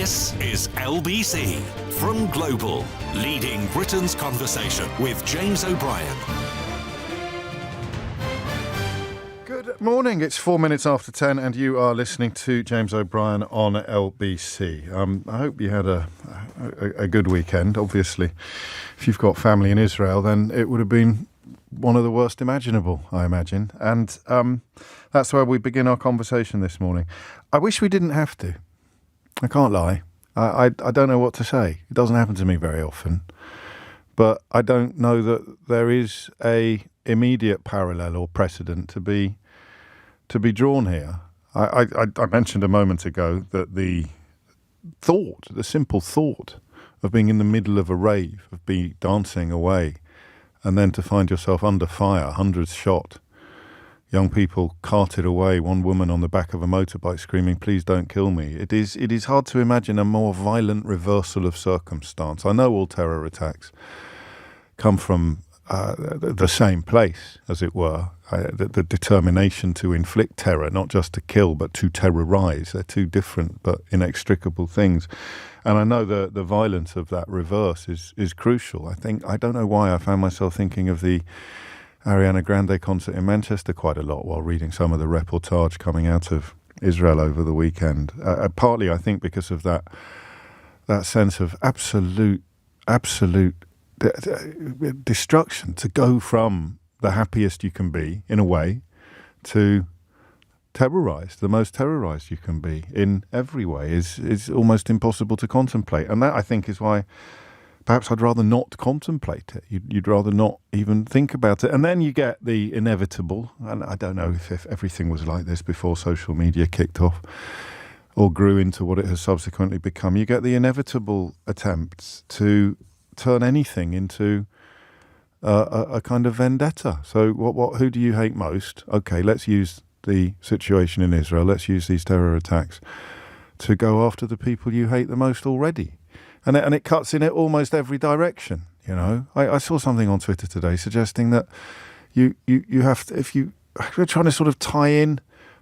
This is LBC from Global, leading Britain's conversation with James O'Brien. Good morning, it's 4 minutes after 10 and you are listening to James O'Brien on LBC. I hope you had a good weekend. Obviously, if you've got family in Israel, then it would have been one of the worst imaginable, I imagine. And that's where we begin our conversation this morning. I wish we didn't have to. I can't lie. I don't know what to say. It doesn't happen to me very often. But I don't know that there is a immediate parallel or precedent to be drawn here. I mentioned a moment ago that the simple thought of being in the middle of a rave, of being dancing away, and then to find yourself under fire, hundreds shot, young people carted away, one woman on the back of a motorbike screaming, "Please don't kill me." It is hard to imagine a more violent reversal of circumstance. I know all terror attacks come from the same place, as it were, the determination to inflict terror, not just to kill, but to terrorize. They're two different but inextricable things. And I know the violence of that reverse is crucial. I don't know why I found myself thinking of the Ariana Grande concert in Manchester quite a lot while reading some of the reportage coming out of Israel over the weekend. Partly, I think, because of that sense of absolute destruction, to go from the happiest you can be, in a way, to terrorized, the most terrorized you can be in every way is almost impossible to contemplate. And that, I think, is why perhaps I'd rather not contemplate it. You'd rather not even think about it. And then you get the inevitable, and I don't know if everything was like this before social media kicked off or grew into what it has subsequently become. You get the inevitable attempts to turn anything into a kind of vendetta. So who do you hate most? Okay, let's use the situation in Israel. Let's use these terror attacks to go after the people you hate the most already. And it cuts in almost every direction, you know. I saw something on Twitter today suggesting that you have to, if you're trying to sort of tie in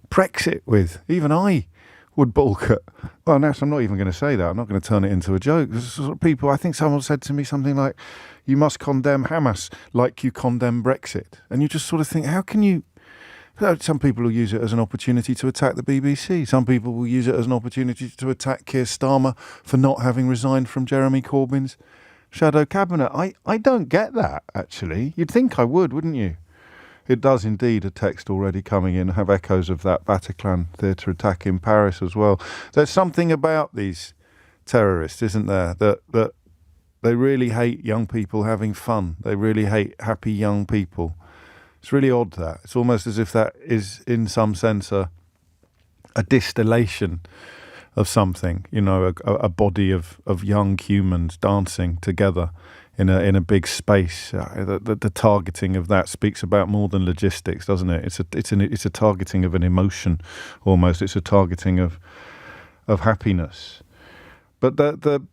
Brexit with, even I would balk at, well, Nash, I'm not even going to say that. I'm not going to turn it into a joke. There's sort of people, I think someone said to me something like, you must condemn Hamas like you condemn Brexit. And you just sort of think, how can you... Some people will use it as an opportunity to attack the BBC. Some people will use it as an opportunity to attack Keir Starmer for not having resigned from Jeremy Corbyn's shadow cabinet. I don't get that, actually. You'd think I would, wouldn't you? It does indeed, a text already coming in, have echoes of that Bataclan theatre attack in Paris as well. There's something about these terrorists, isn't there, that they really hate young people having fun. They really hate happy young people. It's really odd, that. It's almost as if that is, in some sense, a distillation of something, you know, a body of young humans dancing together in a big space. The targeting of that speaks about more than logistics, doesn't it? It's a targeting of an emotion, almost. It's a targeting of happiness. But the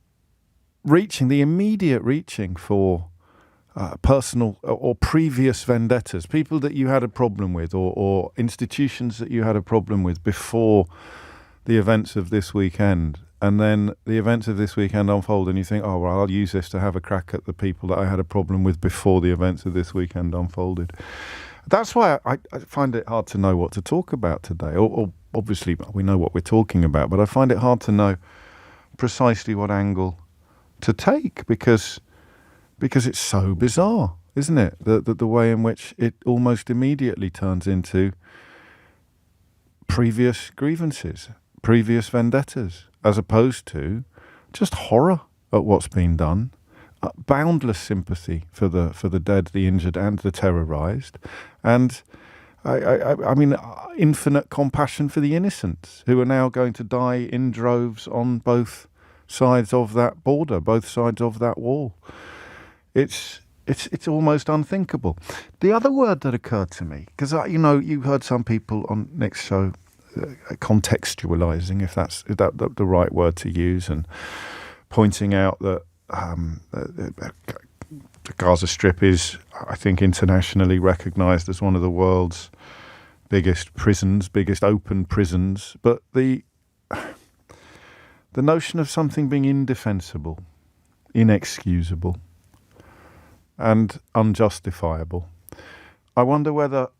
immediate reaching for personal or previous vendettas, people that you had a problem with, or institutions that you had a problem with before the events of this weekend, and then the events of this weekend unfold and you think, oh, well, I'll use this to have a crack at the people that I had a problem with before the events of this weekend unfolded. That's why I find it hard to know what to talk about today, or obviously we know what we're talking about, but I find it hard to know precisely what angle to take, because it's so bizarre, isn't it? The way in which it almost immediately turns into previous grievances, previous vendettas, as opposed to just horror at what's been done, boundless sympathy for the dead, the injured, and the terrorised, and I mean infinite compassion for the innocents who are now going to die in droves on both sides of that border, both sides of that wall. It's almost unthinkable. The other word that occurred to me, because you heard some people on Nick's show contextualising, if that's the right word to use, and pointing out that the Gaza Strip is, I think, internationally recognised as one of the world's biggest prisons, biggest open prisons. But the the notion of something being indefensible, inexcusable, and unjustifiable. I wonder whether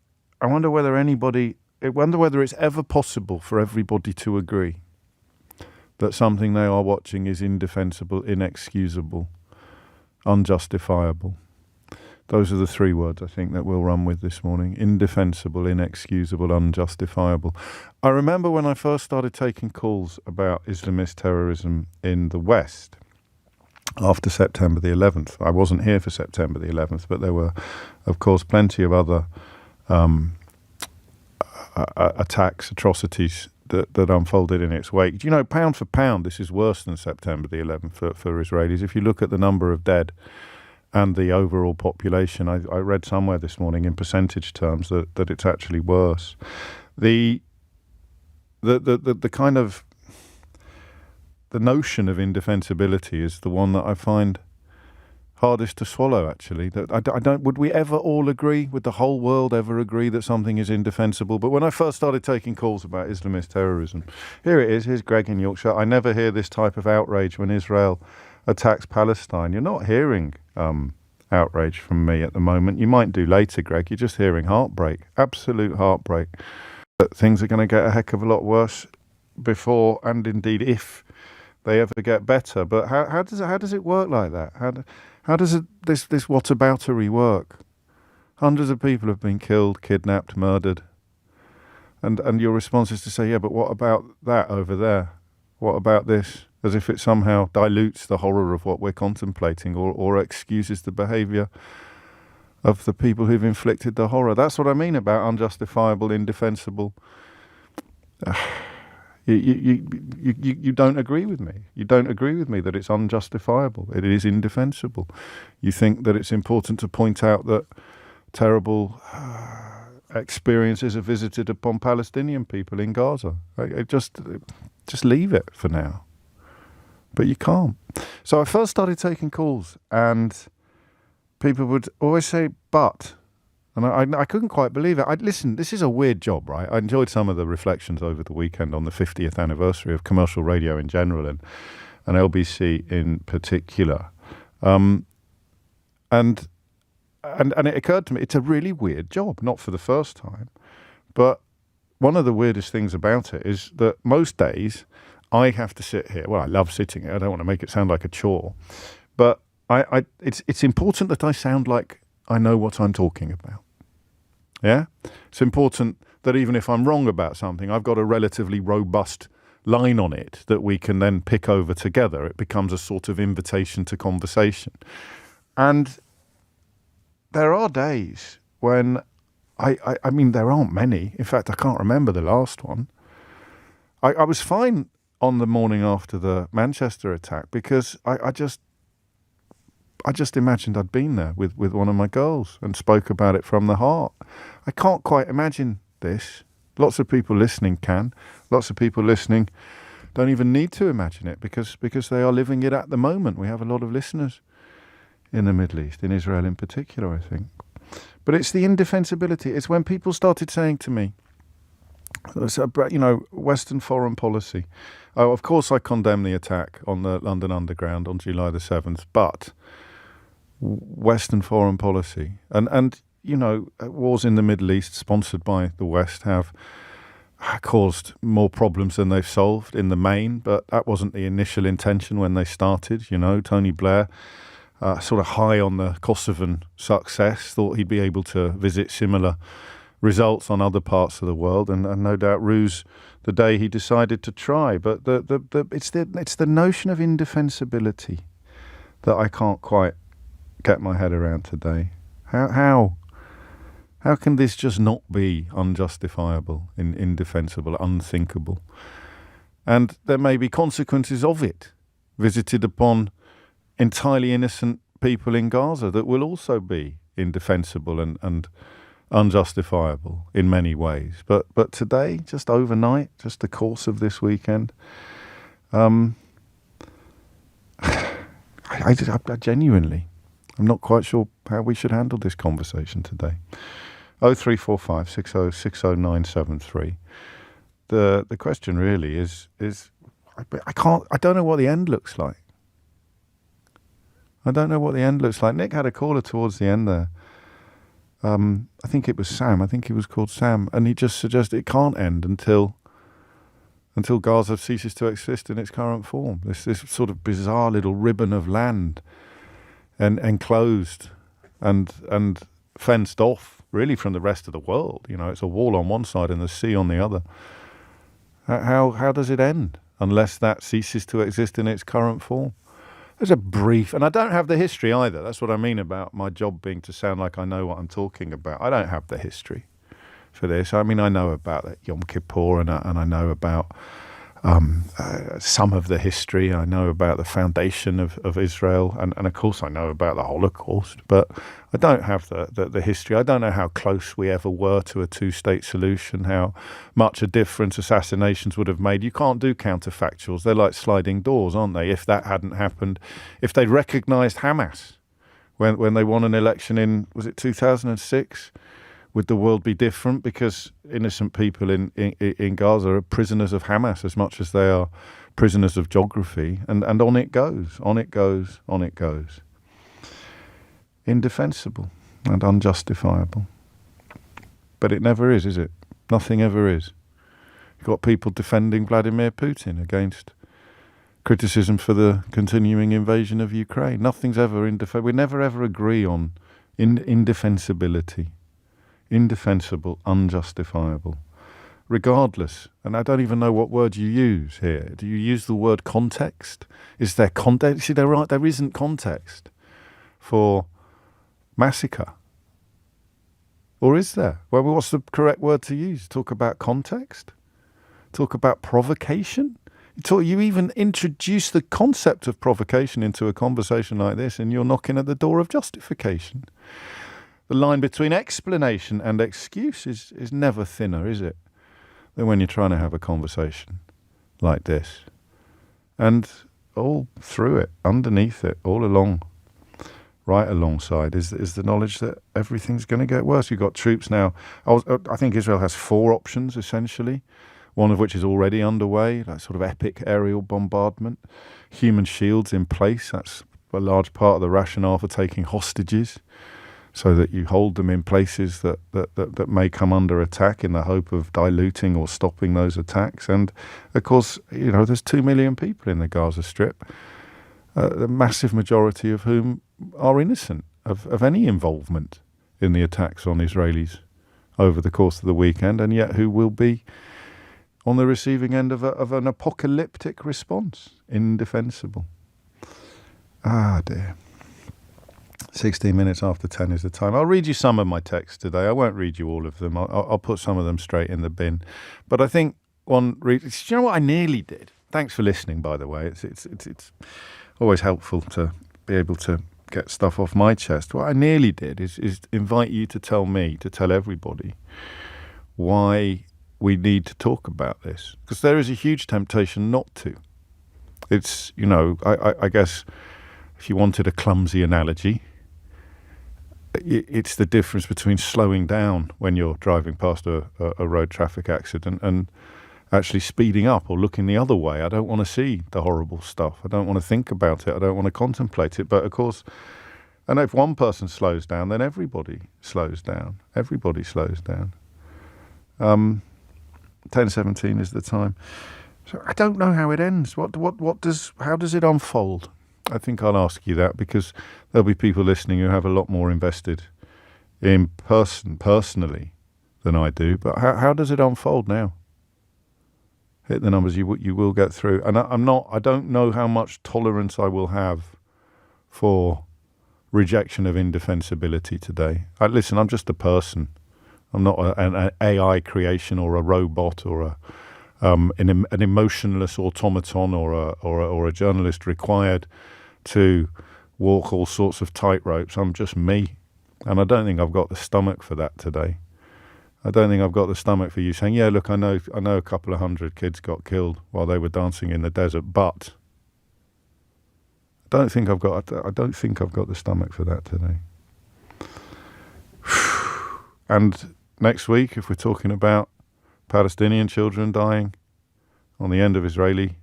it's ever possible for everybody to agree that something they are watching is indefensible, inexcusable, unjustifiable. Those are the three words I think that we'll run with this morning. Indefensible, inexcusable, unjustifiable. I remember when I first started taking calls about Islamist terrorism in the West after September the 11th. I wasn't here for September the 11th, but there were, of course, plenty of other attacks, atrocities that unfolded in its wake. You know, pound for pound, this is worse than September the 11th for Israelis. If you look at the number of dead and the overall population, I read somewhere this morning in percentage terms that it's actually worse. The kind of the notion of indefensibility is the one that I find hardest to swallow, actually. That I don't. Would we ever all agree? Would the whole world ever agree that something is indefensible? But when I first started taking calls about Islamist terrorism, here it is. Here's Greg in Yorkshire. I never hear this type of outrage when Israel attacks Palestine. You're not hearing outrage from me at the moment. You might do later, Greg. You're just hearing heartbreak, absolute heartbreak. That things are going to get a heck of a lot worse before, and indeed if they ever get better. But how does it work like that? How does this whataboutery work? Hundreds of people have been killed, kidnapped, murdered, and your response is to say, yeah, but what about that over there? What about this? As if it somehow dilutes the horror of what we're contemplating, or excuses the behaviour of the people who've inflicted the horror. That's what I mean about unjustifiable, indefensible. You don't agree with me. You don't agree with me that it's unjustifiable. It is indefensible. You think that it's important to point out that terrible experiences are visited upon Palestinian people in Gaza. Just leave it for now. But you can't. So I first started taking calls, and people would always say, but. And I couldn't quite believe it. Listen, this is a weird job, right? I enjoyed some of the reflections over the weekend on the 50th anniversary of commercial radio in general and LBC in particular. And it occurred to me, it's a really weird job, not for the first time. But one of the weirdest things about it is that most days I have to sit here. Well, I love sitting here. I don't want to make it sound like a chore. But it's important that I sound like I know what I'm talking about. Yeah? It's important that even if I'm wrong about something, I've got a relatively robust line on it that we can then pick over together. It becomes a sort of invitation to conversation. And there are days when, I mean, there aren't many. In fact, I can't remember the last one. I was fine on the morning after the Manchester attack because I just imagined I'd been there with one of my girls and spoke about it from the heart. I can't quite imagine this. Lots of people listening can. Lots of people listening don't even need to imagine it because they are living it at the moment. We have a lot of listeners in the Middle East, in Israel in particular, I think. But it's the indefensibility. It's when people started saying to me, Western foreign policy. Oh, of course I condemn the attack on the London Underground on July the 7th, but Western foreign policy and wars in the Middle East sponsored by the West have caused more problems than they've solved in the main, but that wasn't the initial intention when they started. Tony Blair, sort of high on the Kosovan success, thought he'd be able to visit similar results on other parts of the world, and no doubt ruse the day he decided to try. But it's the notion of indefensibility that I can't quite get my head around today. How can this just not be unjustifiable, indefensible, unthinkable? And there may be consequences of it visited upon entirely innocent people in Gaza that will also be indefensible and unjustifiable in many ways. But today, just overnight, just the course of this weekend, I genuinely, I'm not quite sure how we should handle this conversation today. 0345 60 60973. The question really is I don't know what the end looks like. I don't know what the end looks like. Nick had a caller towards the end there. I think it was Sam. I think he was called Sam. And he just suggested it can't end until Gaza ceases to exist in its current form. This sort of bizarre little ribbon of land and enclosed and fenced off really from the rest of the world. You know, it's a wall on one side and the sea on the other. How does it end unless that ceases to exist in its current form? There's a brief, and I don't have the history either. That's what I mean about my job being to sound like I know what I'm talking about. I don't have the history for this. I mean, I know about Yom Kippur and I know about some of the history. I know about the foundation of Israel, and of course I know about the Holocaust, but I don't have the history. I don't know how close we ever were to a two-state solution, how much a difference assassinations would have made. You can't do counterfactuals. They're like sliding doors, aren't they? If that hadn't happened, if they'd recognised Hamas when they won an election in, was it 2006? Would the world be different? Because innocent people in Gaza are prisoners of Hamas as much as they are prisoners of geography. And on it goes, on it goes, on it goes. Indefensible and unjustifiable. But it never is it? Nothing ever is. You've got people defending Vladimir Putin against criticism for the continuing invasion of Ukraine. Nothing's ever indefensible. We never ever agree on indefensibility. Indefensible, unjustifiable, regardless. And I don't even know what word you use here. Do you use the word context? Is there context? See, they're right. There isn't context for massacre, or is there? Well, what's the correct word to use? Talk about context. Talk about provocation. You even introduce the concept of provocation into a conversation like this, and you're knocking at the door of justification. The line between explanation and excuse is never thinner, is it, than when you're trying to have a conversation like this. And all through it, underneath it, all along, right alongside, is the knowledge that everything's going to get worse. You've got troops now. I think Israel has 4 options, essentially, one of which is already underway, that sort of epic aerial bombardment. Human shields in place. That's a large part of the rationale for taking hostages, so that you hold them in places that may come under attack in the hope of diluting or stopping those attacks. And, of course, you know, there's 2 million people in the Gaza Strip, the massive majority of whom are innocent of any involvement in the attacks on Israelis over the course of the weekend, and yet who will be on the receiving end of an apocalyptic response. Indefensible. Ah, dear. 16 minutes after 10 is the time. I'll read you some of my texts today. I won't read you all of them. I'll put some of them straight in the bin. But I think do you know what I nearly did? Thanks for listening, by the way. It's always helpful to be able to get stuff off my chest. What I nearly did is invite you to tell everybody why we need to talk about this. Because there is a huge temptation not to. It's, you know, I guess if you wanted a clumsy analogy, it's the difference between slowing down when you're driving past a road traffic accident and actually speeding up or looking the other way. I don't want to see the horrible stuff. I don't want to think about it. I don't want to contemplate it. But of course, and if one person slows down, then everybody slows down. Everybody slows down. 10:17 is the time. So I don't know how it ends. How does it unfold? I think I'll ask you that, because there'll be people listening who have a lot more invested in personally than I do. But how does it unfold now? Hit the numbers. You will get through. And I don't know how much tolerance I will have for rejection of indefensibility today. Listen, I'm just a person. I'm not an AI creation or a robot or an emotionless automaton or a journalist required to walk all sorts of tightropes. I'm just me. And I don't think I've got the stomach for that today. I don't think I've got the stomach for you saying, yeah, look, I know a couple of 100 kids got killed while they were dancing in the desert, but I don't think I've got the stomach for that today. And next week, if we're talking about Palestinian children dying on the end of Israeli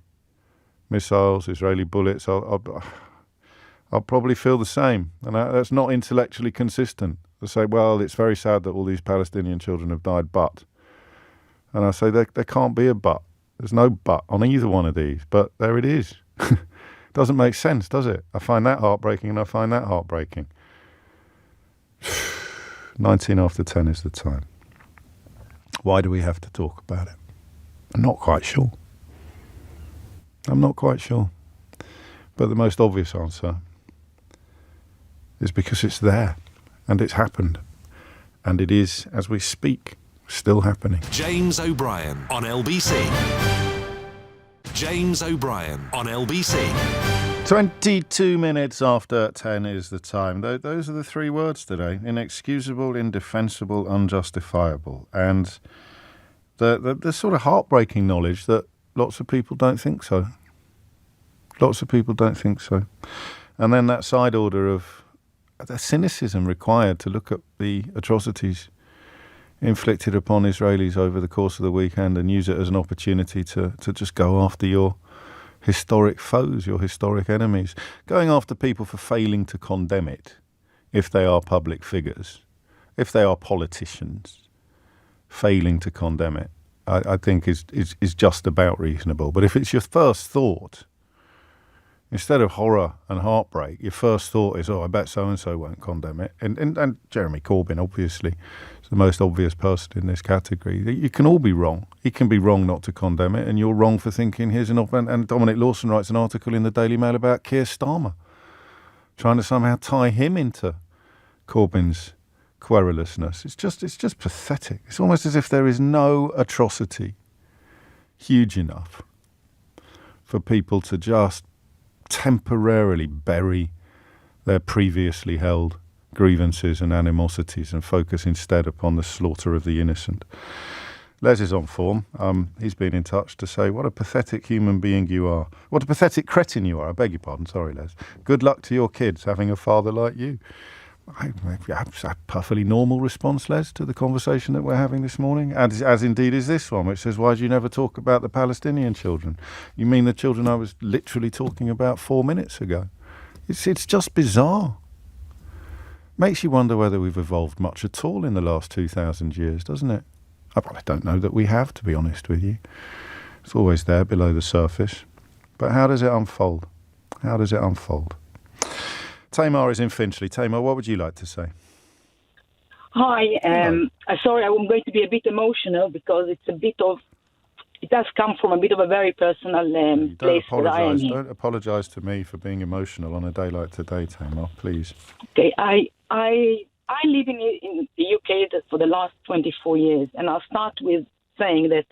missiles, Israeli bullets, I'll probably feel the same. And that's not intellectually consistent. I say, well, it's very sad that all these Palestinian children have died, but. And I say, there can't be a but. There's no but on either one of these, but there it is. Doesn't make sense, does it? I find that heartbreaking and I find that heartbreaking. 19 after 10 is the time. Why do we have to talk about it? I'm not quite sure. I'm not quite sure. But the most obvious answer is because it's there and it's happened. And it is, as we speak, still happening. James O'Brien on LBC. James O'Brien on LBC. 22 minutes after 10 is the time. Those are the three words today. Inexcusable, indefensible, unjustifiable. And the sort of heartbreaking knowledge that lots of people don't think so. Lots of people don't think so. And then that side order of the cynicism required to look at the atrocities inflicted upon Israelis over the course of the weekend and use it as an opportunity to just go after your historic foes, your historic enemies. Going after people for failing to condemn it, if they are public figures, if they are politicians, failing to condemn it, I think is just about reasonable. But if it's your first thought, instead of horror and heartbreak, your first thought is, I bet so-and-so won't condemn it. And Jeremy Corbyn, obviously, is the most obvious person in this category. You can all be wrong. He can be wrong not to condemn it, and you're wrong for thinking here's an option. And Dominic Lawson writes an article in the Daily Mail about Keir Starmer, trying to somehow tie him into Corbyn's querulousness. It's just pathetic. It's almost as if there is no atrocity huge enough for people to just temporarily bury their previously held grievances and animosities and focus instead upon the slaughter of the innocent. Les is on form. He's been in touch to say, what a pathetic human being you are. What a pathetic cretin you are. I beg your pardon. Sorry, Les. Good luck to your kids having a father like you. A perfectly normal response, Les, to the conversation that we're having this morning, as indeed is this one, which says, why do you never talk about the Palestinian children? You mean the children I was literally talking about 4 minutes ago? It's just bizarre. Makes you wonder whether we've evolved much at all in the last 2,000 years, doesn't it? I don't know that we have, to be honest with you. It's always there below the surface. But how does it unfold? How does it unfold? Tamar is in Finchley. Tamar, what would you like to say? Hi. Sorry, I'm going to be a bit emotional because it does come from a bit of a very personal place that I am in. Don't apologise to me for being emotional on a day like today, Tamar, please. Okay, I live in the UK for the last 24 years, and I'll start with saying that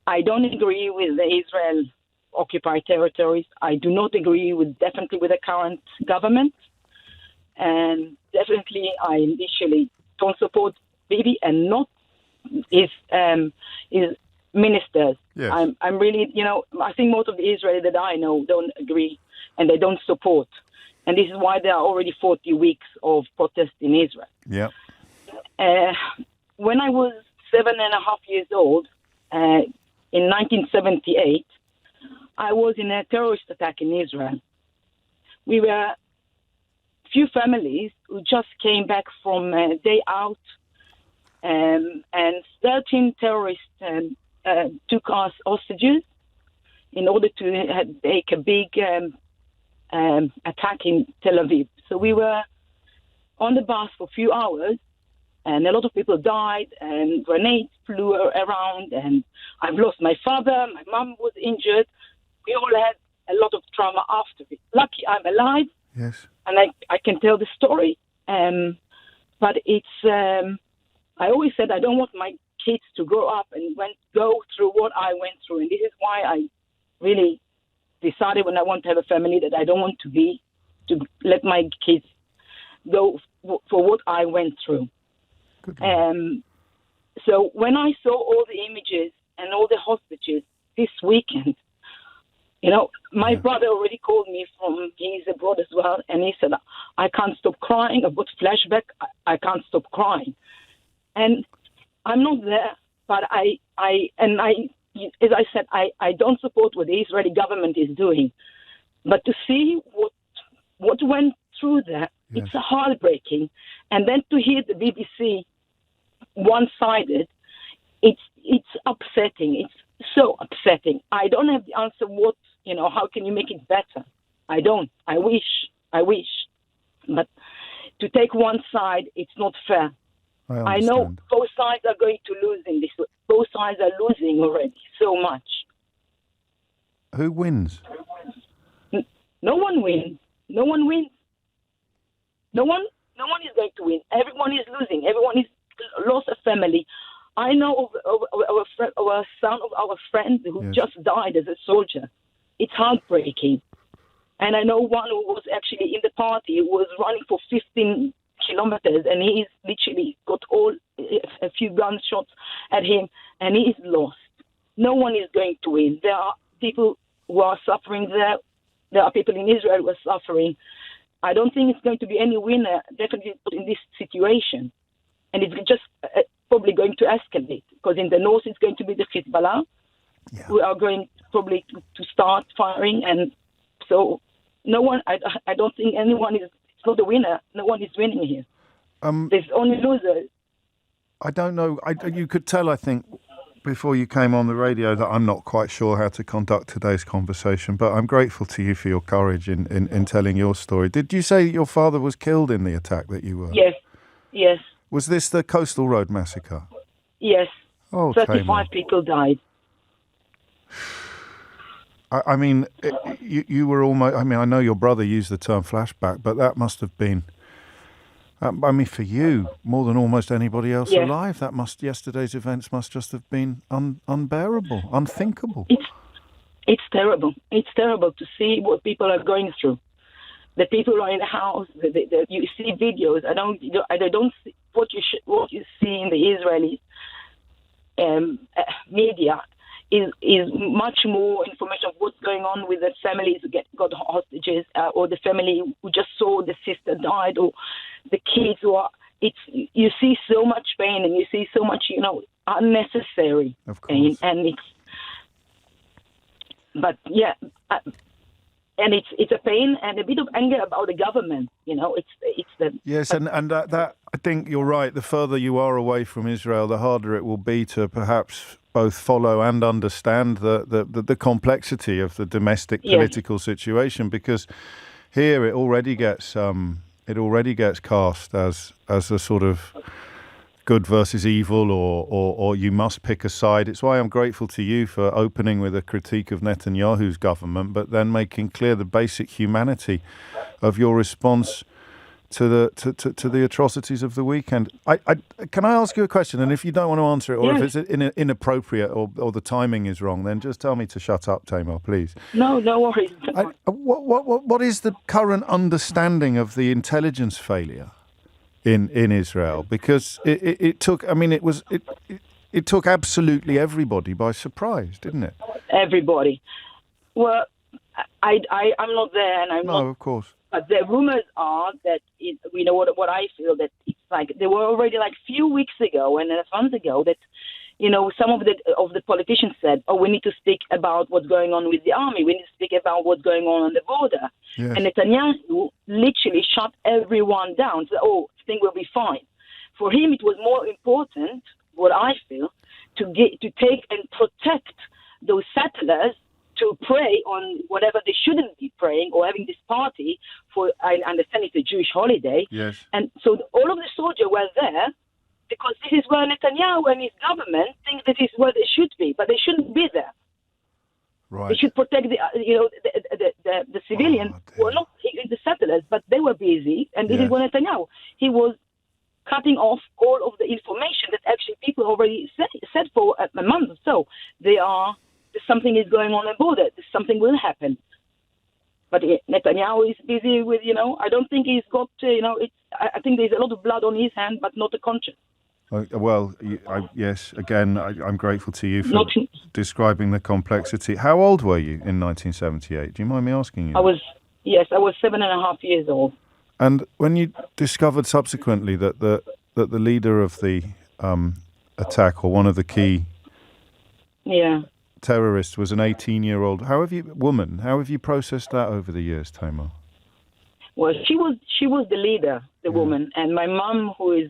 I don't agree with the Israel occupied territories. I do not agree definitely with the current government, and definitely I initially don't support Bibi and not his ministers. Yes. I'm really, I think most of the Israelis that I know don't agree and they don't support, and this is why there are already 40 weeks of protest in Israel. Yeah. When I was 7.5 years old, in 1978. I was in a terrorist attack in Israel. We were a few families who just came back from a day out, and 13 terrorists took us hostages in order to make a big attack in Tel Aviv. So we were on the bus for a few hours, and a lot of people died, and grenades flew around, and I've lost my father, my mom was injured. We all had a lot of trauma after it. Lucky I'm alive, yes, and I can tell the story. But it's I always said I don't want my kids to grow up and go through what I went through, and this is why I really decided when I want to have a family that I don't want to let my kids go for what I went through. So when I saw all the images and all the hostages this weekend, my brother already called me he's abroad as well, and he said, I can't stop crying. I've got flashback. I can't stop crying. And I'm not there, but I as I said, I don't support what the Israeli government is doing. But to see what went through there, it's heartbreaking. And then to hear the BBC one-sided, it's upsetting. It's so upsetting. I don't have the answer. How can you make it better? I don't. I wish. But to take one side, it's not fair. I know both sides are going to lose in this. Both sides are losing already so much. Who wins? No one wins. No one wins. No one is going to win. Everyone is losing. Everyone is lost a family. I know of our son of our friend who just died as a soldier. It's heartbreaking. And I know one who was actually in the party, who was running for 15 kilometers, and he's literally got a few gunshots at him, and he is lost. No one is going to win. There are people who are suffering there. There are people in Israel who are suffering. I don't think it's going to be any winner, definitely not in this situation. And it's just probably going to escalate, because in the north it's going to be the Hezbollah, who are going probably to start firing. And so no one, I don't think anyone is, it's not a winner. No one is winning here. There's only losers. I don't know. You could tell, I think, before you came on the radio that I'm not quite sure how to conduct today's conversation, but I'm grateful to you for your courage in telling your story. Did you say your father was killed in the attack that you were? Yes. Was this the Coastal Road massacre? Yes. Oh, 35 people died. I mean, you were almost... I mean, I know your brother used the term flashback, but that must have been... I mean, for you, more than almost anybody else alive, yesterday's events must just have been unbearable, unthinkable. It's terrible. It's terrible to see what people are going through. The people who are in the house, you see videos. I don't see what you see in the Israeli media is much more information of what's going on with the families who got hostages, or the family who just saw the sister died, or the kids who are. You see so much pain, and you see so much unnecessary pain, and and it's a pain and a bit of anger about the government. That I think you're right. The further you are away from Israel, the harder it will be to perhaps both follow and understand the complexity of the domestic political situation, because here it already gets cast as a sort of good versus evil, or you must pick a side. It's why I'm grateful to you for opening with a critique of Netanyahu's government, but then making clear the basic humanity of your response to the atrocities of the weekend. Can I ask you a question? And if you don't want to answer it, or if it's inappropriate, or the timing is wrong, then just tell me to shut up, Tamar, please. No worries. What is the current understanding of the intelligence failure in Israel? Because it took absolutely everybody by surprise, didn't it? Everybody. Well, I'm not there, and I'm not. No, of course. But the rumors are that what I feel, that it's like they were already like few weeks ago and a month ago that some of the politicians said, we need to speak about what's going on with the army. We need to speak about what's going on the border. Yes. And Netanyahu literally shut everyone down. So, things will be fine. For him, it was more important, what I feel, to take and protect those settlers, to pray on whatever they shouldn't be praying, or having this party for, I understand it's a Jewish holiday. Yes. And so all of the soldiers were there because this is where Netanyahu and his government think that is where they should be, but they shouldn't be there. Right. They should protect the civilians who are not the settlers, but they were busy, and this is where Netanyahu. He was cutting off all of the information that actually people already said for a month or so. Something is going on the border. Something will happen. But Netanyahu is busy with, I don't think he's got, I think there's a lot of blood on his hand, but not a conscience. Well, yes, again, I'm grateful to you for describing the complexity. How old were you in 1978? Do you mind me asking you? I was 7.5 years old. And when you discovered subsequently that the leader of the attack, or one of the key terrorist was an 18-year-old How have you processed that over the years, Tamar? Well, she was the leader, the woman, and my mom, who is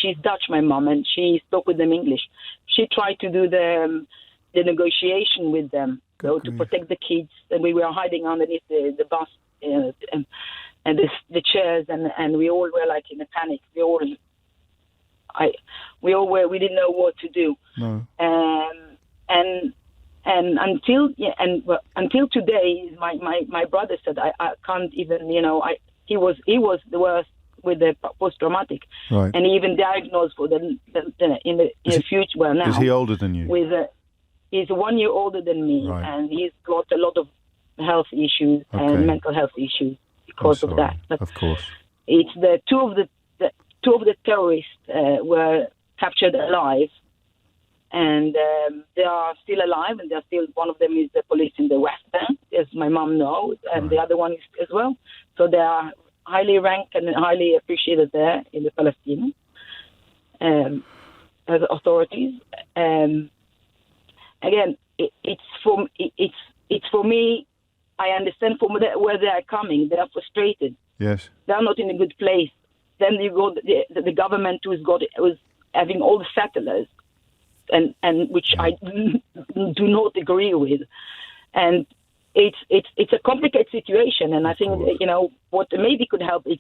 she's Dutch, my mom, and she spoke with them English. She tried to do the negotiation with them, to protect the kids, and we were hiding underneath the bus and the chairs, and we all were like in a panic. We all were. We didn't know what to do. No. And until today, my brother said I can't even. He was the worst with the post-traumatic, right. And he even diagnosed for in the future. Well, now is he older than you? He's 1 year older than me, right. And he's got a lot of health issues and mental health issues because of that. But of course, it's the two of the terrorists were captured alive. And they are still alive, and they're still. One of them is the police in the West Bank, as my mom knows, and the other one is as well. So they are highly ranked and highly appreciated there in the Palestinian authorities. Again, it's for me. I understand from where they are coming. They are frustrated. Yes, they are not in a good place. Then you go the government who's having all the settlers. And which I do not agree with, and it's a complicated situation. And I think what maybe could help is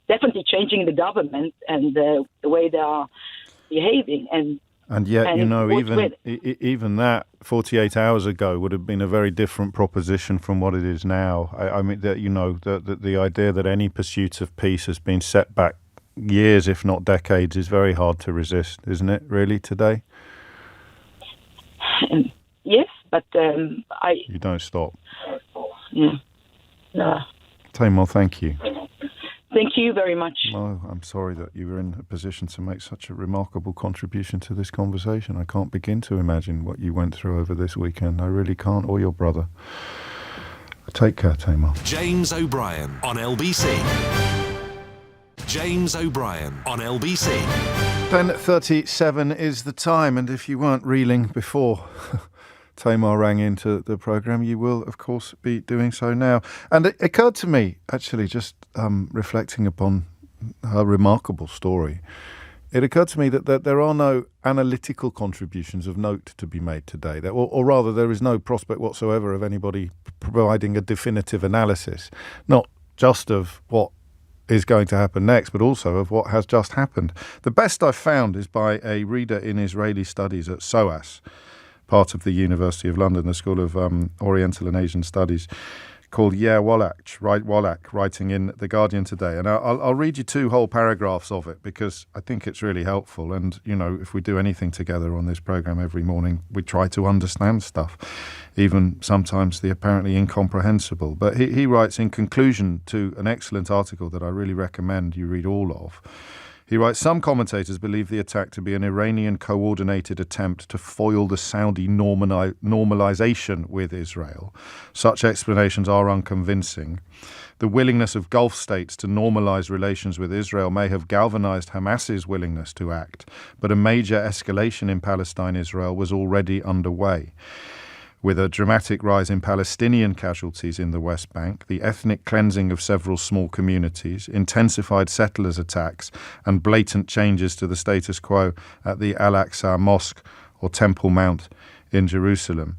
definitely changing the government and the way they are behaving. And yet, even that 48 hours ago would have been a very different proposition from what it is now. I mean, the idea that any pursuit of peace has been set back years, if not decades, is very hard to resist, isn't it? Really, today. Yes, but You don't stop. Yeah. No. Tamar, thank you. Thank you very much. No, I'm sorry that you were in a position to make such a remarkable contribution to this conversation. I can't begin to imagine what you went through over this weekend. I really can't, or your brother. Take care, Tamar. James O'Brien on LBC. James O'Brien on LBC. 10:37 is the time, and if you weren't reeling before Tamar rang into the programme, you will, of course, be doing so now. And it occurred to me, actually, just reflecting upon her remarkable story, it occurred to me that there are no analytical contributions of note to be made today, or rather, there is no prospect whatsoever of anybody providing a definitive analysis, not just of what is going to happen next, but also of what has just happened. The best I've found is by a reader in Israeli Studies at SOAS, part of the University of London, the School of Oriental and Asian Studies, called Yair Wallach, writing in The Guardian today. And I'll read you two whole paragraphs of it because I think it's really helpful. And, if we do anything together on this programme every morning, we try to understand stuff, even sometimes the apparently incomprehensible. But he writes in conclusion to an excellent article that I really recommend you read all of. He writes, some commentators believe the attack to be an Iranian coordinated attempt to foil the Saudi normalization with Israel. Such explanations are unconvincing. The willingness of Gulf states to normalize relations with Israel may have galvanized Hamas's willingness to act, but a major escalation in Palestine-Israel was already underway. With a dramatic rise in Palestinian casualties in the West Bank, the ethnic cleansing of several small communities, intensified settlers' attacks, and blatant changes to the status quo at the Al-Aqsa Mosque or Temple Mount in Jerusalem.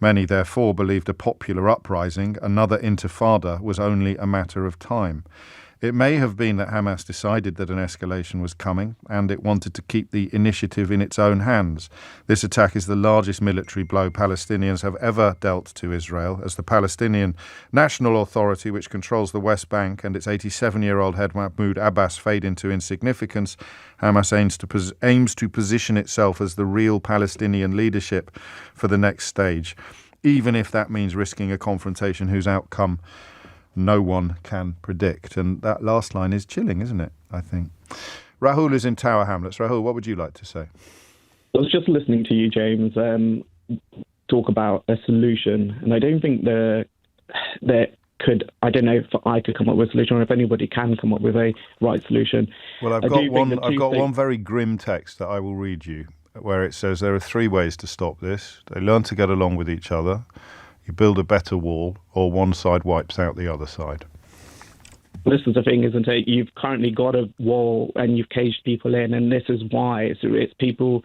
Many, therefore, believed a popular uprising, another intifada, was only a matter of time. It may have been that Hamas decided that an escalation was coming and it wanted to keep the initiative in its own hands. This attack is the largest military blow Palestinians have ever dealt to Israel, as the Palestinian National Authority, which controls the West Bank, and its 87-year-old head Mahmoud Abbas fade into insignificance. Hamas aims to position itself as the real Palestinian leadership for the next stage, even if that means risking a confrontation whose outcome no one can predict. And that last line is chilling, isn't it, I think? Rahul is in Tower Hamlets. Rahul, what would you like to say? I was just listening to you, James, talk about a solution. And I don't think there could, I don't know if I could come up with a solution or if anybody can come up with a right solution. Well, I've got one very grim text that I will read you, where it says there are 3 ways to stop this. They learn to get along with each other, you build a better wall, or one side wipes out the other side. This is the thing, isn't it? You've currently got a wall and you've caged people in, and this is why. It's people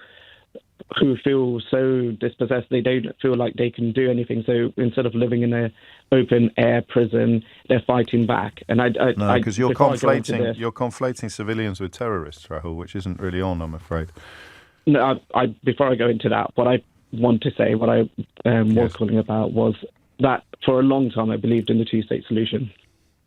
who feel so dispossessed, they don't feel like they can do anything. So instead of living in an open air prison, they're fighting back. And because you're conflating civilians with terrorists, Rahul, which isn't really on, I'm afraid. No, before I go into that, what I want to say, what I was calling about was that for a long time I believed in the 2-state solution.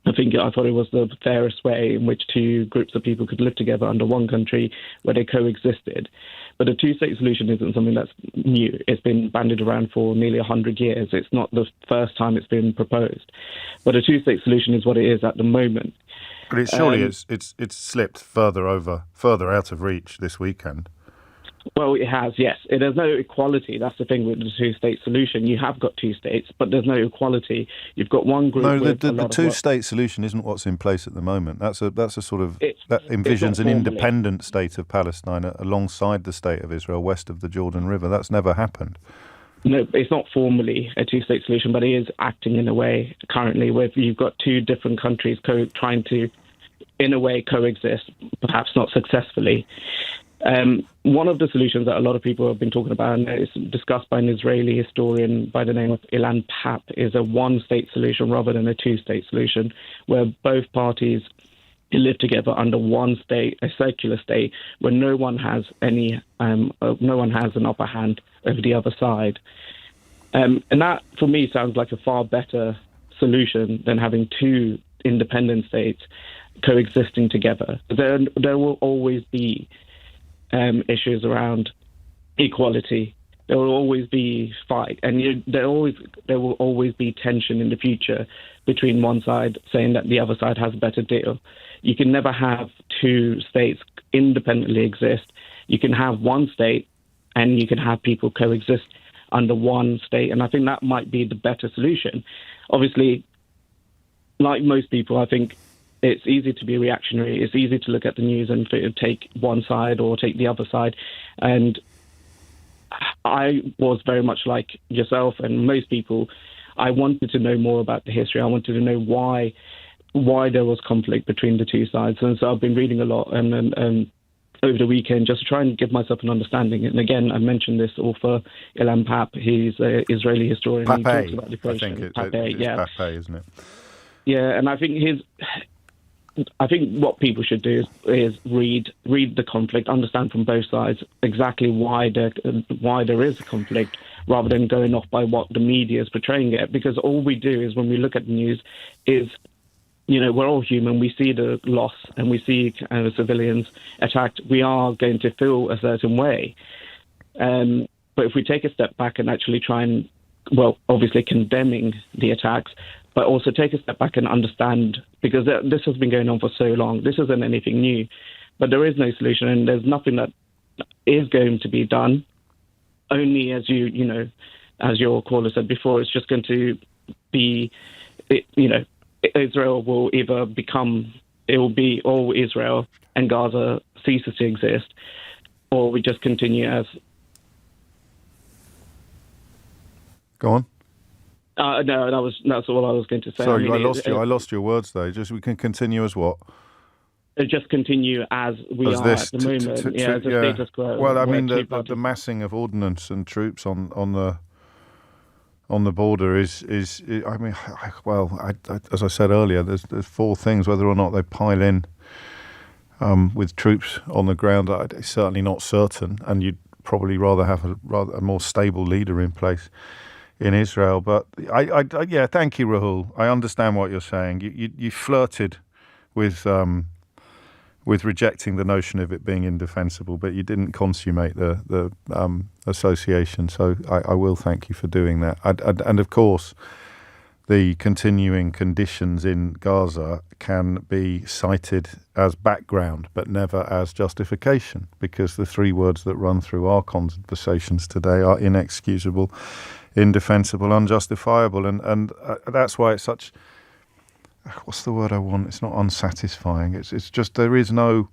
I thought it was the fairest way in which 2 groups of people could live together under one country where they coexisted. But a 2-state solution isn't something that's new. It's been bandied around for nearly 100 years. It's not the first time it's been proposed. But a 2-state solution is what it is at the moment. But it's slipped further out of reach this weekend. Well, it has, yes. There's no equality. That's the thing with the 2-state solution. You have got 2 states, but there's no equality. You've got one group. No, the 2-state solution isn't what's in place at the moment. That's a sort of that envisions an independent state of Palestine alongside the state of Israel, west of the Jordan River. That's never happened. No, it's not formally a 2-state solution, but it is acting in a way currently where you've got 2 different countries trying to, in a way, coexist, perhaps not successfully. One of the solutions that a lot of people have been talking about, and it's discussed by an Israeli historian by the name of Ilan Papp, is a 1-state solution rather than a 2-state solution, where both parties live together under one state, a secular state, where no one has an upper hand over the other side. And that, for me, sounds like a far better solution than having 2 independent states coexisting together. There will always be issues around equality. There will always be fight, and there will always be tension in the future between one side saying that the other side has a better deal. You can never have 2 states independently exist. You can have one state, and you can have people coexist under one state, and I think that might be the better solution. Obviously, like most people, I think it's easy to be reactionary. It's easy to look at the news and take one side or take the other side. And I was very much like yourself and most people. I wanted to know more about the history. I wanted to know why there was conflict between the 2 sides. And so I've been reading a lot and over the weekend just to try and give myself an understanding. And again, I mentioned this author, Ilan Papp. He's an Israeli historian. Pappe, he talks about the I think it's Pappe, isn't it? Yeah, and I think what people should do is read the conflict, understand from both sides exactly why there is a conflict, rather than going off by what the media is portraying it. Because all we do is, when we look at the news, is, we're all human. We see the loss and we see civilians attacked. We are going to feel a certain way. But if we take a step back and actually try and, obviously condemning the attacks, but also take a step back and understand, because this has been going on for so long. This isn't anything new, but there is no solution, and there's nothing that is going to be done. Only, as as your caller said before, it's just going to be, Israel will either it will be all Israel and Gaza ceases to exist, or we just continue as. Go on. No, that's all I was going to say. Sorry, I lost you. I lost your words there. Just we can continue as what? Just continue as we are at the moment. As a status quo. Well, I mean, the massing of ordnance and troops on the border is. I mean, as I said earlier, there's 4 things. Whether or not they pile in with troops on the ground, it's certainly not certain. And you'd probably rather have a more stable leader in place in Israel. But thank you, Rahul. I understand what you're saying. You flirted with rejecting the notion of it being indefensible, but you didn't consummate the association. So I will thank you for doing that. And of course, the continuing conditions in Gaza can be cited as background, but never as justification, because the 3 words that run through our conversations today are inexcusable, indefensible, unjustifiable, and that's why it's such. What's the word I want? It's not unsatisfying. It's just there is no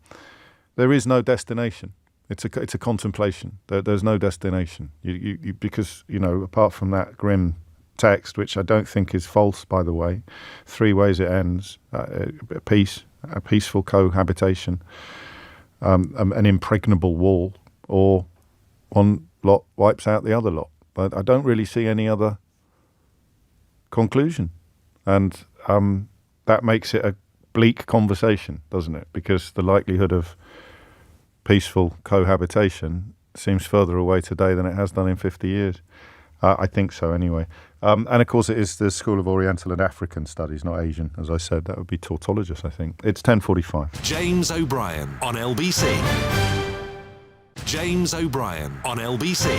destination. It's a contemplation. There's no destination. You because apart from that grim text, which I don't think is false, by the way, 3 ways it ends: peace, a peaceful cohabitation, an impregnable wall, or one lot wipes out the other lot. But I don't really see any other conclusion, and that makes it a bleak conversation, doesn't it? Because the likelihood of peaceful cohabitation seems further away today than it has done in 50 years. I think so, anyway. And of course, it is the School of Oriental and African Studies, not Asian. As I said, that would be tautologist, I think. It's 10:45. James O'Brien on LBC. James O'Brien on LBC.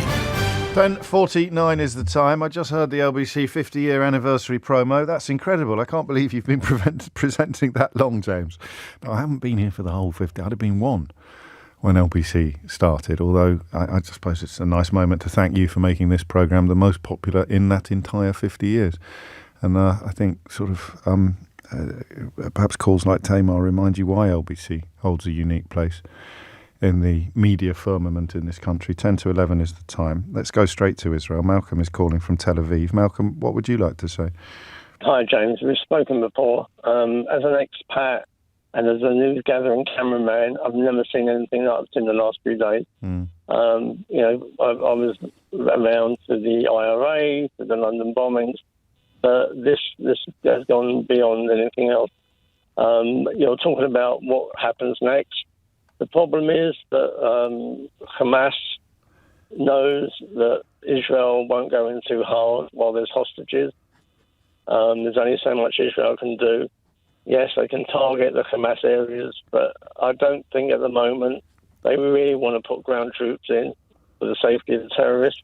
10:49 is the time. I just heard the LBC 50-year anniversary promo. That's incredible. I can't believe you've been presenting that long, James. No, I haven't been here for the whole 50. I'd have been one when LBC started, although I suppose it's a nice moment to thank you for making this programme the most popular in that entire 50 years. And I think sort of perhaps calls like Tamar remind you why LBC holds a unique place in the media firmament in this country. 10 to 11 is the time. Let's go straight to Israel. Malcolm is calling from Tel Aviv. Malcolm, what would you like to say? Hi, James. We've spoken before. As an expat and as a news-gathering cameraman, I've never seen anything like I've seen the last few days. I was around to the IRA, to the London bombings, but this has gone beyond anything else. You're talking about what happens next. The problem is that Hamas knows that Israel won't go in too hard while there's hostages. There's only so much Israel can do. Yes, they can target the Hamas areas, but I don't think at the moment they really want to put ground troops in for the safety of the terrorists.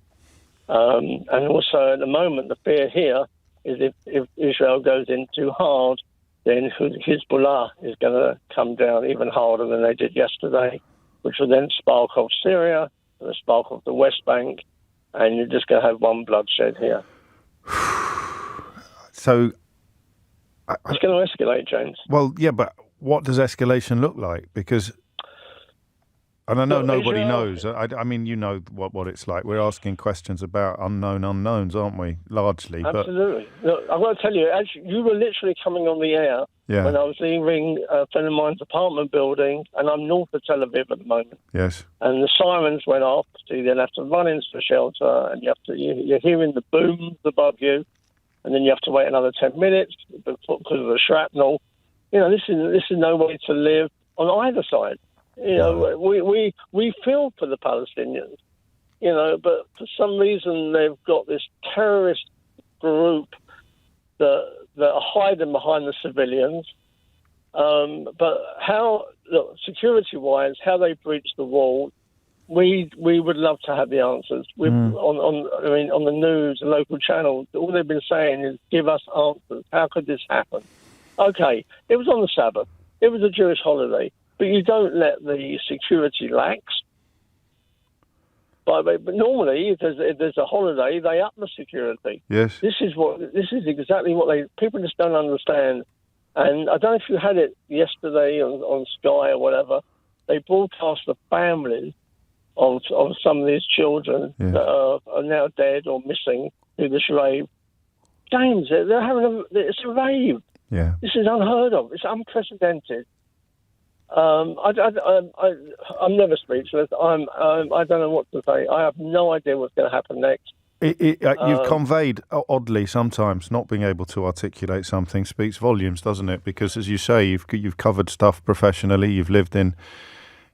And also at the moment, the fear here is if Israel goes in too hard, then Hezbollah is going to come down even harder than they did yesterday, which will then spark off Syria, and spark off the West Bank, and you're just going to have one bloodshed here. So it's going to escalate, James. Well, yeah, but what does escalation look like? Because, and I know nobody knows. I mean, you know what it's like. We're asking questions about unknown unknowns, aren't we? Largely. Absolutely. Look, I've got to tell you, you were literally coming on the air when I was leaving a friend of mine's apartment building, and I'm north of Tel Aviv at the moment. Yes. And the sirens went off, so you then have to run into the shelter, and you're hearing the booms above you, and then you have to wait another 10 minutes because of the shrapnel. This is no way to live on either side. We feel for the Palestinians, but for some reason they've got this terrorist group that are hiding behind the civilians. But security-wise, how they breach the wall, we would love to have the answers. On the news, the local channels, all they've been saying is, give us answers. How could this happen? Okay, it was on the Sabbath. It was a Jewish holiday. But you don't let the security lax. But normally, if there's a holiday, they up the security. Yes. This is exactly what people just don't understand. And I don't know if you had it yesterday on Sky or whatever. They broadcast the families of some of these children that are now dead or missing through this rave. James, it's a rave. Yeah. This is unheard of. It's unprecedented. I'm never speechless. I don't know what to say. I have no idea what's going to happen next. You've conveyed, oddly sometimes, not being able to articulate something speaks volumes, doesn't it? Because, as you say, you've covered stuff professionally. You've lived in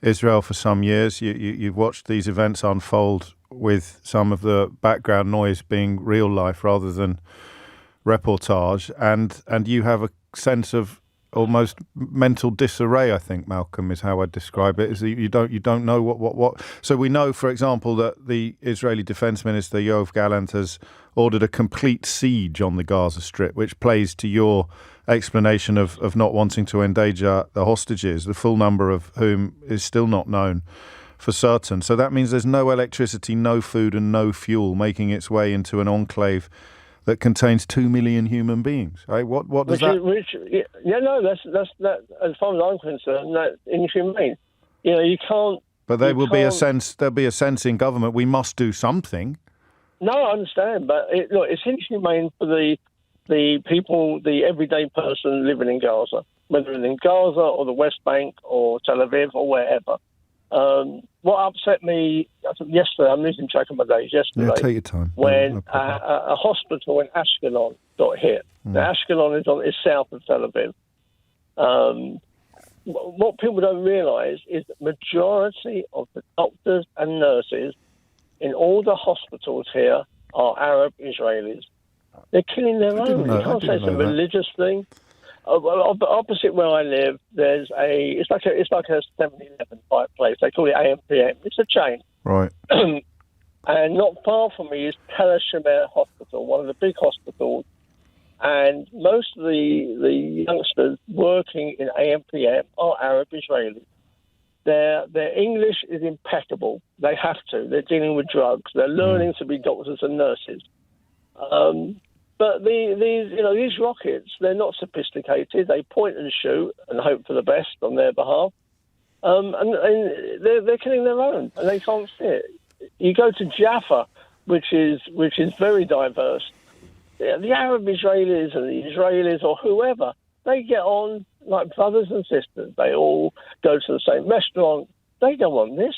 Israel for some years. You've watched these events unfold with some of the background noise being real life rather than reportage, and you have a sense of almost mental disarray, I think, Malcolm, is how I'd describe it. Is that you don't know what. So we know, for example, that the Israeli Defense Minister Yoav Gallant has ordered a complete siege on the Gaza Strip, which plays to your explanation of not wanting to endanger the hostages, the full number of whom is still not known for certain. So that means there's no electricity, no food, and no fuel making its way into an enclave that contains 2 million human beings. Right? What does that's as far as I'm concerned, that's inhumane. You can't But there will be a sense. There'll be a sense in government. We must do something. No, I understand, but it's inhumane for the people, the everyday person living in Gaza, whether it's in Gaza or the West Bank or Tel Aviv or wherever. What upset me yesterday, I'm losing track of my days yesterday. Yeah, take your time. When a hospital in Ashkelon got hit. Now, Ashkelon is south of Tel Aviv. What people don't realise is the majority of the doctors and nurses in all the hospitals here are Arab Israelis. They're killing their own. You can't say it's a religious thing. Opposite where I live, there's it's like a 7-Eleven type place. They call it AMPM. It's a chain. Right. And not far from me is Tel Shemer Hospital, one of the big hospitals. And most of the youngsters working in AMPM are Arab Israelis. Their English is impeccable. They have to. They're dealing with drugs. They're learning to be doctors and nurses. But these rockets, they're not sophisticated. They point and shoot and hope for the best on their behalf. And they're killing their own, and they can't see it. You go to Jaffa, which is very diverse. The Arab Israelis and the Israelis or whoever, they get on like brothers and sisters. They all go to the same restaurant. They don't want this.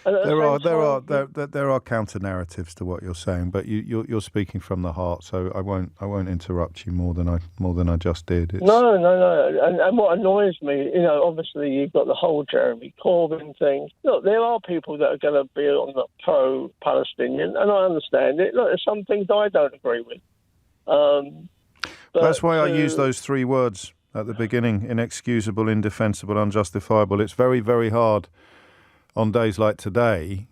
There are counter narratives to what you're saying, but you're speaking from the heart, so I won't interrupt you more than I just did. No. And what annoys me, obviously you've got the whole Jeremy Corbyn thing. Look, there are people that are going to be on the pro-Palestinian, and I understand it. Look, there's some things I don't agree with. That's why I use those three words at the beginning: inexcusable, indefensible, unjustifiable. It's very, very hard on days like today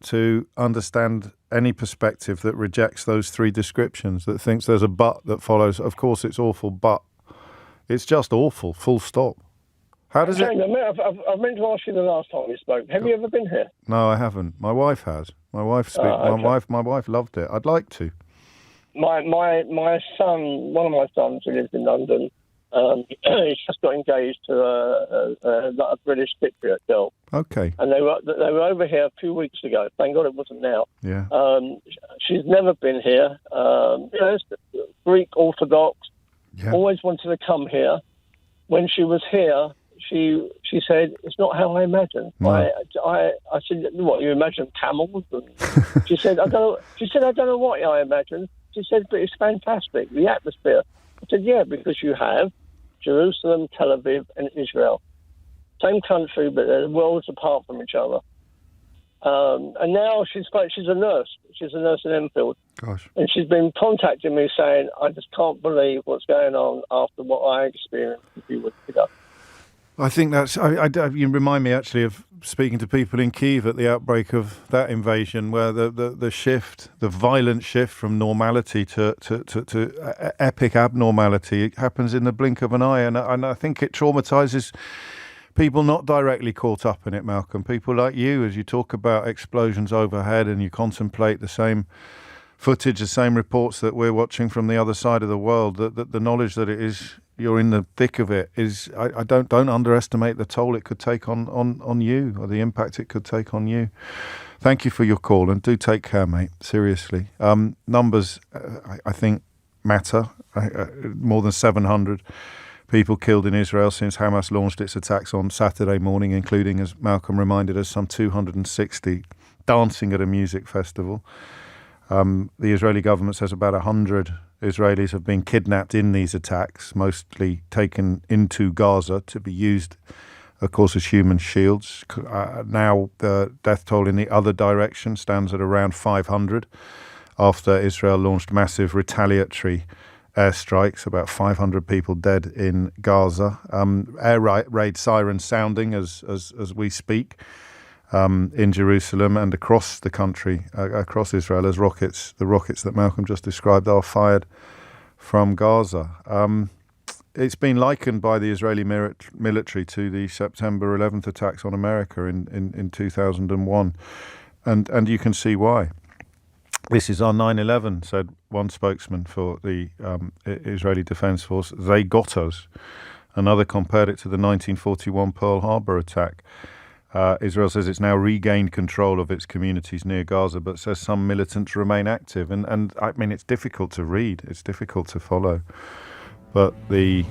to understand any perspective that rejects those three descriptions, that thinks there's a but that follows. Of course, it's awful, but it's just awful, full stop. How does it... I meant to ask you the last time we spoke. Have you ever been here? No, I haven't. My wife has. My wife loved it. I'd like to. My son, one of my sons who lives in London, he's just got engaged to a British Cypriot girl. Okay. And they were over here a few weeks ago. Thank God it wasn't now. Yeah. She's never been here. Greek Orthodox. Yeah. Always wanted to come here. When she was here, she said, "It's not how I imagined." No. I said, "What, you imagine camels?" And she said, "I don't know." She said, "I don't know what I imagined." She said, "But it's fantastic, the atmosphere." I said, "Yeah, because you have Jerusalem, Tel Aviv, and Israel. Same country, but they're worlds apart from each other." And now she's a nurse. She's a nurse in Enfield. Gosh. And she's been contacting me saying, "I just can't believe what's going on after what I experienced a few weeks ago." I think that's... you remind me, actually, of speaking to people in Kyiv at the outbreak of that invasion, where the shift, the violent shift from normality to epic abnormality, it happens in the blink of an eye. And I think it traumatises people not directly caught up in it, Malcolm. People like you, as you talk about explosions overhead and you contemplate the same footage, the same reports that we're watching from the other side of the world, that the knowledge that it is... you're in the thick of it is... I don't underestimate the toll it could take on you, or the impact it could take on you. Thank you for your call, and do take care, mate. Seriously. Numbers, I think, matter. More than 700 people killed in Israel since Hamas launched its attacks on Saturday morning, including, as Malcolm reminded us, some 260 dancing at a music festival. The Israeli government says about 100 Israelis have been kidnapped in these attacks, mostly taken into Gaza to be used, of course, as human shields. Now the death toll in the other direction stands at around 500 after Israel launched massive retaliatory airstrikes, about 500 people dead in Gaza. Air raid sirens sounding as we speak. In Jerusalem and across the country, across Israel, as the rockets that Malcolm just described are fired from Gaza. It's been likened by the Israeli military to the September 11th attacks on America in 2001, and you can see why. This is our 9/11, said one spokesman for the Israeli Defense Force. They got us. Another compared it to the 1941 Pearl Harbor attack. Israel says it's now regained control of its communities near Gaza, but says some militants remain active. And I mean, it's difficult to read. It's difficult to follow. But the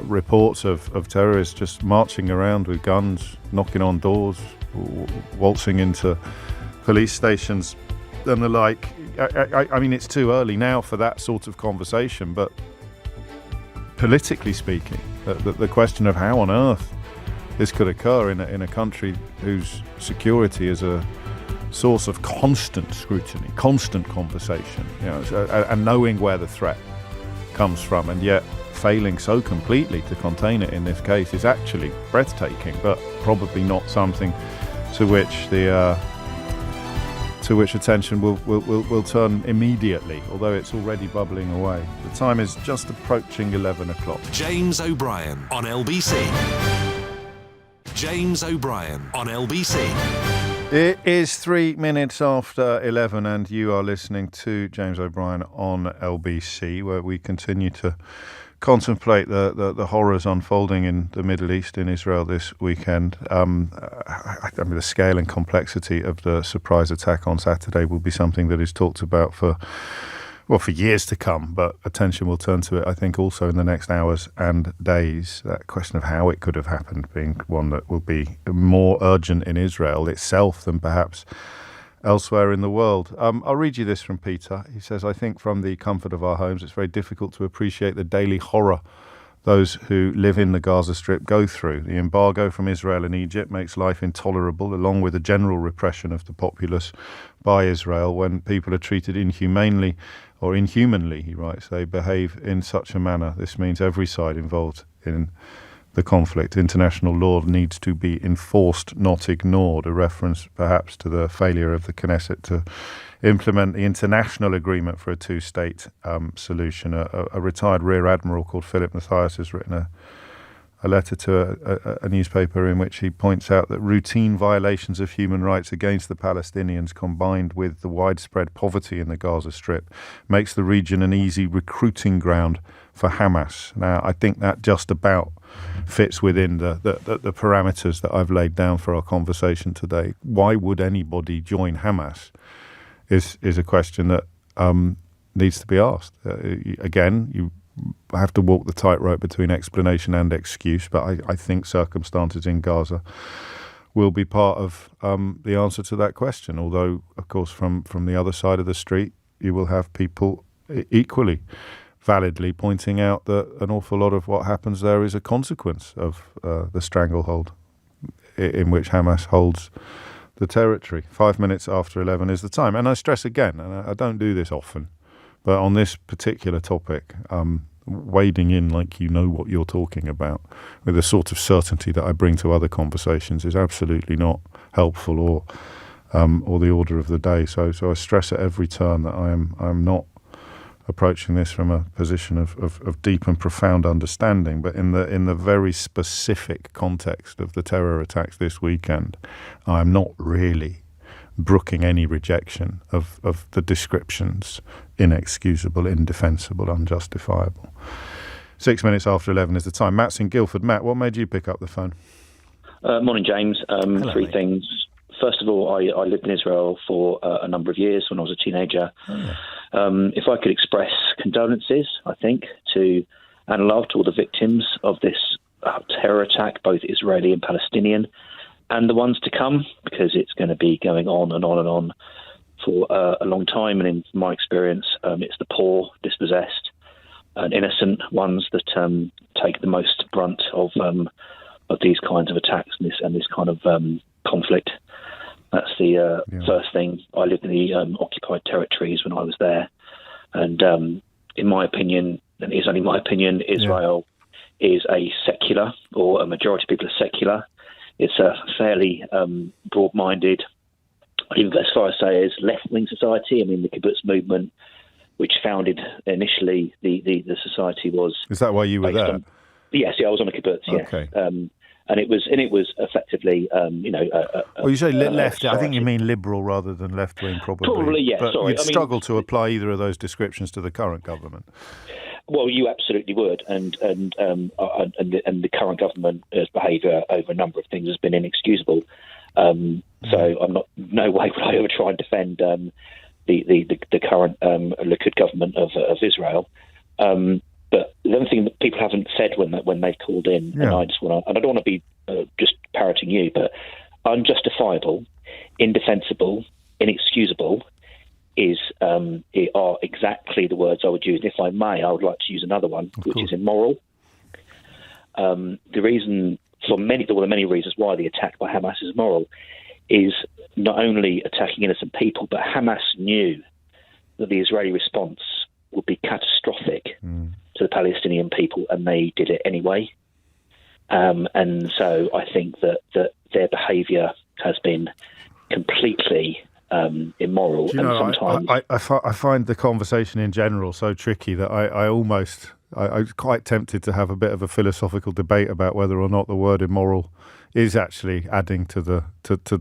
reports of terrorists just marching around with guns, knocking on doors, waltzing into police stations and the like. I mean, it's too early now for that sort of conversation, but politically speaking, the question of how on earth this could occur in a country whose security is a source of constant scrutiny, constant conversation, and knowing where the threat comes from, and yet failing so completely to contain it in this case is actually breathtaking, but probably not something to which attention will turn immediately, although it's already bubbling away. The time is just approaching 11 o'clock. James O'Brien on LBC. James O'Brien on LBC. It is 3 minutes after 11 and you are listening to James O'Brien on LBC, where we continue to contemplate the horrors unfolding in the Middle East, in Israel this weekend. I mean, the scale and complexity of the surprise attack on Saturday will be something that is talked about for years to come, but attention will turn to it, I think, also in the next hours and days. That question of how it could have happened being one that will be more urgent in Israel itself than perhaps elsewhere in the world. I'll read you this from Peter. He says, I think from the comfort of our homes, it's very difficult to appreciate the daily horror those who live in the Gaza Strip go through. The embargo from Israel and Egypt makes life intolerable, along with the general repression of the populace by Israel when people are treated inhumanely, he writes. They behave in such a manner. This means every side involved in the conflict. International law needs to be enforced, not ignored. A reference perhaps to the failure of the Knesset to implement the international agreement for a two-state solution. A retired rear admiral called Philip Mathias has written a letter to a newspaper in which he points out that routine violations of human rights against the Palestinians, combined with the widespread poverty in the Gaza Strip, makes the region an easy recruiting ground for Hamas. Now, I think that just about fits within the parameters that I've laid down for our conversation today. Why would anybody join Hamas is a question that needs to be asked. Again, you have to walk the tightrope between explanation and excuse, but I think circumstances in Gaza will be part of the answer to that question. Although, of course, from the other side of the street, you will have people equally validly pointing out that an awful lot of what happens there is a consequence of the stranglehold in which Hamas holds the territory. 5 minutes after 11 is the time. And I stress again, and I don't do this often, but on this particular topic, wading in like you know what you're talking about with the sort of certainty that I bring to other conversations is absolutely not helpful or the order of the day. So I stress at every turn that I'm not approaching this from a position of deep and profound understanding, but in the very specific context of the terror attacks this weekend, I'm not really brooking any rejection of the descriptions inexcusable, indefensible, unjustifiable. 6 minutes after 11 is the time. Matt's in Guildford. Matt, what made you pick up the phone? Morning, James. Hello, three mate. things. First of all, I lived in Israel for a number of years when I was a teenager. Oh, yeah. If I could express condolences, I think, and love to all the victims of this terror attack, both Israeli and Palestinian, and the ones to come, because it's going to be going on and on and on for a long time. And in my experience, it's the poor, dispossessed, and innocent ones that take the most brunt of these kinds of attacks and this kind of conflict. That's the first thing. I lived in the occupied territories when I was there. And in my opinion, and it's only my opinion, Israel is a secular, or a majority of people are secular. It's a fairly broad-minded, even as far as say, as left-wing society. I mean, the kibbutz movement, which founded initially the society, was... Is that why you were there? Yes, I was on a kibbutz, yes. Okay. And it was effectively, well, you say left. I think you mean liberal rather than left wing, probably. Probably, yes. But sorry. you'd struggle to apply either of those descriptions to the current government. Well, you absolutely would, and the current government's behaviour over a number of things has been inexcusable. So I'm not, no way would I ever try and defend the current Likud government of Israel. But the other thing that people haven't said when they've called in, and I just want to, and I don't want to be just parroting you, but unjustifiable, indefensible, inexcusable are exactly the words I would use. If I may, I would like to use another one, which is immoral. The reason for many reasons why the attack by Hamas is immoral is not only attacking innocent people, but Hamas knew that the Israeli response would be catastrophic to the Palestinian people, and they did it anyway. And so I think that their behaviour has been completely immoral. Do you know, sometimes I find the conversation in general so tricky that I was quite tempted to have a bit of a philosophical debate about whether or not the word immoral is actually adding to the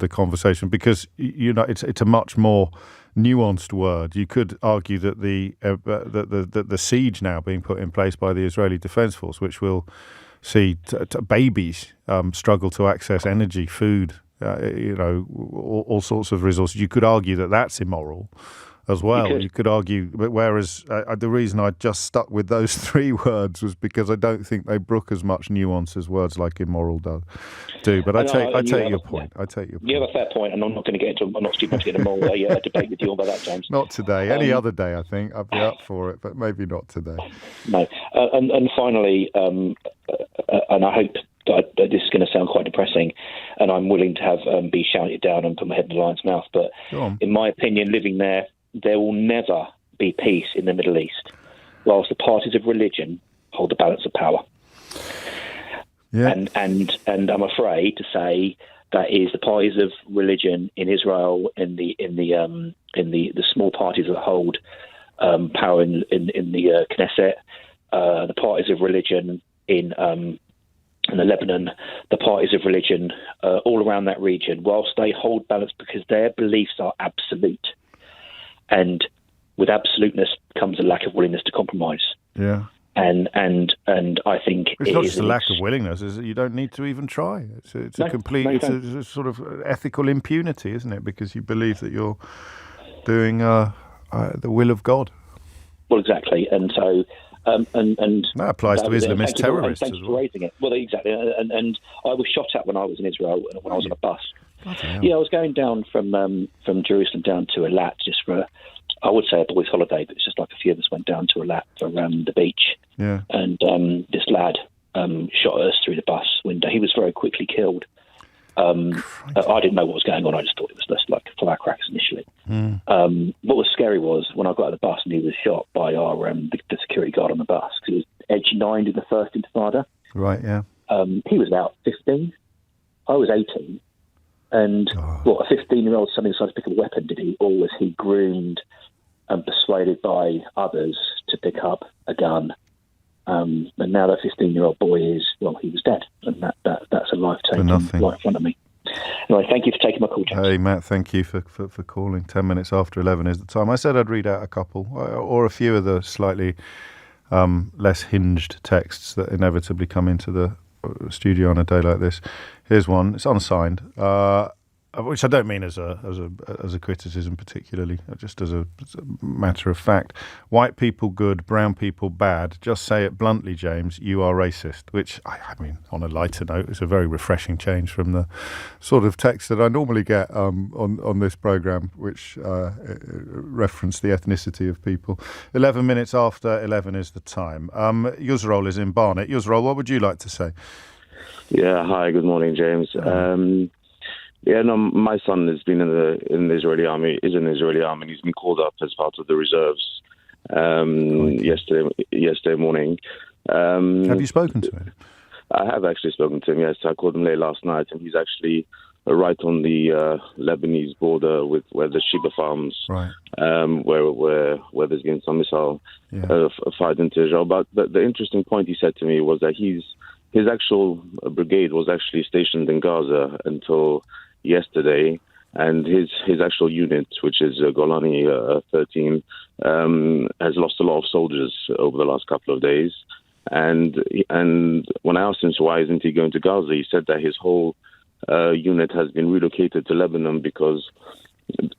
conversation, because it's a much more nuanced word. You could argue that the siege now being put in place by the Israeli Defense Force, which will see babies struggle to access energy, food, all sorts of resources. You could argue that that's immoral as well. You could argue, but whereas the reason I just stuck with those three words was because I don't think they brook as much nuance as words like immoral do. But I take your point. You have a fair point, and I'm not going to get into. I'm not stupid to get a moral debate with you about that, James. Not today. Any other day, I think I'd be up for it, but maybe not today. No. And finally, and I hope that this is going to sound quite depressing, and I'm willing to have be shouted down and put my head in the lion's mouth. But in my opinion, living there will never be peace in the Middle East whilst the parties of religion hold the balance of power. Yeah. And I'm afraid to say that is the parties of religion in Israel, in the small parties that hold power in the Knesset, the parties of religion in the Lebanon, the parties of religion all around that region, whilst they hold balance because their beliefs are absolute. And with absoluteness comes a lack of willingness to compromise. Yeah. And I think it's not just a lack of willingness; is you don't need to even try. It's a sort of ethical impunity, isn't it? Because you believe that you're doing the will of God. Well, exactly, and so and that applies to Islamist terrorists as well. Thanks for raising it. Well, exactly, and I was shot at when I was in Israel when I was on a bus. Yeah, I was going down from Jerusalem down to Eilat just for, I would say, a boys' holiday, but it's just like a few of us went down to Eilat for the beach. Yeah. And this lad shot at us through the bus window. He was very quickly killed. I didn't know what was going on. I just thought it was just like firecrackers initially. What was scary was when I got out of the bus and he was shot by our the security guard on the bus, because he was Edge 9 in the first Intifada. Right, yeah. He was about 15. I was 18. And a 15-year-old suddenly decided to pick up a weapon, did he? Or was he groomed and persuaded by others to pick up a gun? And now that 15-year-old boy he was dead. And that's a life taken right in front of me. Anyway, thank you for taking my call, James. Hey, Matt, thank you for calling. 10 minutes after 11 is the time. I said I'd read out a couple or a few of the slightly less hinged texts that inevitably come into the studio on a day like this. Here's one. It's unsigned, which I don't mean as a criticism particularly, just as a matter of fact. White people good, brown people bad. Just say it bluntly, James. You are racist. Which I mean, on a lighter note, it's a very refreshing change from the sort of text that I normally get on this program, which reference the ethnicity of people. 11 minutes after 11 is the time. Yusrol is in Barnet. Yusrol, what would you like to say? Yeah, hi, good morning, James. My son has been in the Israeli army, is in the Israeli army, and he's been called up as part of the reserves yesterday morning. Have you spoken to him? I have actually spoken to him, yes. I called him late last night, and he's actually right on the Lebanese border with where the Sheba farms, right. where there's been some missile fight into Israel. But the interesting point he said to me was that his actual brigade was actually stationed in Gaza until yesterday, and his actual unit, which is Golani 13, has lost a lot of soldiers over the last couple of days. And when I asked him, so why isn't he going to Gaza, he said that his whole unit has been relocated to Lebanon because the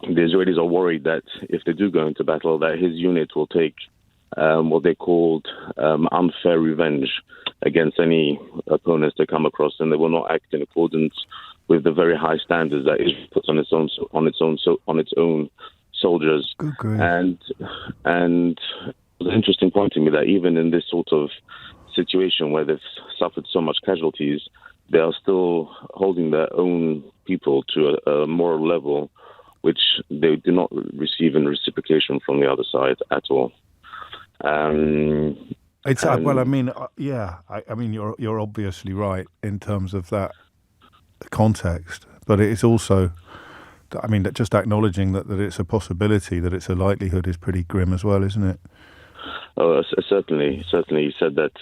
Israelis are worried that if they do go into battle, that his unit will take what they called unfair revenge against any opponents they come across, and they will not act in accordance with the very high standards that Israel puts on its own soldiers. And it was an interesting point to me that even in this sort of situation where they've suffered so much casualties, they are still holding their own people to a moral level which they do not receive in reciprocation from the other side at all. You're obviously right in terms of that context, but it's also, just acknowledging that it's a possibility, that it's a likelihood, is pretty grim as well, isn't it? Oh, certainly. He said that.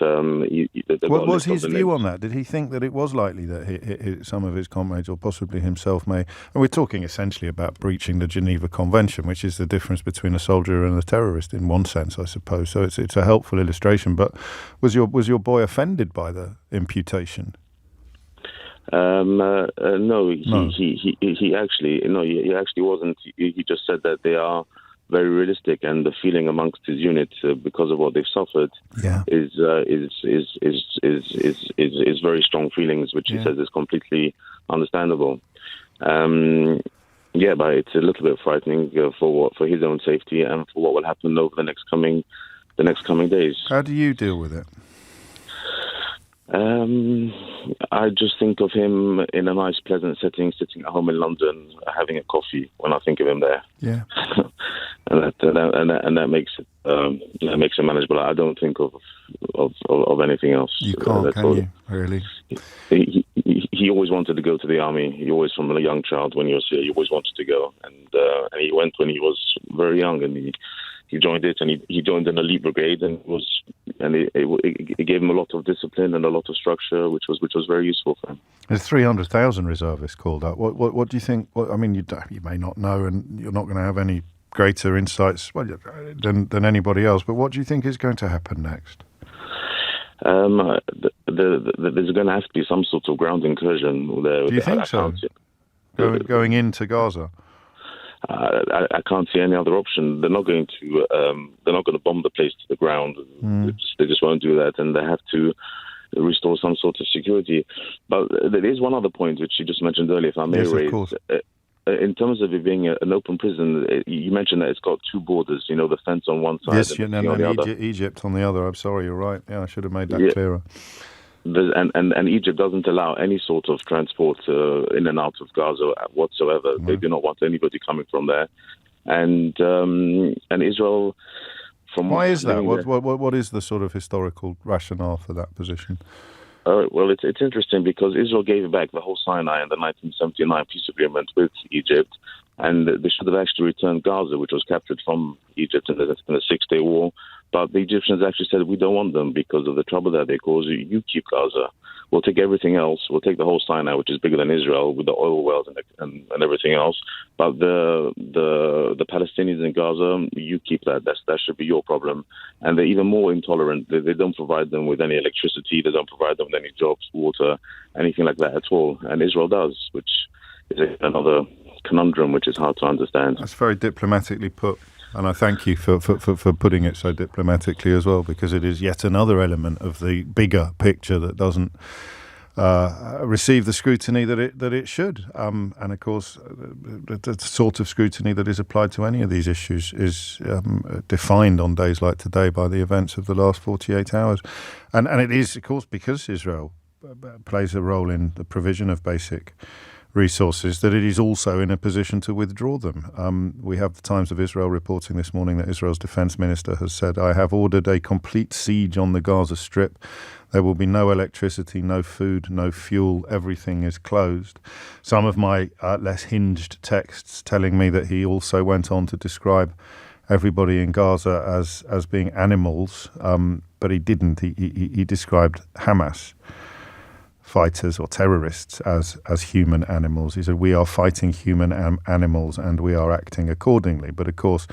What was his view on that? Did he think that it was likely that some of his comrades, or possibly himself, may? And we're talking essentially about breaching the Geneva Convention, which is the difference between a soldier and a terrorist in one sense, I suppose. So it's a helpful illustration. But was your boy offended by the imputation? No, he actually wasn't. He just said that they are very realistic, and the feeling amongst his unit because of what they've suffered is very strong feelings, which he says is completely understandable. But it's a little bit frightening for his own safety and for what will happen over the next coming days. How do you deal with it? I just think of him in a nice, pleasant setting, sitting at home in London, having a coffee when I think of him there. Yeah, and that makes it manageable. I don't think of anything else. You can't, can you? Really? He always wanted to go to the army. He always, from a young child, when he was here, he always wanted to go, and he went when he was very young, and he joined it, and he joined an elite brigade, and it gave him a lot of discipline and a lot of structure, which was very useful for him. There's 300,000 reservists called up. What do you think? You may not know, and you're not going to have any greater insights than anybody else. But what do you think is going to happen next? There's going to have to be some sort of ground incursion there. Do you think so? Going into Gaza? I can't see any other option. They're not going to bomb the place to the ground. They just won't do that, and they have to restore some sort of security. But there is one other point which you just mentioned earlier, if I may raise. Of course. In terms of it being an open prison, you mentioned that it's got two borders, the fence on one side and the other. Egypt on the other. I'm sorry, you're right. Yeah, I should have made that clearer. And Egypt doesn't allow any sort of transport in and out of Gaza whatsoever. No. They do not want anybody coming from there. And Israel... Why is that? What is the sort of historical rationale for that position? Well, it's interesting because Israel gave back the whole Sinai in the 1979 peace agreement with Egypt, and they should have actually returned Gaza, which was captured from Egypt in the Six-Day War. But the Egyptians actually said, we don't want them because of the trouble that they cause. You keep Gaza. We'll take everything else. We'll take the whole Sinai, which is bigger than Israel, with the oil wells and everything else. But the Palestinians in Gaza, you keep that. That should be your problem. And they're even more intolerant. They don't provide them with any electricity. They don't provide them with any jobs, water, anything like that at all. And Israel does, which is another conundrum which is hard to understand. That's very diplomatically put. And I thank you for putting it so diplomatically as well, because it is yet another element of the bigger picture that doesn't receive the scrutiny that it should. And of course, the sort of scrutiny that is applied to any of these issues is defined on days like today by the events of the last 48 hours. And it is, of course, because Israel plays a role in the provision of basic resources, that it is also in a position to withdraw them. We have the Times of Israel reporting this morning that Israel's defense minister has said, I have ordered a complete siege on the Gaza Strip. There will be no electricity, no food, no fuel. Everything is closed. Some of my less hinged texts telling me that he also went on to describe everybody in Gaza as being animals, but he didn't. He described Hamas. fighters or terrorists as human animals. He said, we are fighting human animals and we are acting accordingly. But of course,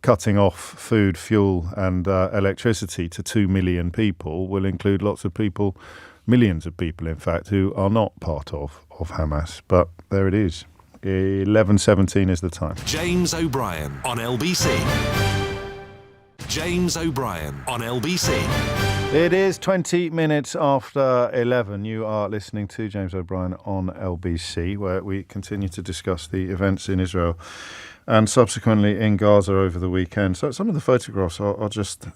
cutting off food, fuel and electricity to 2 million people will include lots of people, millions of people, in fact, who are not part of Hamas. But there it is. 11:17 is the time. James O'Brien on LBC. James O'Brien on LBC. It is 20 minutes after 11. You are listening to James O'Brien on LBC, where we continue to discuss the events in Israel and subsequently in Gaza over the weekend. So some of the photographs are just,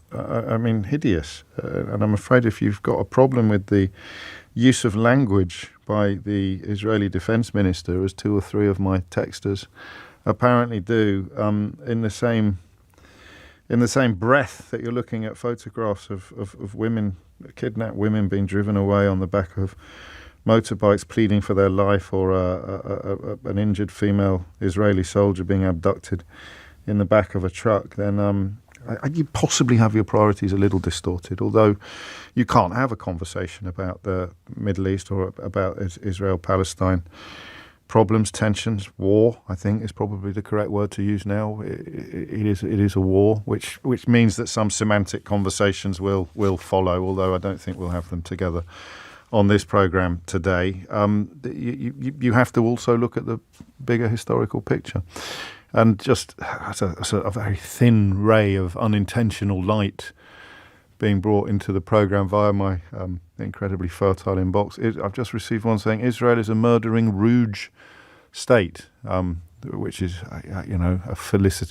hideous. And I'm afraid if you've got a problem with the use of language by the Israeli Defense Minister, as 2 or 3 of my texters apparently do, in the same breath that you're looking at photographs of women, kidnapped women being driven away on the back of motorbikes pleading for their life, or an injured female Israeli soldier being abducted in the back of a truck, then you possibly have your priorities a little distorted, although you can't have a conversation about the Middle East or about Israel-Palestine problems, tensions, war, I think is probably the correct word to use now. It is a war, which means that some semantic conversations will follow, although I don't think we'll have them together on this programme today. You have to also look at the bigger historical picture. And just as a very thin ray of unintentional light being brought into the programme via my incredibly fertile inbox, I've just received one saying Israel is a murdering rouge state, which is, a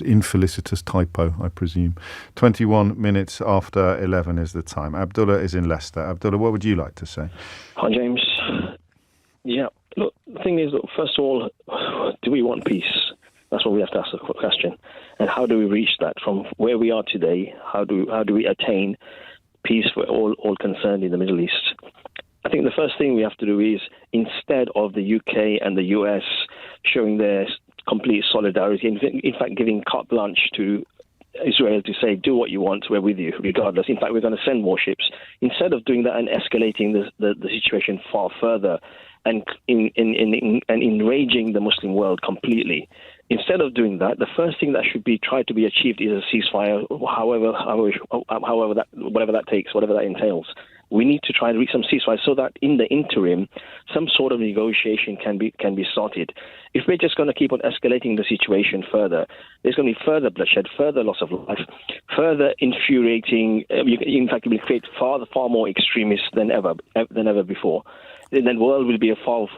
infelicitous typo, I presume. 21 minutes after 11 is the time. Abdullah is in Leicester. Abdullah, what would you like to say? Hi, James. Yeah, look, the thing is, first of all, do we want peace? That's what we have to ask the question. And how do we reach that from where we are today? How do we attain peace for all concerned in the Middle East? I think the first thing we have to do is, instead of the UK and the US showing their complete solidarity, in fact giving carte blanche to Israel to say, do what you want, we're with you, regardless. In fact, we're going to send warships. Instead of doing that and escalating the situation far further and enraging the Muslim world completely, instead of doing that, the first thing that should be tried to be achieved is a ceasefire, whatever that takes, whatever that entails. We need to try and reach some ceasefire so that in the interim, some sort of negotiation can be started. If we're just going to keep on escalating the situation further, there's going to be further bloodshed, further loss of life, further infuriating. In fact, it will create far more extremists than ever before. And then the world will be a far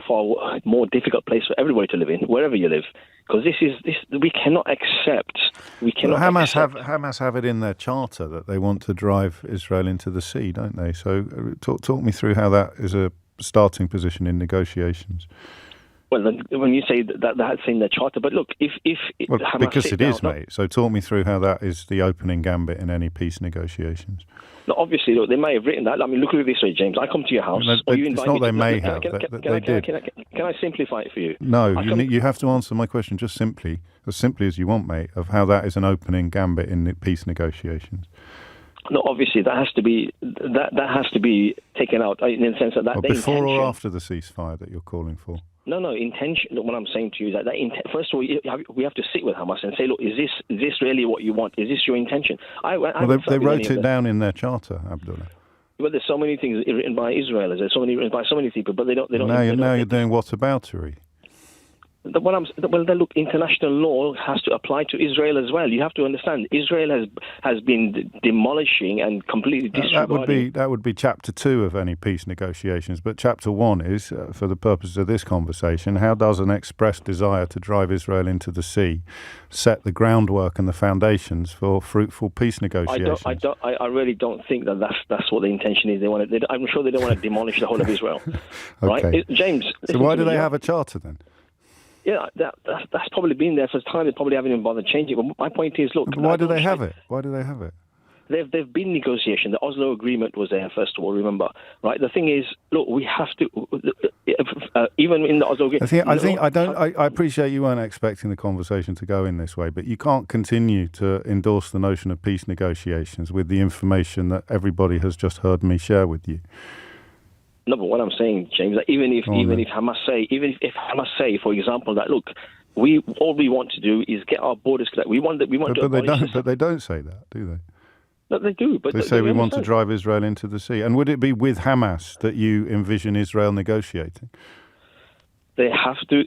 more difficult place for everybody to live in, wherever you live. Because we cannot accept. Hamas have it in their charter that they want to drive Israel into the sea, don't they? So talk me through how that is a starting position in negotiations. Well, when you say that's in their charter, but look, if Hamas because it is, mate. So talk me through how that is the opening gambit in any peace negotiations. No, obviously, look, they may have written that. I mean, look at it this way, James. I come to your house. It's not they may have. They did. Can I simplify it for you? No, you have to answer my question just simply as you want, mate, of how that is an opening gambit in the peace negotiations. No, obviously that has to be taken out in the sense that before or after the ceasefire that you're calling for. No, intention. What I'm saying to you is that first of all, we have to sit with Hamas and say, look, is this really what you want? Is this your intention? They wrote it down in their charter, Abdullah. But there's so many things written by Israel. There's so many written by so many people, but they don't. Now you're doing whataboutery. Look, international law has to apply to Israel as well. You have to understand, Israel has been demolishing and completely disregarding. That would be chapter 2 of any peace negotiations. But chapter 1 is, for the purposes of this conversation, how does an expressed desire to drive Israel into the sea set the groundwork and the foundations for fruitful peace negotiations? I really don't think that's what the intention is. I'm sure they don't want to demolish the whole of Israel. Okay. Right, James. So why do they have a charter then? Yeah, that's probably been there for time. They probably haven't even bothered changing it. But my point is, look. Why do they have it? There've been negotiation. The Oslo Agreement was there, first of all, remember. Right? The thing is, look, we have to, even in the Oslo Agreement... I appreciate you weren't expecting the conversation to go in this way, but you can't continue to endorse the notion of peace negotiations with the information that everybody has just heard me share with you. No, but what I'm saying, James, that even if Hamas say, for example, that look, all we want to do is get our borders clear. But they don't say that, do they? No, they do. But they say we want to drive Israel into the sea. And would it be with Hamas that you envision Israel negotiating? They have to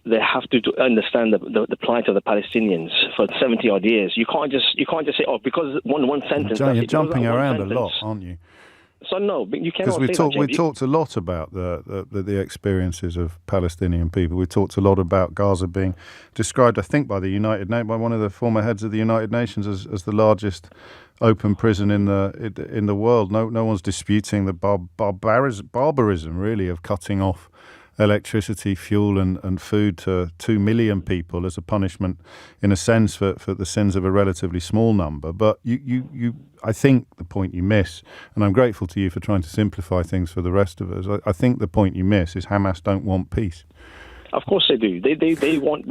understand the plight of the Palestinians for 70 odd years. You can't just say, because one sentence. You're jumping around a lot, aren't you? So no, but you cannot. Because we talked a lot about the experiences of Palestinian people. We talked a lot about Gaza being described, I think, by one of the former heads of the United Nations as the largest open prison in the world. No one's disputing the barbarism, really, of cutting off electricity, fuel and food to 2 million people as a punishment, in a sense, for the sins of a relatively small number. But I think the point you miss, and I'm grateful to you for trying to simplify things for the rest of us, I think the point you miss is Hamas don't want peace. Of course they do. They want.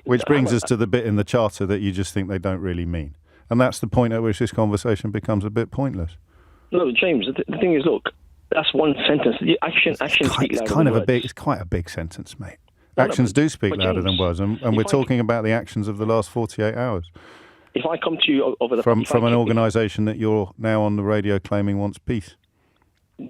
Which brings us to the bit in the Charter that you just think they don't really mean. And that's the point at which this conversation becomes a bit pointless. No, James, the thing is, look, that's one sentence. The action speaks louder than words. It's quite a big sentence, mate. Actions do speak louder than words, and we're talking about the actions of the last 48 hours. If I come to you over the from an organisation that you're now on the radio claiming wants peace,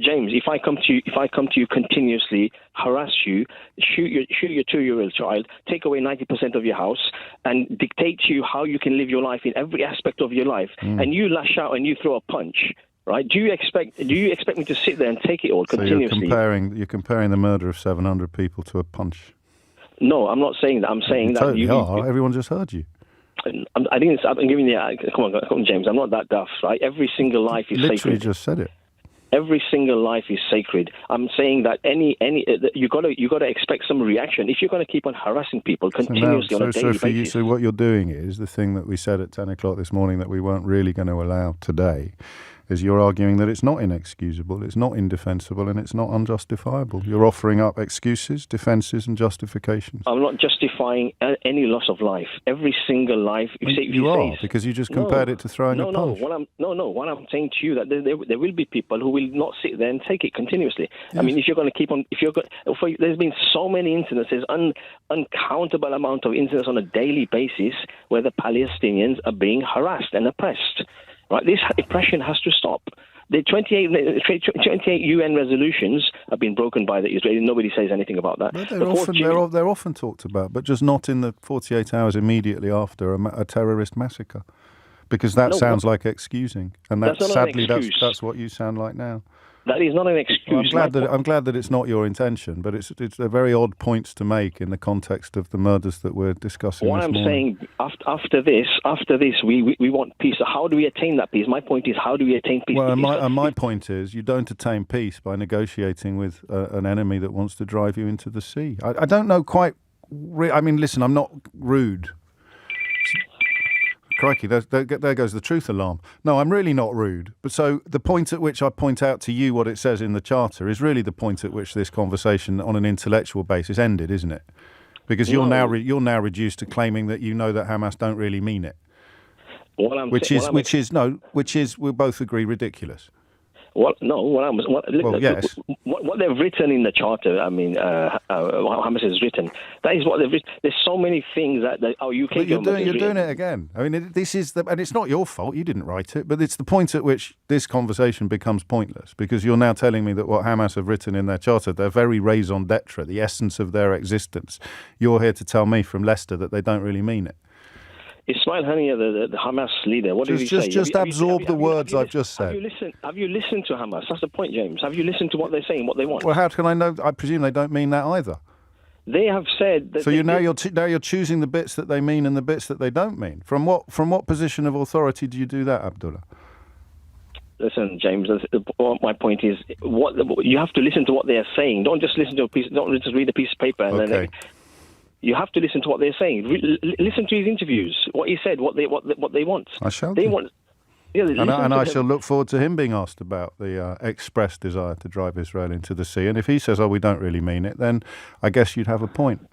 James, if I come to you continuously, harass you, shoot your 2-year-old child, take away 90% of your house, and dictate to you how you can live your life in every aspect of your life, and you lash out and you throw a punch, right? Do you expect me to sit there and take it all continuously? So you're comparing the murder of 700 people to a punch? No, I'm not saying that. I'm saying that you are. Everyone just heard you. I didn't. I'm giving you. Come on, James. I'm not that daft, right? Every single life is literally sacred. Just said it. Every single life is sacred. I'm saying that you got to expect some reaction if you're going to keep on harassing people continuously on a daily basis. So what you're doing is the thing that we said at 10 o'clock this morning that we weren't really going to allow today. Is you're arguing that it's not inexcusable, it's not indefensible, and it's not unjustifiable. You're offering up excuses, defences, and justifications. I'm not justifying any loss of life. Every single life. You are, because you just compared it to throwing a punch. What I'm saying to you that there will be people who will not sit there and take it continuously. Yes. I mean, if you're going to keep on, there's been so many incidences, uncountable amount of incidents on a daily basis where the Palestinians are being harassed and oppressed. Right, this oppression has to stop. The 28 UN resolutions have been broken by the Israelis. Nobody says anything about that. They're often talked about, but just not in the 48 hours immediately after a terrorist massacre, because that sounds like excusing, and that's what you sound like now. That is not an excuse. Well, I'm glad that it's not your intention, but it's a very odd points to make in the context of the murders that we're discussing. What I'm saying, after this, we want peace. So how do we attain that peace? My point is, how do we attain peace? Well, my point is, you don't attain peace by negotiating with an enemy that wants to drive you into the sea. I don't know quite. I mean, listen, I'm not rude. Crikey, there goes the truth alarm. No, I'm really not rude. But so the point at which I point out to you what it says in the Charter is really the point at which this conversation on an intellectual basis ended, isn't it? Because you're now reduced to claiming that you know that Hamas don't really mean it. Which is we'll both agree ridiculous. What they've written in the Charter, I mean, what Hamas has written, that is what they've written. There's so many things that UK but you're doing it again. I mean, this is and it's not your fault. You didn't write it, but it's the point at which this conversation becomes pointless, because you're now telling me that what Hamas have written in their Charter, their very raison d'etre, the essence of their existence, you're here to tell me from Leicester that they don't really mean it. Ismail Haniyeh, the Hamas leader, what did he say? Just absorb the words I've just said. Have you listened to Hamas? That's the point, James. Have you listened to what they're saying, what they want? Well, how can I know? I presume they don't mean that either. They have said that. So you're choosing the bits that they mean and the bits that they don't mean. From what position of authority do you do that, Abdullah? Listen, James. My point is, you have to listen to what they are saying. Don't just listen to a piece. Don't just read a piece of paper and then. You have to listen to what they're saying. Listen to his interviews, what he said, what they want. I shall. They want. Yeah, and I shall look forward to him being asked about the expressed desire to drive Israel into the sea. And if he says, "Oh, we don't really mean it," then I guess you'd have a point.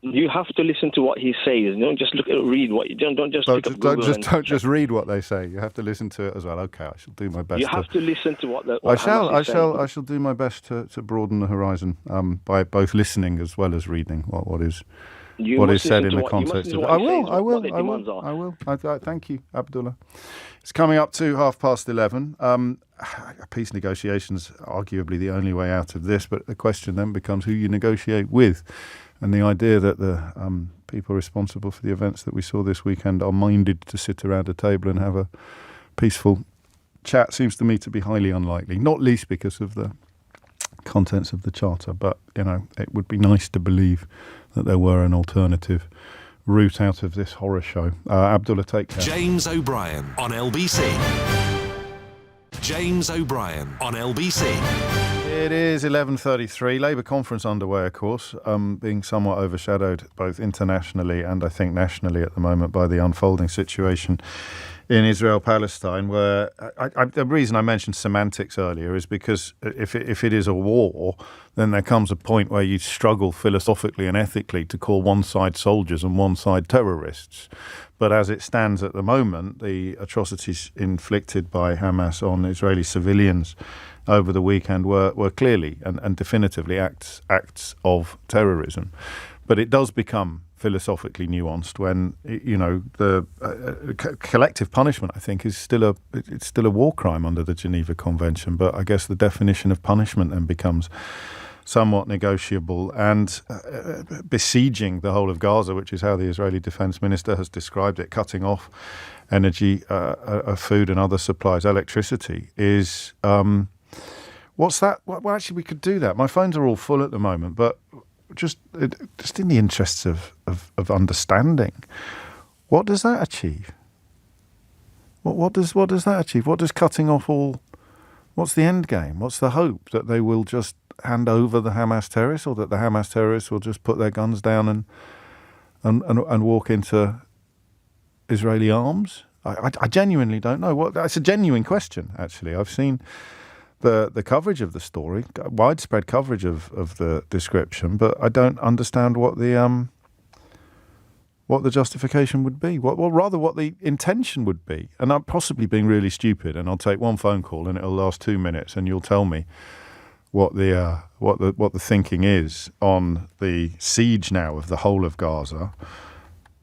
You have to listen to what he says. Don't just read what you don't just pick up Google don't just read what they say. You have to listen to it as well. Okay, I shall do my best. You have to listen to what I shall do my best to broaden the horizon by both listening as well as reading what is said in the context of it. I will. Thank you, Abdullah. It's coming up to 11:30. Peace negotiations arguably the only way out of this, but the question then becomes who you negotiate with. And the idea that the people responsible for the events that we saw this weekend are minded to sit around a table and have a peaceful chat seems to me to be highly unlikely, not least because of the contents of the charter. But, it would be nice to believe that there were an alternative route out of this horror show. Abdullah, take care. James O'Brien on LBC. James O'Brien on LBC. It is 11:33. Labour conference underway, of course, being somewhat overshadowed both internationally and I think nationally at the moment by the unfolding situation in Israel Palestine, where the reason I mentioned semantics earlier is because if it is a war, then there comes a point where you struggle philosophically and ethically to call one side soldiers and one side terrorists. But as it stands at the moment, the atrocities inflicted by Hamas on Israeli civilians over the weekend were clearly and definitively acts of terrorism. But it does become philosophically nuanced when the collective punishment, I think, is still a war crime under the Geneva Convention. But I guess the definition of punishment then becomes somewhat negotiable, and besieging the whole of Gaza, which is how the Israeli Defense Minister has described it, cutting off energy, food and other supplies, electricity, is what's that? Well, actually, we could do that. My phones are all full at the moment, but just in the interests of understanding, what does that achieve? What does that achieve? What does cutting off all? What's the end game? What's the hope that they will just hand over the Hamas terrorists, or that the Hamas terrorists will just put their guns down and walk into Israeli arms? I genuinely don't know. That's a genuine question, actually. I've seen the coverage of the story, widespread coverage of the description, but I don't understand what the justification would be, what the intention would be. And I'm possibly being really stupid, and I'll take one phone call and it'll last 2 minutes, and you'll tell me what the thinking is on the siege now of the whole of Gaza,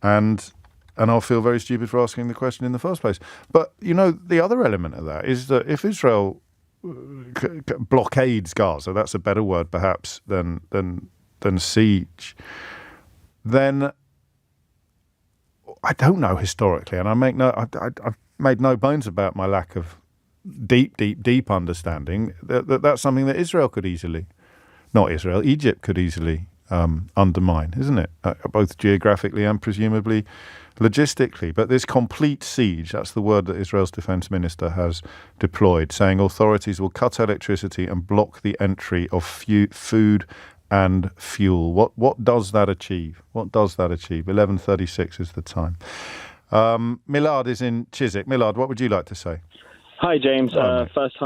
and I'll feel very stupid for asking the question in the first place. But the other element of that is that if Israel blockades Gaza, that's a better word perhaps than siege, then I don't know historically, and I've made no bones about my lack of deep understanding that's something that Egypt could easily undermine, isn't it? Both geographically and presumably logistically. But this complete siege, that's the word that Israel's defense minister has deployed, saying authorities will cut electricity and block the entry of food and fuel. What does that achieve? 11:36 is the time. Milad is in Chiswick. Milad, what would you like to say? Hi, James. First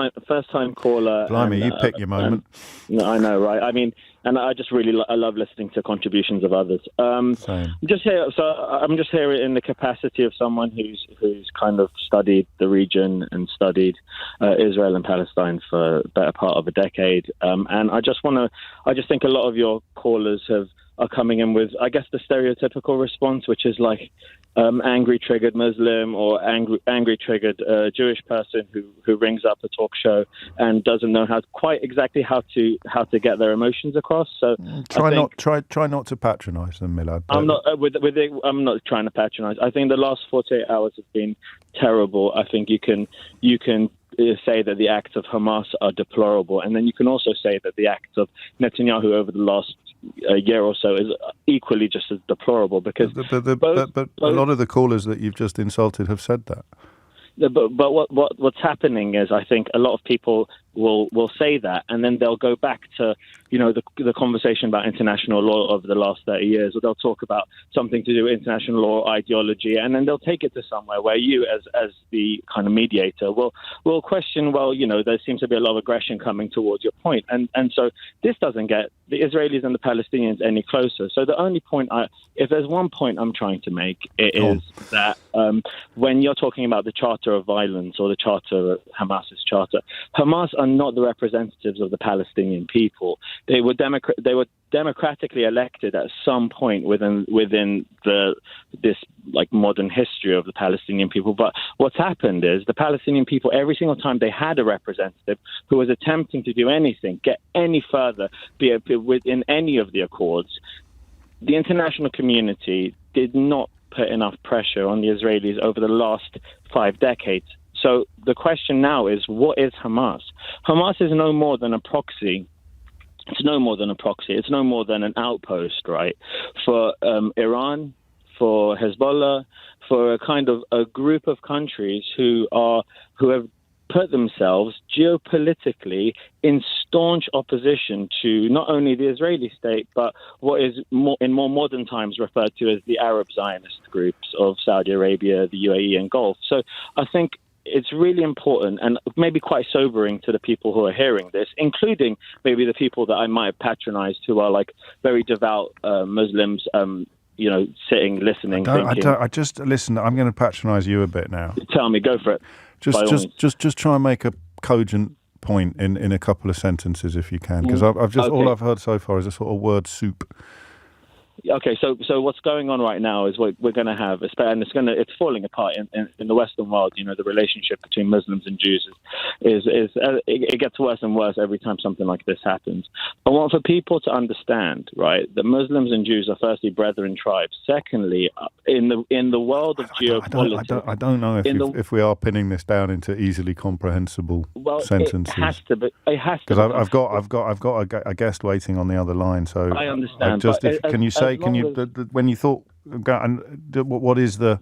time caller. Blimey, you pick your moment. I know, right? I mean, and I just really I love listening to contributions of others. Same. I'm just here in the capacity of someone who's kind of studied the region and studied Israel and Palestine for a better part of a decade. And I just think a lot of your callers are coming in with, I guess, the stereotypical response, which is like angry triggered Muslim or angry triggered Jewish person who rings up a talk show and doesn't know how to get their emotions across. So try not to patronise them, Milad. I'm not trying to patronise. I think the last 48 hours have been terrible. I think you can say that the acts of Hamas are deplorable, and then you can also say that the acts of Netanyahu over the last year or so is equally just as deplorable, because but a lot of the callers that you've just insulted have said that. But what's happening is, I think a lot of people will say that, and then they'll go back to, the conversation about international law over the last 30 years, or they'll talk about something to do with international law ideology, and then they'll take it to somewhere where you, as the kind of mediator, will question, there seems to be a lot of aggression coming towards your point, and so this doesn't get the Israelis and the Palestinians any closer. So the only point, if there's one point I'm trying to make, it is that when you're talking about the Charter of Violence or the Charter, Hamas's Charter, Hamas are not the representatives of the Palestinian people. They were democratically elected at some point within this modern history of the Palestinian people. But what's happened is the Palestinian people, every single time they had a representative who was attempting to do anything, get any further, be it within any of the accords, the international community did not put enough pressure on the Israelis over the last 5 decades. So the question now is, what is Hamas? Hamas is no more than a proxy. It's no more than a proxy. It's no more than an outpost, right, for Iran, for Hezbollah, for a group of countries who have put themselves geopolitically in staunch opposition to not only the Israeli state, but what is in more modern times referred to as the Arab Zionist groups of Saudi Arabia, the UAE, and Gulf. So I think it's really important and maybe quite sobering to the people who are hearing this, including maybe the people that I might have patronized who are very devout Muslims, sitting, listening, thinking. Listen, I'm going to patronize you a bit now. Tell me, go for it. Just try and make a cogent point in a couple of sentences if you can, because all I've heard so far is a sort of word soup. Okay, so what's going on right now is we're going to have, and it's falling apart in the Western world. The relationship between Muslims and Jews it gets worse and worse every time something like this happens. I want for people to understand, right, that Muslims and Jews are firstly brethren tribes. Secondly, in the world of geopolitics, I don't know if we are pinning this down into easily comprehensible sentences. It has to be. It has to. Because I've got a guest waiting on the other line. So I understand. When you thought, what is the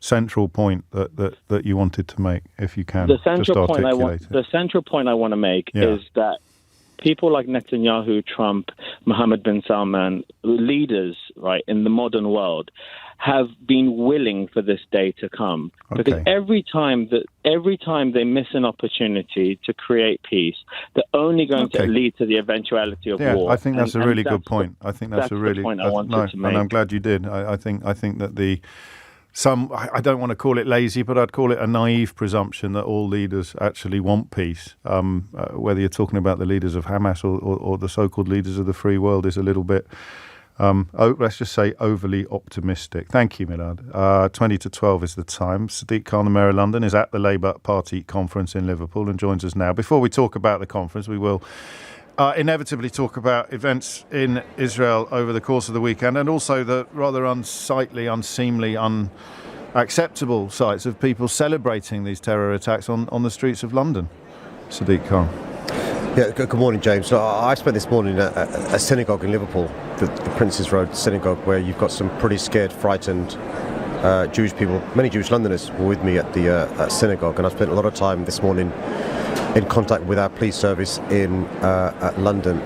central point that you wanted to make, if you can? The central point I want to make is that people like Netanyahu, Trump, Mohammed bin Salman, leaders, right, in the modern world, have been willing for this day to come. Because every time they miss an opportunity to create peace, they're only going to lead to the eventuality of war. I think that's a really good point. I think that's a really point I wanted to make. And I'm glad you did. I think that I don't want to call it lazy, but I'd call it a naive presumption that all leaders actually want peace. Whether you're talking about the leaders of Hamas or the so-called leaders of the free world is a little bit, let's just say, overly optimistic. Thank you, Milad. 20 to 12 is the time. Sadiq Khan, the Mayor of London, is at the Labour Party conference in Liverpool and joins us now. Before we talk about the conference, we will inevitably talk about events in Israel over the course of the weekend, and also the rather unsightly, unseemly, unacceptable sights of people celebrating these terror attacks on the streets of London. Sadiq Khan. Yeah, good morning, James. So I spent this morning at a synagogue in Liverpool, the Prince's Road Synagogue, where you've got some pretty scared, frightened Jewish people. Many Jewish Londoners were with me at the synagogue, and I spent a lot of time this morning in contact with our police service in London.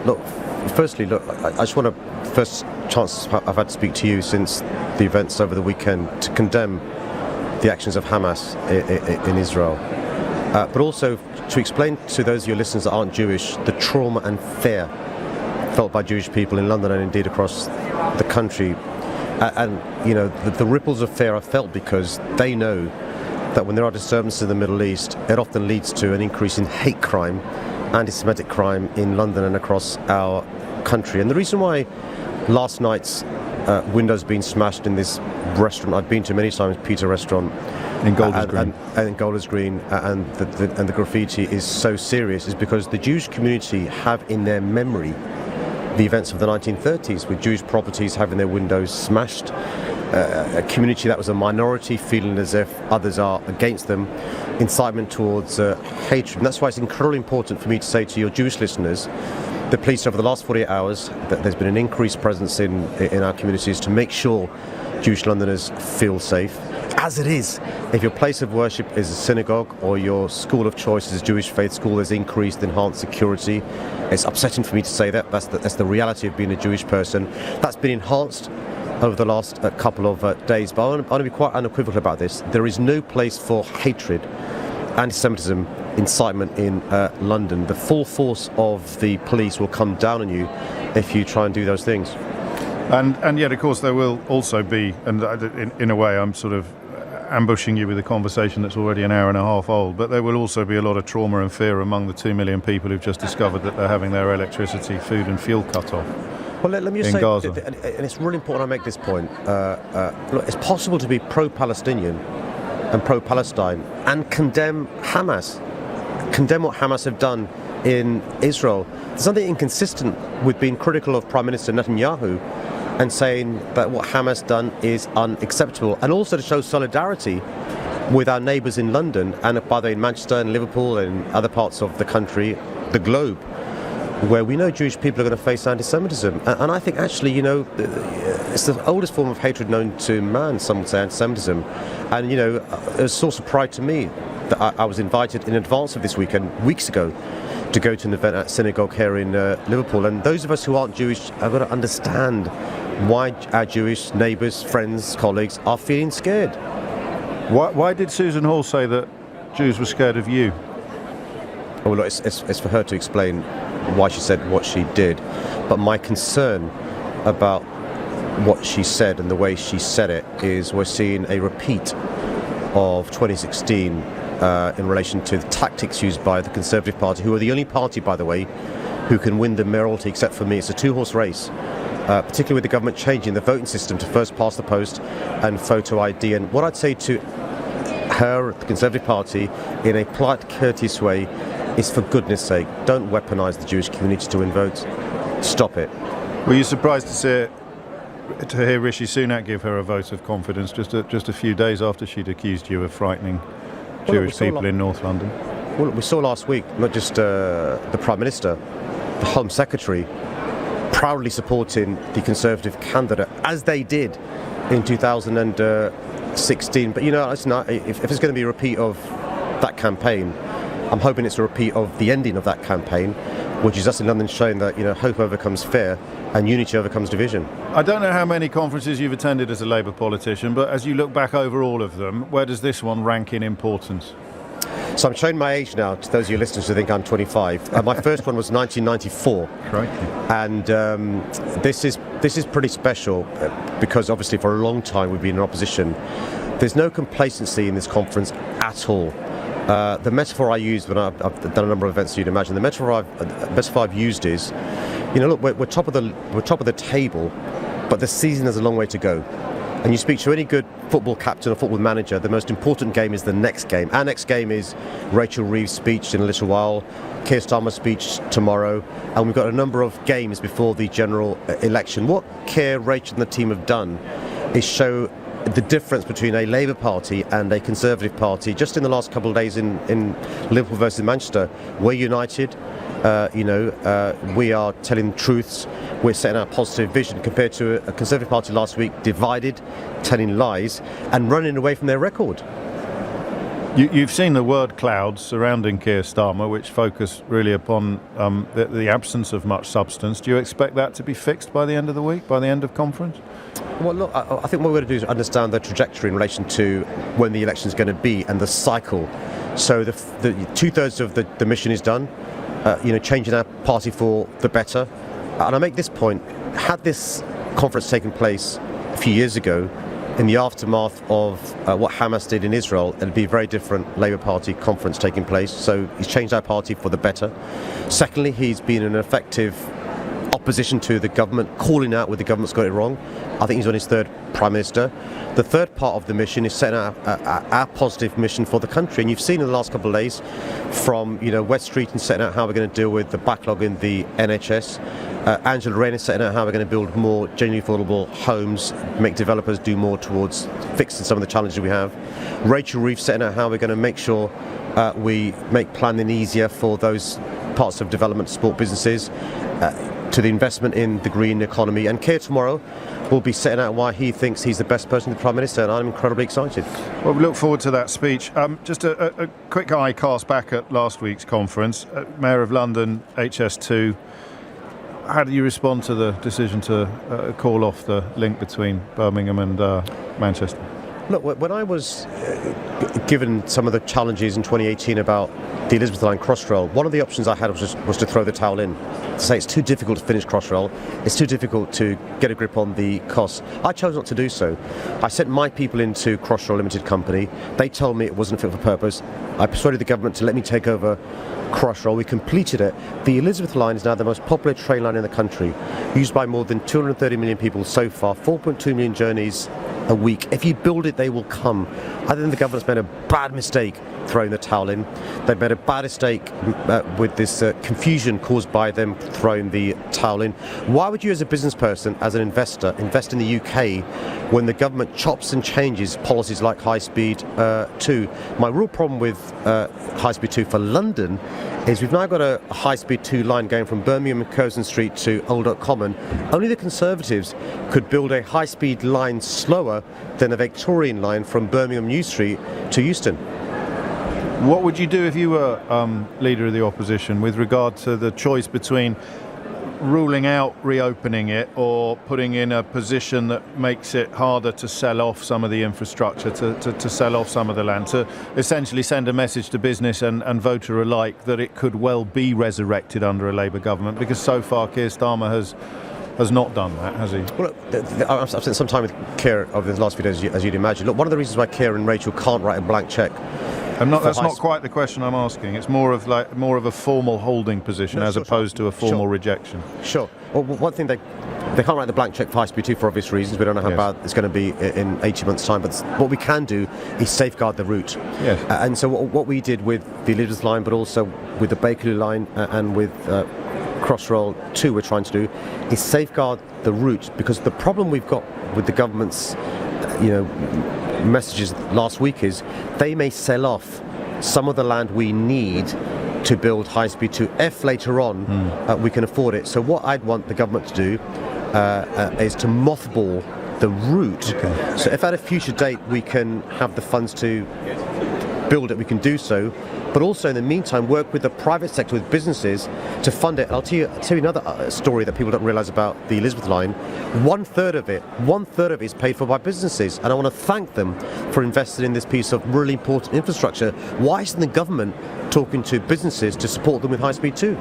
Firstly, I just want to, first chance I've had to speak to you since the events over the weekend, to condemn the actions of Hamas in Israel. But also to explain to those of your listeners that aren't Jewish the trauma and fear felt by Jewish people in London and indeed across the country. And the ripples of fear are felt because they know that when there are disturbances in the Middle East, it often leads to an increase in hate crime, anti-Semitic crime in London and across our country. And the reason why last night's windows being smashed in this restaurant I've been to many times, Pizza Restaurant, in Golders Green, and in Golders Green, and the graffiti is so serious, is because the Jewish community have in their memory the events of the 1930s, with Jewish properties having their windows smashed, a community that was a minority feeling as if others are against them, incitement towards hatred. And that's why it's incredibly important for me to say to your Jewish listeners, the police over the last 48 hours, that there's been an increased presence in our communities to make sure Jewish Londoners feel safe. as it is. If your place of worship is a synagogue or your school of choice is a Jewish faith school, there's increased, enhanced security. It's upsetting for me to say that. That's the reality of being a Jewish person. That's been enhanced over the last couple of days. But I want to be quite unequivocal about this. There is no place for hatred, anti-Semitism, incitement in London. The full force of the police will come down on you if you try and do those things. And yet, of course, there will also be, and in a way I'm sort of ambushing you with a conversation that's already an hour and a half old, but there will also be a lot of trauma and fear among the 2 million people who've just discovered that they're having their electricity, food and fuel cut off. Well, let me just say, Gaza. and it's really important I make this point, look, it's possible to be pro-Palestinian and pro-Palestine and condemn Hamas, condemn what Hamas have done in Israel. There's something inconsistent with being critical of Prime Minister Netanyahu and saying that what Hamas done is unacceptable, and also to show solidarity with our neighbours in London and by the way in Manchester and Liverpool and other parts of the country, the globe, where we know Jewish people are going to face anti-Semitism. And I think actually, it's the oldest form of hatred known to man, some would say, anti-Semitism. And, a source of pride to me that I was invited in advance of this weekend, weeks ago, to go to an event at synagogue here in Liverpool. And those of us who aren't Jewish have got to understand why our Jewish neighbours, friends, colleagues are feeling scared. Why did Susan Hall say that Jews were scared of you? Oh, look, it's for her to explain why she said what she did. But my concern about what she said and the way she said it is we're seeing a repeat of 2016 in relation to the tactics used by the Conservative Party, who are the only party, by the way, who can win the mayoralty, except for me. It's a two-horse race, particularly with the government changing the voting system to first past the post and photo ID. And what I'd say to her, the Conservative Party, in a polite, courteous way, is for goodness sake, don't weaponise the Jewish community to win votes. Stop it. Were you surprised to hear Rishi Sunak give her a vote of confidence just a few days after she'd accused you of frightening Jewish people in North London? Well, we saw last week not just the Prime Minister, the Home Secretary, proudly supporting the Conservative candidate, as they did in 2016. But it's not. If it's going to be a repeat of that campaign, I'm hoping it's a repeat of the ending of that campaign, which is us in London showing that hope overcomes fear and unity overcomes division. I don't know how many conferences you've attended as a Labour politician, but as you look back over all of them, where does this one rank in importance? So I'm showing my age now to those of you listeners who think I'm 25. My first one was 1994. Crikey. And this is pretty special because obviously for a long time we've been in opposition. There's no complacency in this conference at all. The metaphor I use when I've done a number of events, you'd imagine, the metaphor I've used is, look, we're top of the table, but the season has a long way to go. And you speak to any good football captain or football manager, the most important game is the next game. Our next game is Rachel Reeves' speech in a little while, Keir Starmer's speech tomorrow, and we've got a number of games before the general election. What Keir, Rachel and the team have done is show the difference between a Labour Party and a Conservative Party. Just in the last couple of days in Liverpool versus Manchester, we're united. We are telling truths. We're setting out positive vision compared to a Conservative Party last week, divided, telling lies and running away from their record. You've seen the word clouds surrounding Keir Starmer, which focus really upon the absence of much substance. Do you expect that to be fixed by the end of the week, by the end of conference? Well, look, I think what we're going to do is understand the trajectory in relation to when the election is going to be and the cycle. So the 2/3 of the mission is done, changing our party for the better. And I make this point, had this conference taken place a few years ago, in the aftermath of what Hamas did in Israel, it'd be a very different Labour Party conference taking place. So he's changed our party for the better. Secondly, he's been an effective opposition to the government, calling out where the government's got it wrong. I think he's on his third Prime Minister. The third part of the mission is setting out our positive mission for the country. And you've seen in the last couple of days from West Street and setting out how we're going to deal with the backlog in the NHS. Angela Rayner is setting out how we're going to build more genuinely affordable homes, make developers do more towards fixing some of the challenges we have. Rachel Reeves setting out how we're going to make sure we make planning easier for those parts of development to support businesses. to the investment in the green economy. And Keir tomorrow will be setting out why he thinks he's the best person to be Prime Minister, and I'm incredibly excited. Well, we look forward to that speech. Just a quick eye cast back at last week's conference. Mayor of London, HS2, how do you respond to the decision to call off the link between Birmingham and Manchester? Look, when I was given some of the challenges in 2018 about the Elizabeth Line Crossrail, one of the options I had was to throw the towel in, to say it's too difficult to finish Crossrail, it's too difficult to get a grip on the costs. I chose not to do so. I sent my people into Crossrail Limited Company. They told me it wasn't fit for purpose. I persuaded the government to let me take over Crossrail. We completed it. The Elizabeth Line is now the most popular train line in the country, used by more than 230 million people so far, 4.2 million journeys a week. If you build it, they will come. I think the government's made a bad mistake throwing the towel in. They've made a bad mistake with this confusion caused by them throwing the towel in. Why would you, as a business person, as an investor, invest in the UK when the government chops and changes policies like High Speed 2? My real problem with High Speed 2 for London is we've now got a High Speed 2 line going from Birmingham and Curzon Street to Old Oak Common. Only the Conservatives could build a high speed line slower than a Victorian line from Birmingham New Street to Euston. What would you do if you were leader of the opposition with regard to the choice between ruling out reopening it or putting in a position that makes it harder to sell off some of the infrastructure, to sell off some of the land, to essentially send a message to business and voter alike that it could well be resurrected under a Labour government? Because so far Keir Starmer has not done that, has he? Well, I've spent some time with Keir over the last few days, as you'd imagine. Look, one of the reasons why Keir and Rachel can't write a blank cheque. That's not quite the question I'm asking. It's more of a formal holding position as opposed to a formal rejection. Sure. Well, one thing they can't write the blank cheque for High Speed 2 for obvious reasons. We don't know how bad it's going to be in 18 months' time. But what we can do is safeguard the route. Yes. And so what we did with the Elizabeth Line, but also with the Bakerloo Line and with Crossrail 2, we're trying to do is safeguard the route, because the problem we've got with the government's messages last week is they may sell off some of the land we need to build High Speed 2 if later on we can afford it. So what I'd want the government to do is to mothball the route. Okay. So if at a future date we can have the funds to build it, we can do so. But also in the meantime work with the private sector, with businesses, to fund it. I'll tell you another story that people don't realise about the Elizabeth Line. One third of it is paid for by businesses, and I want to thank them for investing in this piece of really important infrastructure. Why isn't the government talking to businesses to support them with High Speed 2?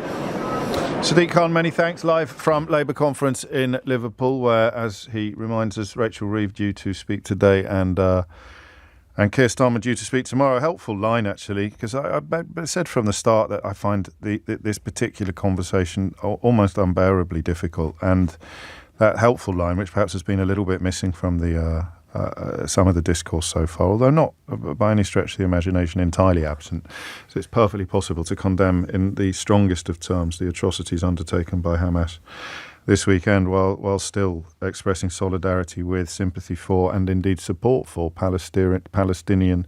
Sadiq Khan, many thanks. Live from Labour conference in Liverpool, where, as he reminds us, Rachel Reeve due to speak today and Keir Starmer due to speak tomorrow. A helpful line, actually, because I said from the start that I find this particular conversation almost unbearably difficult, and that helpful line, which perhaps has been a little bit missing from the some of the discourse so far, although not by any stretch of the imagination entirely absent. So it's perfectly possible to condemn in the strongest of terms the atrocities undertaken by Hamas this weekend, while still expressing solidarity with, sympathy for, and indeed support for Palestinian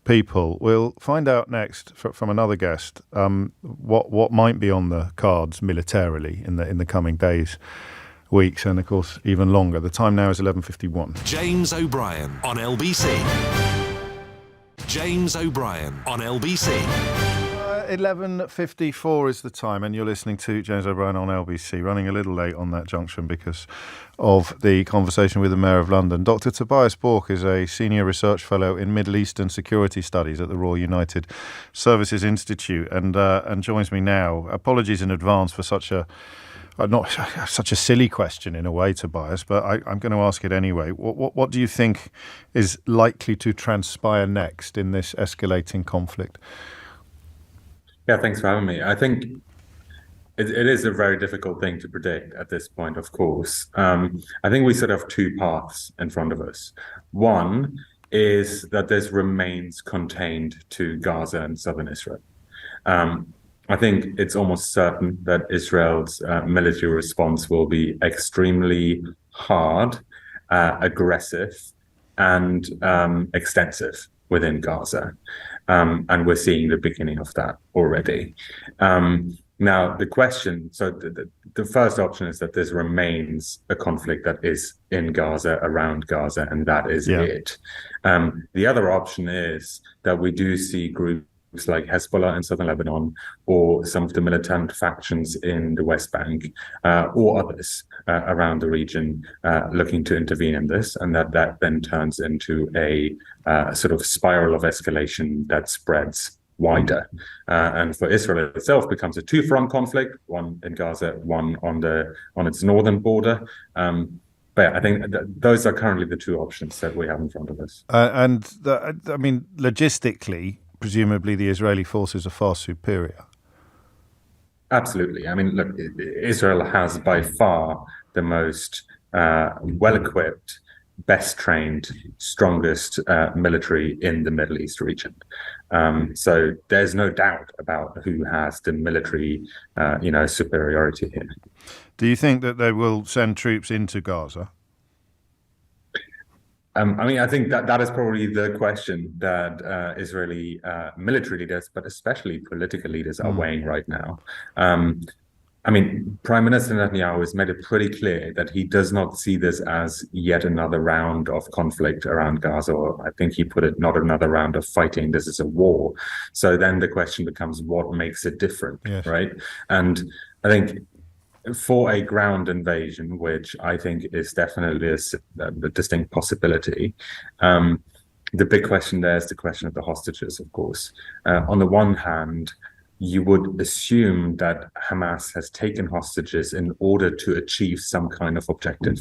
people. We'll find out next from another guest what might be on the cards militarily in the coming days, weeks, and of course even longer. The time now is 11:51. James O'Brien on LBC. James O'Brien on LBC. 11:54 is the time, and you're listening to James O'Brien on LBC. Running a little late on that junction because of the conversation with the Mayor of London. Dr. Tobias Bork is a senior research fellow in Middle Eastern security studies at the Royal United Services Institute, and joins me now. Apologies in advance for such a silly question in a way, Tobias, but I'm going to ask it anyway. What do you think is likely to transpire next in this escalating conflict? Yeah, thanks for having me. I think it is a very difficult thing to predict at this point, of course. I think we sort of have two paths in front of us. One is that this remains contained to Gaza and southern Israel. I think it's almost certain that Israel's military response will be extremely hard, aggressive, and extensive within Gaza. And we're seeing the beginning of that already. Now, the question, so the first option is that this remains a conflict that is in Gaza, around Gaza, and that is it. The other option is that we do see groups like Hezbollah in southern Lebanon, or some of the militant factions in the West Bank, or others around the region looking to intervene in this, and that then turns into a sort of spiral of escalation that spreads wider, and for Israel itself becomes a two-front conflict: one in Gaza, one on its northern border. But I think those are currently the two options that we have in front of us. I mean, logistically, presumably the Israeli forces are far superior. Absolutely. I mean, look, Israel has by far the most well-equipped, best trained, strongest military in the Middle East region. So there's no doubt about who has the military, superiority here. Do you think that they will send troops into Gaza? I think that is probably the question that Israeli military leaders, but especially political leaders, are weighing right now. Prime Minister Netanyahu has made it pretty clear that he does not see this as yet another round of conflict around Gaza, or I think he put it, not another round of fighting. This is a war. So then the question becomes, what makes it different, right? And I think for a ground invasion, which I think is definitely a distinct possibility, the big question there is the question of the hostages, of course. On the one hand, you would assume that Hamas has taken hostages in order to achieve some kind of objective,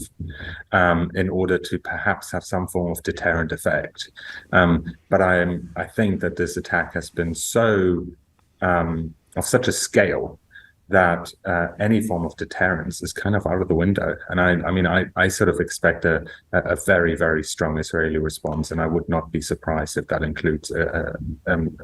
in order to perhaps have some form of deterrent effect. But I think that this attack has been so of such a scale that any form of deterrence is kind of out of the window. And I sort of expect a very, very strong Israeli response, and I would not be surprised if that includes a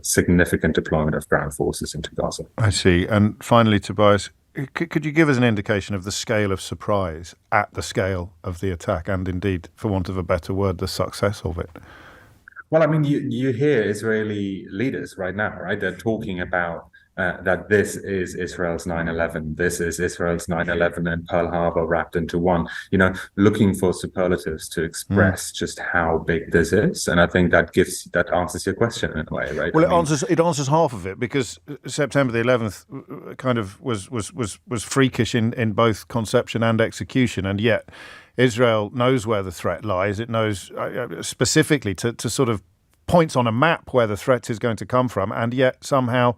significant deployment of ground forces into Gaza. I see. And finally, Tobias, could you give us an indication of the scale of surprise at the scale of the attack, and indeed, for want of a better word, the success of it? Well, I mean, you hear Israeli leaders right now, right? They're talking about that this is Israel's 9/11. This is Israel's 9/11 and Pearl Harbor wrapped into one. Looking for superlatives to express just how big this is, and I think that answers your question in a way, right? Well, it answers half of it, because September the 11th kind of was freakish in both conception and execution, and yet Israel knows where the threat lies. It knows specifically to sort of points on a map where the threat is going to come from, and yet somehow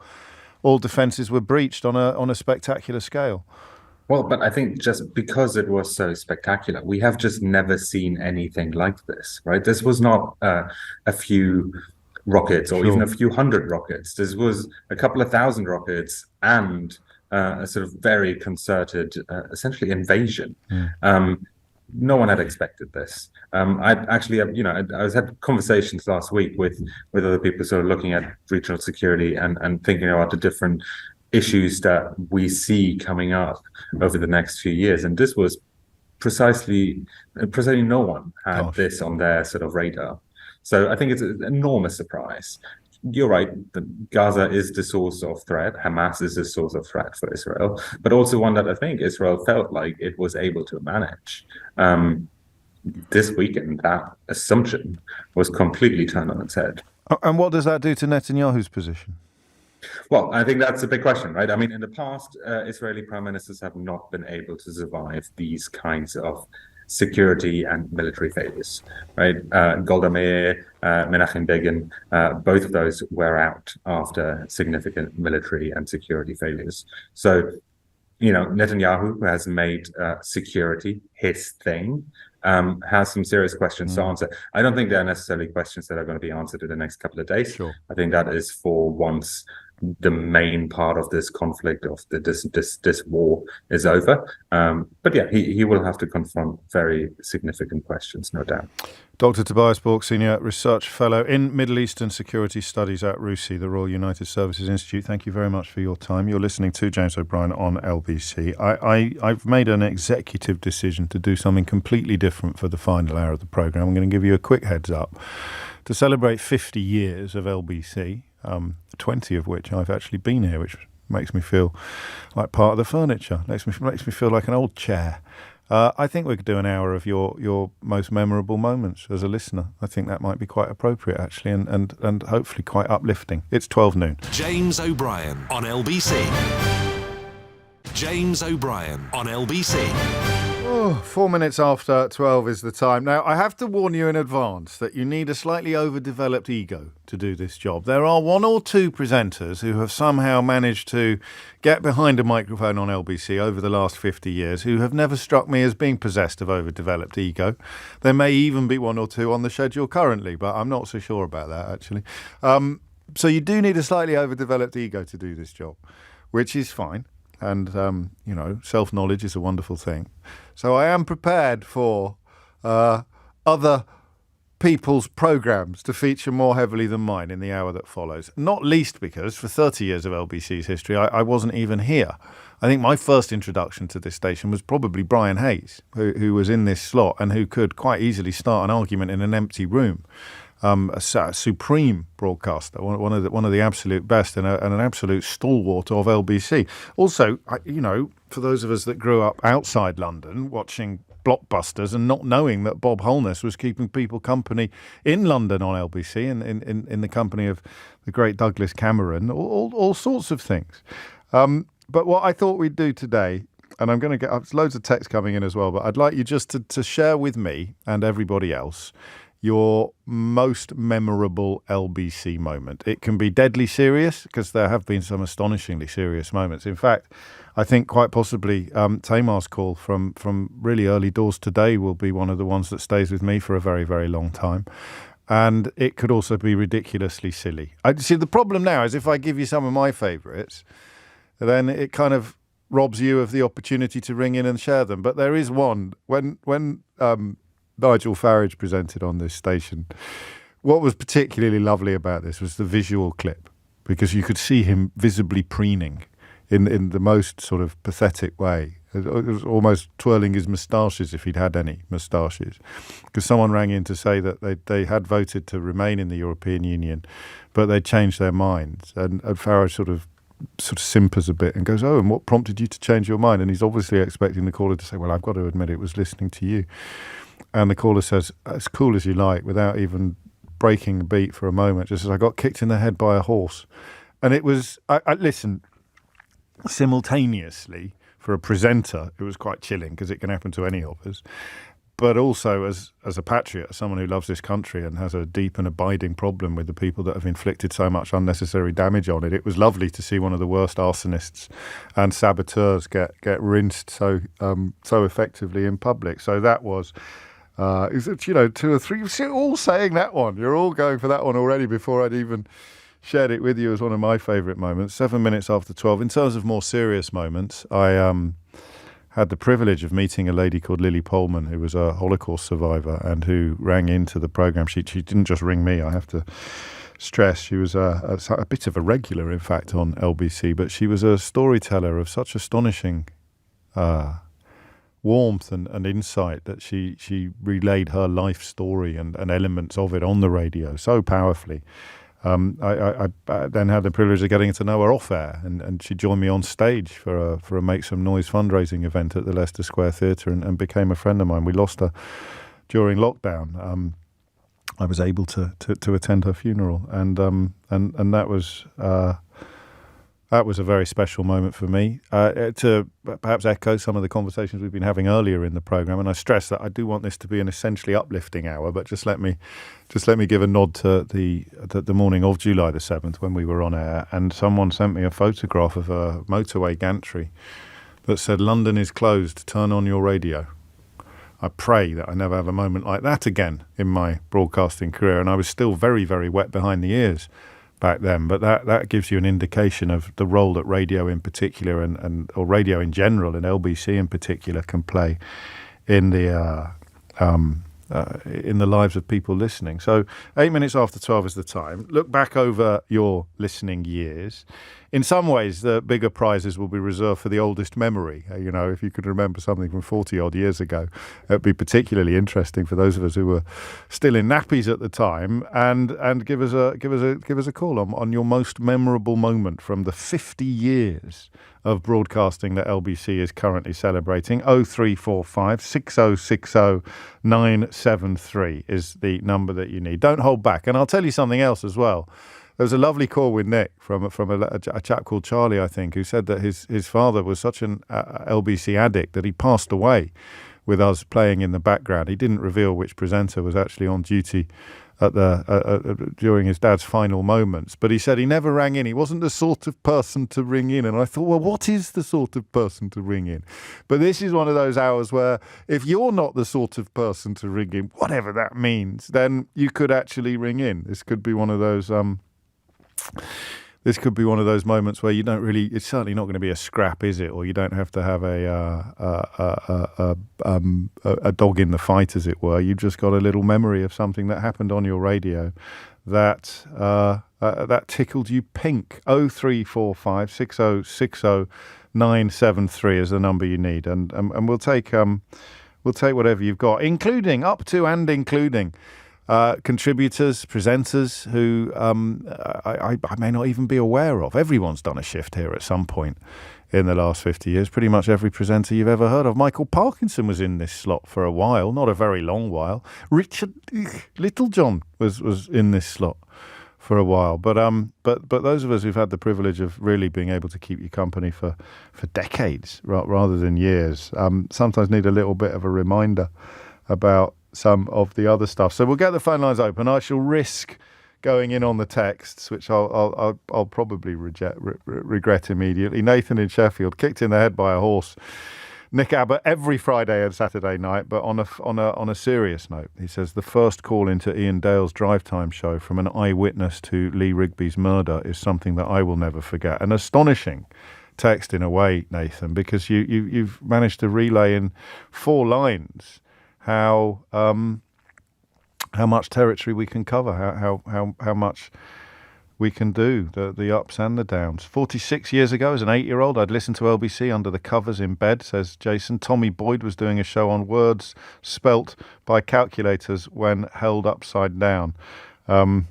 all defences were breached on a spectacular scale. Well, but I think just because it was so spectacular, we have just never seen anything like this, right? This was not a few rockets or even a few hundred rockets. This was a couple of thousand rockets and a sort of very concerted, essentially invasion. No one had expected this. I had conversations last week with other people sort of looking at regional security and thinking about the different issues that we see coming up over the next few years. And this was precisely no one had this on their sort of radar. So I think it's an enormous surprise. You're right, Gaza is the source of threat. Hamas is the source of threat for Israel, but also one that I think Israel felt like it was able to manage. This weekend, that assumption was completely turned on its head. And what does that do to Netanyahu's position? Well, I think that's a big question, right? I mean, in the past, Israeli prime ministers have not been able to survive these kinds of security and military failures, right? Golda Meir, Menachem Begin, both of those wear out after significant military and security failures. So, Netanyahu, who has made security his thing, has some serious questions to answer. I don't think they're necessarily questions that are going to be answered in the next couple of days. Sure. I think that is for once the main part of this conflict, of this war, is over. But yeah, he will have to confront very significant questions, no doubt. Dr. Tobias Bork, Senior Research Fellow in Middle Eastern Security Studies at RUSI, the Royal United Services Institute. Thank you very much for your time. You're listening to James O'Brien on LBC. I've made an executive decision to do something completely different for the final hour of the programme. I'm going to give you a quick heads up. To celebrate 50 years of LBC, 20 of which I've actually been here, which Makes me feel like part of the furniture. Makes me feel like an old chair. I think we could do an hour of your most memorable moments as a listener. I think that might be quite appropriate, actually, and hopefully quite uplifting. It's 12 noon. James O'Brien on LBC. James O'Brien on LBC. 4 minutes after 12 is the time. Now, I have to warn you in advance that you need a slightly overdeveloped ego to do this job. There are one or two presenters who have somehow managed to get behind a microphone on LBC over the last 50 years who have never struck me as being possessed of overdeveloped ego. There may even be one or two on the schedule currently, but I'm not so sure about that, actually. So you do need a slightly overdeveloped ego to do this job, which is fine. And, self-knowledge is a wonderful thing. So I am prepared for other people's programmes to feature more heavily than mine in the hour that follows. Not least because for 30 years of LBC's history, I wasn't even here. I think my first introduction to this station was probably Brian Hayes, who was in this slot and who could quite easily start an argument in an empty room. A supreme broadcaster, one of the absolute best, and an absolute stalwart of LBC. Also, for those of us that grew up outside London, watching blockbusters and not knowing that Bob Holness was keeping people company in London on LBC and in the company of the great Douglas Cameron, all sorts of things. But what I thought we'd do today, and I'm going to get loads of text coming in as well, but I'd like you just to share with me and everybody else your most memorable LBC moment. It can be deadly serious, because there have been some astonishingly serious moments. In fact, I think quite possibly Tamar's call from really early doors today will be one of the ones that stays with me for a very, very long time. And it could also be ridiculously silly. See, the problem now is if I give you some of my favourites, then it kind of robs you of the opportunity to ring in and share them. But there is one. When Nigel Farage presented on this station, what was particularly lovely about this was the visual clip, because you could see him visibly preening in the most sort of pathetic way. It was almost twirling his moustaches if he'd had any moustaches, because someone rang in to say that they had voted to remain in the European Union, but they'd changed their minds. And Farage sort of simpers a bit and goes, "Oh, and what prompted you to change your mind?" And he's obviously expecting the caller to say, "Well, I've got to admit it was listening to you." And the caller says, "As cool as you like," without even breaking a beat for a moment, just as "I got kicked in the head by a horse." And it was, I listen, simultaneously, for a presenter, it was quite chilling, because it can happen to any of us. But also as a patriot, as someone who loves this country and has a deep and abiding problem with the people that have inflicted so much unnecessary damage on it, it was lovely to see one of the worst arsonists and saboteurs get rinsed so effectively in public. So that was... is it, 2 or 3? You're all saying that one. You're all going for that one already before I'd even shared it with you as one of my favourite moments. 7 minutes after 12. In terms of more serious moments, I had the privilege of meeting a lady called Lily Pohlman, who was a Holocaust survivor and who rang into the programme. She didn't just ring me, I have to stress. She was a bit of a regular, in fact, on LBC, but she was a storyteller of such astonishing warmth and insight that she relayed her life story and elements of it on the radio so powerfully. I then had the privilege of getting to know her off air, and she joined me on stage for a Make Some Noise fundraising event at the Leicester Square Theatre and became a friend of mine. We lost her during lockdown. I was able to attend her funeral, and that was a very special moment for me. To perhaps echo some of the conversations we've been having earlier in the programme, and I stress that I do want this to be an essentially uplifting hour, but just let me give a nod to the morning of July the 7th when we were on air, and someone sent me a photograph of a motorway gantry that said, "London is closed, turn on your radio." I pray that I never have a moment like that again in my broadcasting career, and I was still very, very wet behind the ears back then, but that gives you an indication of the role that radio in particular or radio in general and LBC in particular can play in the lives of people listening. So 8 minutes after 12 is the time. Look back over your listening years in some ways, the bigger prizes will be reserved for the oldest memory. If you could remember something from 40 odd years ago, it'd be particularly interesting for those of us who were still in nappies at the time. And give us a call on your most memorable moment from the 50 years of broadcasting that LBC is currently celebrating. 0345 6060 973 is the number that you need. Don't hold back. And I'll tell you something else as well. There was a lovely call with Nick from a chap called Charlie, I think, who said that his father was such an LBC addict that he passed away with us playing in the background. He didn't reveal which presenter was actually on duty at during his dad's final moments, but he said he never rang in. He wasn't the sort of person to ring in. And I thought, well, what is the sort of person to ring in? But this is one of those hours where if you're not the sort of person to ring in, whatever that means, then you could actually ring in. This could be one of those moments where you don't really. It's certainly not going to be a scrap, is it? Or you don't have to have a dog in the fight, as it were. You've just got a little memory of something that happened on your radio that tickled you pink. 0345 6060 973 is the number you need, and we'll take whatever you've got, including contributors, presenters who I may not even be aware of. Everyone's done a shift here at some point in the last 50 years. Pretty much every presenter you've ever heard of. Michael Parkinson was in this slot for a while, not a very long while. Richard Littlejohn was in this slot for a while. But those of us who've had the privilege of really being able to keep you company for decades rather than years, sometimes need a little bit of a reminder about some of the other stuff. So we'll get the phone lines open. I shall risk going in on the texts, which I'll probably regret immediately. Nathan in Sheffield, kicked in the head by a horse. Nick Abbott every Friday and Saturday night, but on a serious note, he says the first call into Ian Dale's drive time show from an eyewitness to Lee Rigby's murder is something that I will never forget. An astonishing text in a way, Nathan, because you've managed to relay in 4 lines how much territory we can cover, how much we can do, the ups and the downs. 46 years ago, as an 8-year-old, I'd listened to LBC under the covers in bed, says Jason. Tommy Boyd was doing a show on words spelt by calculators when held upside down. And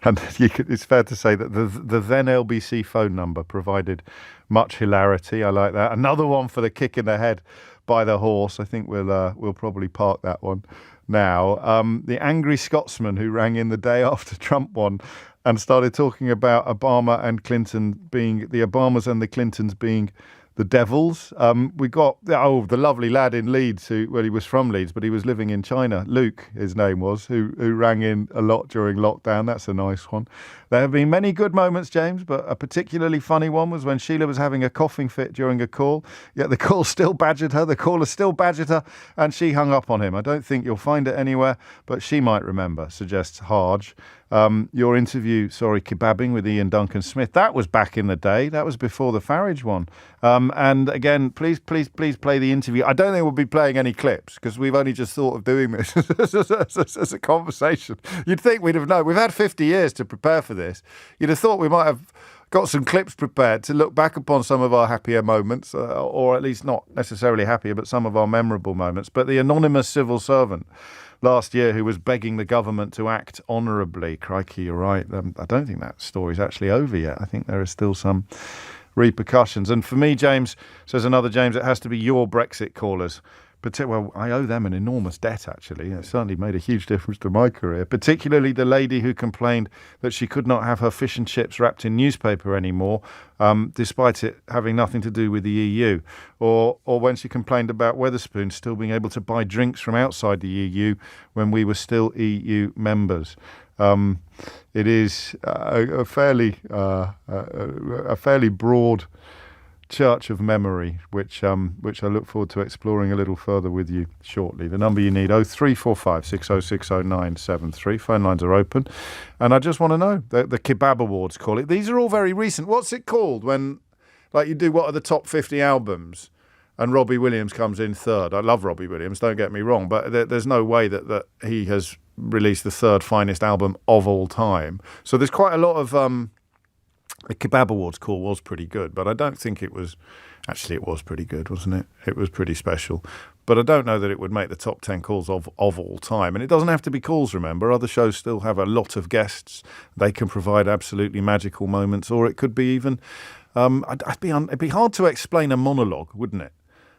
it's fair to say that the then LBC phone number provided much hilarity. I like that. Another one for the kick in the head by the horse. I think we'll probably park that one now. The angry Scotsman who rang in the day after Trump won and started talking about Obama and Clinton being the Obamas and the Clintons being the devils. We got the lovely lad in Leeds he was from Leeds, but he was living in China. Luke, his name was, who rang in a lot during lockdown. That's a nice one. There have been many good moments, James, but a particularly funny one was when Sheila was having a coughing fit during a call. Yet the caller still badgered her, and she hung up on him. I don't think you'll find it anywhere, but she might remember, suggests Harge. Your interview, kebabbing with Ian Duncan Smith, that was back in the day. That was before the Farage one. And again, please play the interview. I don't think we'll be playing any clips because we've only just thought of doing this as a conversation. You'd think we'd have known. We've had 50 years to prepare for this. You'd have thought we might have got some clips prepared to look back upon some of our happier moments, or at least not necessarily happier, but some of our memorable moments. But the anonymous civil servant last year who was begging the government to act honourably. Crikey, you're right. I don't think that story's actually over yet. I think there are still some repercussions. And for me, James, says another James, it has to be your Brexit callers. Well, I owe them an enormous debt, actually. It certainly made a huge difference to my career, particularly the lady who complained that she could not have her fish and chips wrapped in newspaper anymore, despite it having nothing to do with the EU. Or when she complained about Wetherspoons still being able to buy drinks from outside the EU when we were still EU members. It is a fairly broad church of memory, which I look forward to exploring a little further with you shortly. The number you need, 0345 6060 973. Phone lines are open. And I just want to know, the Kebab Awards call it. These are all very recent. What's it called when, like, you do what are the top 50 albums and Robbie Williams comes in third? I love Robbie Williams, don't get me wrong, but there's no way that he has released the third finest album of all time. So there's quite a lot of The Kebab Awards call was pretty good, but I don't think it was... Actually, it was pretty good, wasn't it? It was pretty special. But I don't know that it would make the top 10 calls of all time. And it doesn't have to be calls, remember. Other shows still have a lot of guests. They can provide absolutely magical moments. Or it could be even... it'd be hard to explain a monologue, wouldn't it,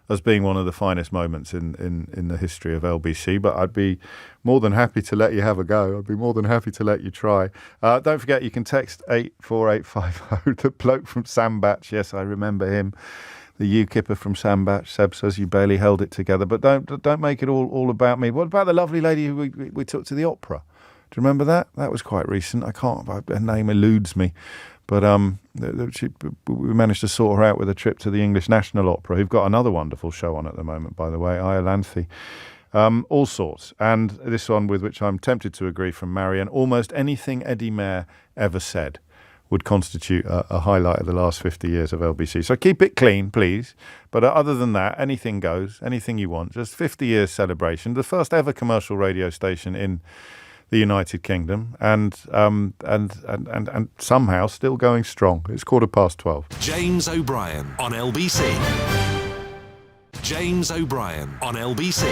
as being one of the finest moments in the history of LBC. But I'd be more than happy to let you have a go. I'd be more than happy to let you try. Don't forget, you can text 84850. The bloke from Sandbach. Yes, I remember him. The UKIPper from Sandbach. Seb says you barely held it together. But don't make it all about me. What about the lovely lady who we took to the opera? Do you remember that? That was quite recent. Her name eludes me. But we managed to sort her out with a trip to the English National Opera, who've got another wonderful show on at the moment, by the way, Iolanthe. All sorts. And this one with which I'm tempted to agree from Marion, almost anything Eddie Mair ever said would constitute a highlight of the last 50 years of LBC. So keep it clean, please. But other than that, anything goes, anything you want. Just 50 years celebration, the first ever commercial radio station in the United Kingdom, and somehow still going strong. It's 12:15. James O'Brien on LBC. James O'Brien on LBC.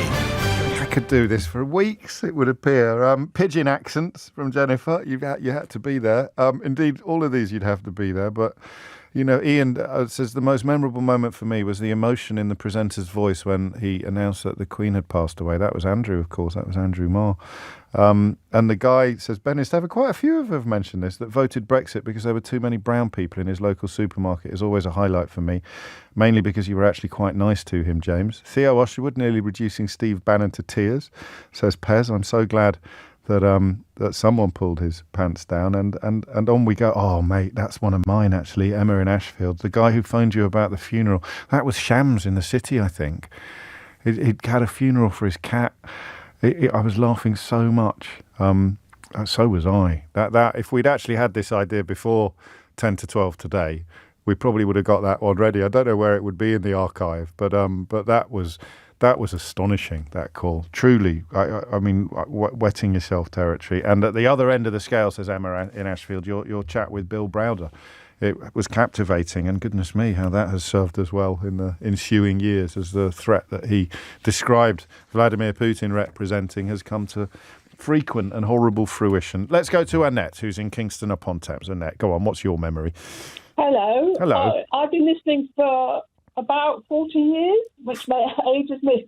I could do this for weeks, it would appear. Pigeon accents from Jennifer. You had to be there. Indeed, all of these you'd have to be there. But, you know, Ian says the most memorable moment for me was the emotion in the presenter's voice when he announced that the Queen had passed away. That was Andrew, of course. That was Andrew Marr. And the guy says, Ben Estever, quite a few have mentioned this, that voted Brexit because there were too many brown people in his local supermarket is always a highlight for me, mainly because you were actually quite nice to him, James. Theo Osherwood nearly reducing Steve Bannon to tears, says Pez. I'm so glad that someone pulled his pants down, and on we go. Oh, mate, that's one of mine, actually. Emma in Ashfield, the guy who phoned you about the funeral. That was Shams in the City, I think. He'd had a funeral for his cat. I was laughing so much. So was I. That if we'd actually had this idea before 10 to 12 today, we probably would have got that one ready. I don't know where it would be in the archive, but that was astonishing, that call. Truly, I mean, wetting yourself territory. And at the other end of the scale, says Emma in Ashfield, your chat with Bill Browder. It was captivating, and goodness me, how that has served us well in the ensuing years as the threat that he described Vladimir Putin representing has come to frequent and horrible fruition. Let's go to Annette, who's in Kingston upon Thames. Annette, go on, what's your memory? Hello. Hello. I've been listening for about 40 years, which ages me.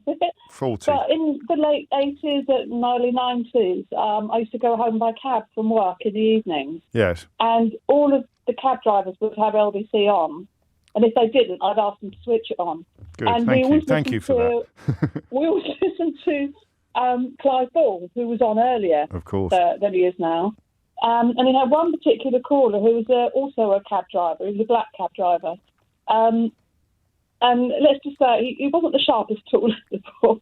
40. But in the late 80s and early 90s, I used to go home by cab from work in the evenings. Yes. And all of the cab drivers would have LBC on. And if they didn't, I'd ask them to switch it on. Good, and thank you for that. We always listened to Clive Ball, who was on earlier. Of course. Than he is now. And he had one particular caller who was also a cab driver. He was a black cab driver. And let's just say he wasn't the sharpest tool at the port.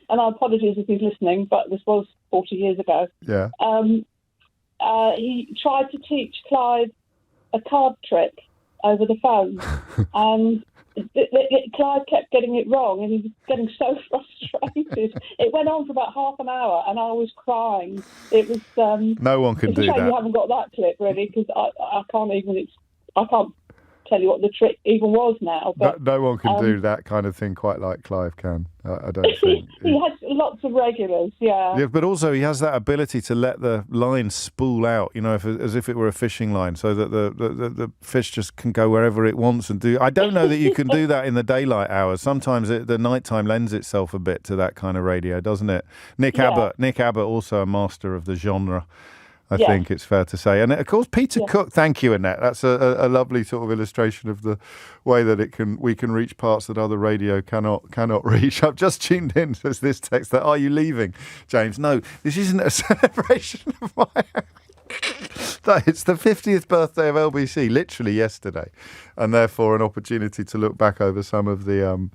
And I apologise if he's listening, but this was 40 years ago. Yeah. He tried to teach Clive a card trick over the phone. And Clive kept getting it wrong, and he was getting so frustrated. It went on for about half an hour, and I was crying. It was... no one can do that. You haven't got that clip, really, because I can't tell you what the trick even was now. But no one can do that kind of thing quite like Clive can. I don't think. He has lots of regulars, yeah. Yeah, but also he has that ability to let the line spool out, you know, as if it were a fishing line, so that the fish just can go wherever it wants and do. I don't know that you can do that in the daylight hours. Sometimes the nighttime lends itself a bit to that kind of radio, doesn't it? Nick Abbott, also a master of the genre. I think it's fair to say. And of course, Peter Cook, thank you, Annette. That's a lovely sort of illustration of the way that we can reach parts that other radio cannot reach. I've just tuned in, says this text, that are you leaving, James? No, this isn't a celebration of my... It's the 50th birthday of LBC, literally yesterday, and therefore an opportunity to look back over some of the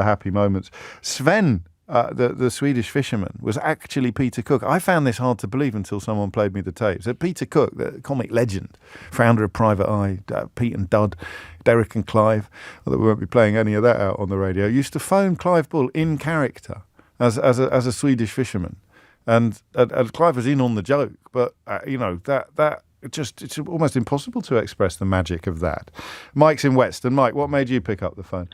happy moments. Sven, the Swedish fisherman, was actually Peter Cook. I found this hard to believe until someone played me the tapes. Peter Cook, the comic legend, founder of Private Eye, Pete and Dud, Derek and Clive, although we won't be playing any of that out on the radio, used to phone Clive Bull in character as a Swedish fisherman. And Clive was in on the joke, but, that it's almost impossible to express the magic of that. Mike's in Weston. Mike, what made you pick up the phone?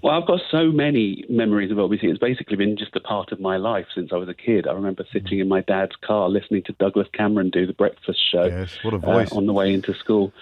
Well, I've got so many memories of LBC. It's basically been just a part of my life since I was a kid. I remember sitting in my dad's car listening to Douglas Cameron do the breakfast show. Yes, what a voice. On the way into school.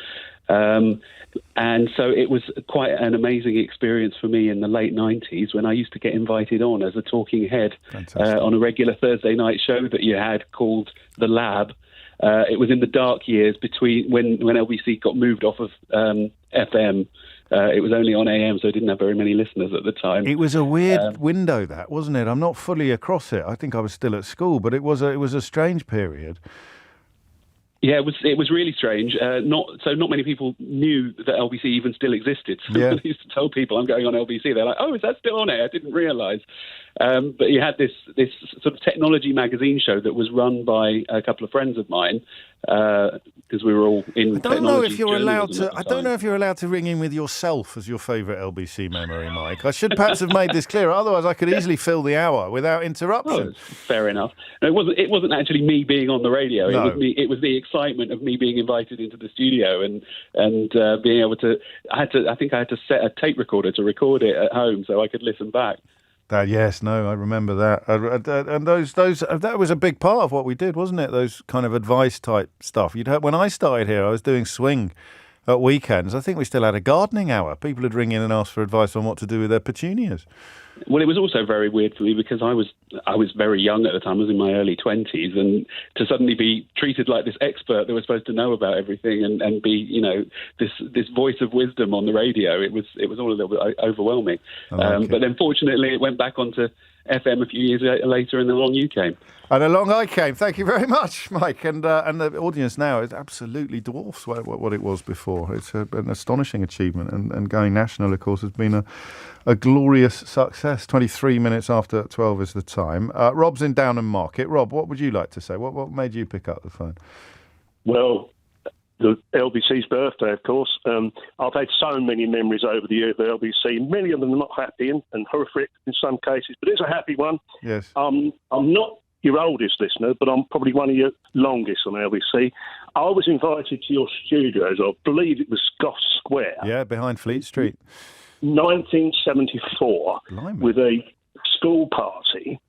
And so it was quite an amazing experience for me in the late 90s when I used to get invited on as a talking head on a regular Thursday night show that you had called The Lab. It was in the dark years between when LBC got moved off of FM. It was only on AM, so it didn't have very many listeners at the time. It was a weird window, that, wasn't it? I'm not fully across it. I think I was still at school, but it was a strange period. Yeah, it was really strange. Not many people knew that LBC even still existed. So when I used to tell people I'm going on LBC, they're like, "Oh, is that still on air? I didn't realise." But you had this sort of technology magazine show that was run by a couple of friends of mine because we were all in. I don't know if you're allowed to. I don't know if you're allowed to ring in with yourself as your favourite LBC memory, Mike. I should perhaps have made this clearer. Otherwise, I could easily fill the hour without interruption. Oh, fair enough. No, it wasn't actually me being on the radio. No. It was the excitement of me being invited into the studio and being able to. I think I had to set a tape recorder to record it at home so I could listen back. I remember that. And that was a big part of what we did, wasn't it? Those kind of advice type stuff. When I started here, I was doing swing at weekends. I think we still had a gardening hour. People would ring in and ask for advice on what to do with their petunias. Well, it was also very weird for me because I was very young at the time. I was in my early 20s, and to suddenly be treated like this expert that was supposed to know about everything and be, this voice of wisdom on the radio, it was all a little bit overwhelming. But then fortunately, it went back onto FM a few years later, and along you came. And along I came. Thank you very much, Mike. And the audience now is absolutely dwarfs what it was before. It's an astonishing achievement, and going national, of course, has been a glorious success. 23 minutes after 12 is the time. Rob's in Downham Market. Rob, what would you like to say? What made you pick up the phone? Well, the LBC's birthday, of course. I've had so many memories over the years of the LBC. Many of them are not happy and horrific in some cases, but it's a happy one. Yes. I'm not your oldest listener, but I'm probably one of your longest on LBC. I was invited to your studios, I believe it was Gough Square. Yeah, behind Fleet Street. 1974, with a school party.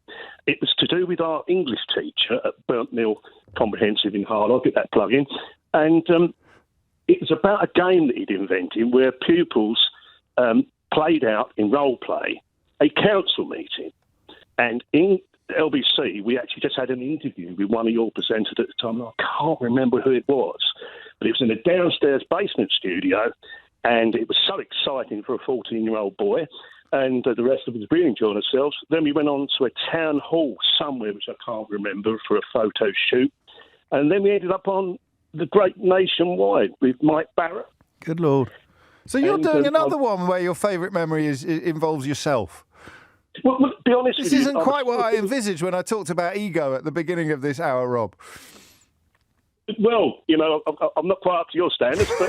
It was to do with our English teacher at Burnt Mill Comprehensive in Hull. I'll get that plug in. And it was about a game that he'd invented where pupils played out in role play a council meeting. And in LBC, we actually just had an interview with one of your presenters at the time. I can't remember who it was, but it was in a downstairs basement studio, and it was so exciting for a 14-year-old boy, and the rest of us really enjoying ourselves. Then we went on to a town hall somewhere, which I can't remember, for a photo shoot, and then we ended up on the Great Nationwide with Mike Barrett. Good Lord. So you're doing another one where your favourite memory involves yourself. Well, to be honest this isn't quite what I envisaged when I talked about ego at the beginning of this hour, Rob. Well, I'm not quite up to your standards, but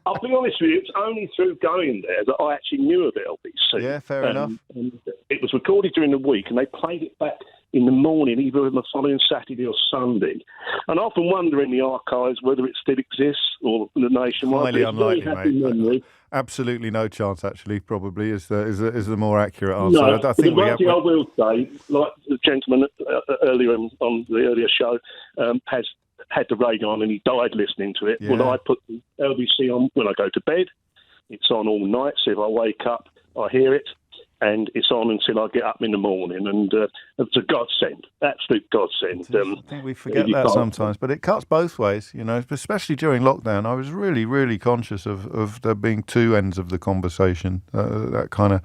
I'll be honest with you, it's only through going there that I actually knew of LBC. Yeah, fair enough. And it was recorded during the week, and they played it back in the morning, either on the following Saturday or Sunday. And I often wonder in the archives whether it still exists or the nationwide. Highly unlikely, mate. Absolutely no chance, actually, probably, is the more accurate answer. No, I think I will say, like the gentleman earlier on the earlier show has had the radio on and he died listening to it. Yeah. Well, I put the LBC on when I go to bed. It's on all night, so if I wake up, I hear it. And it's on until I get up in the morning, and it's a godsend, absolute godsend. I think we forget that sometimes, but it cuts both ways, especially during lockdown. I was really, really conscious of there being two ends of the conversation, that kind of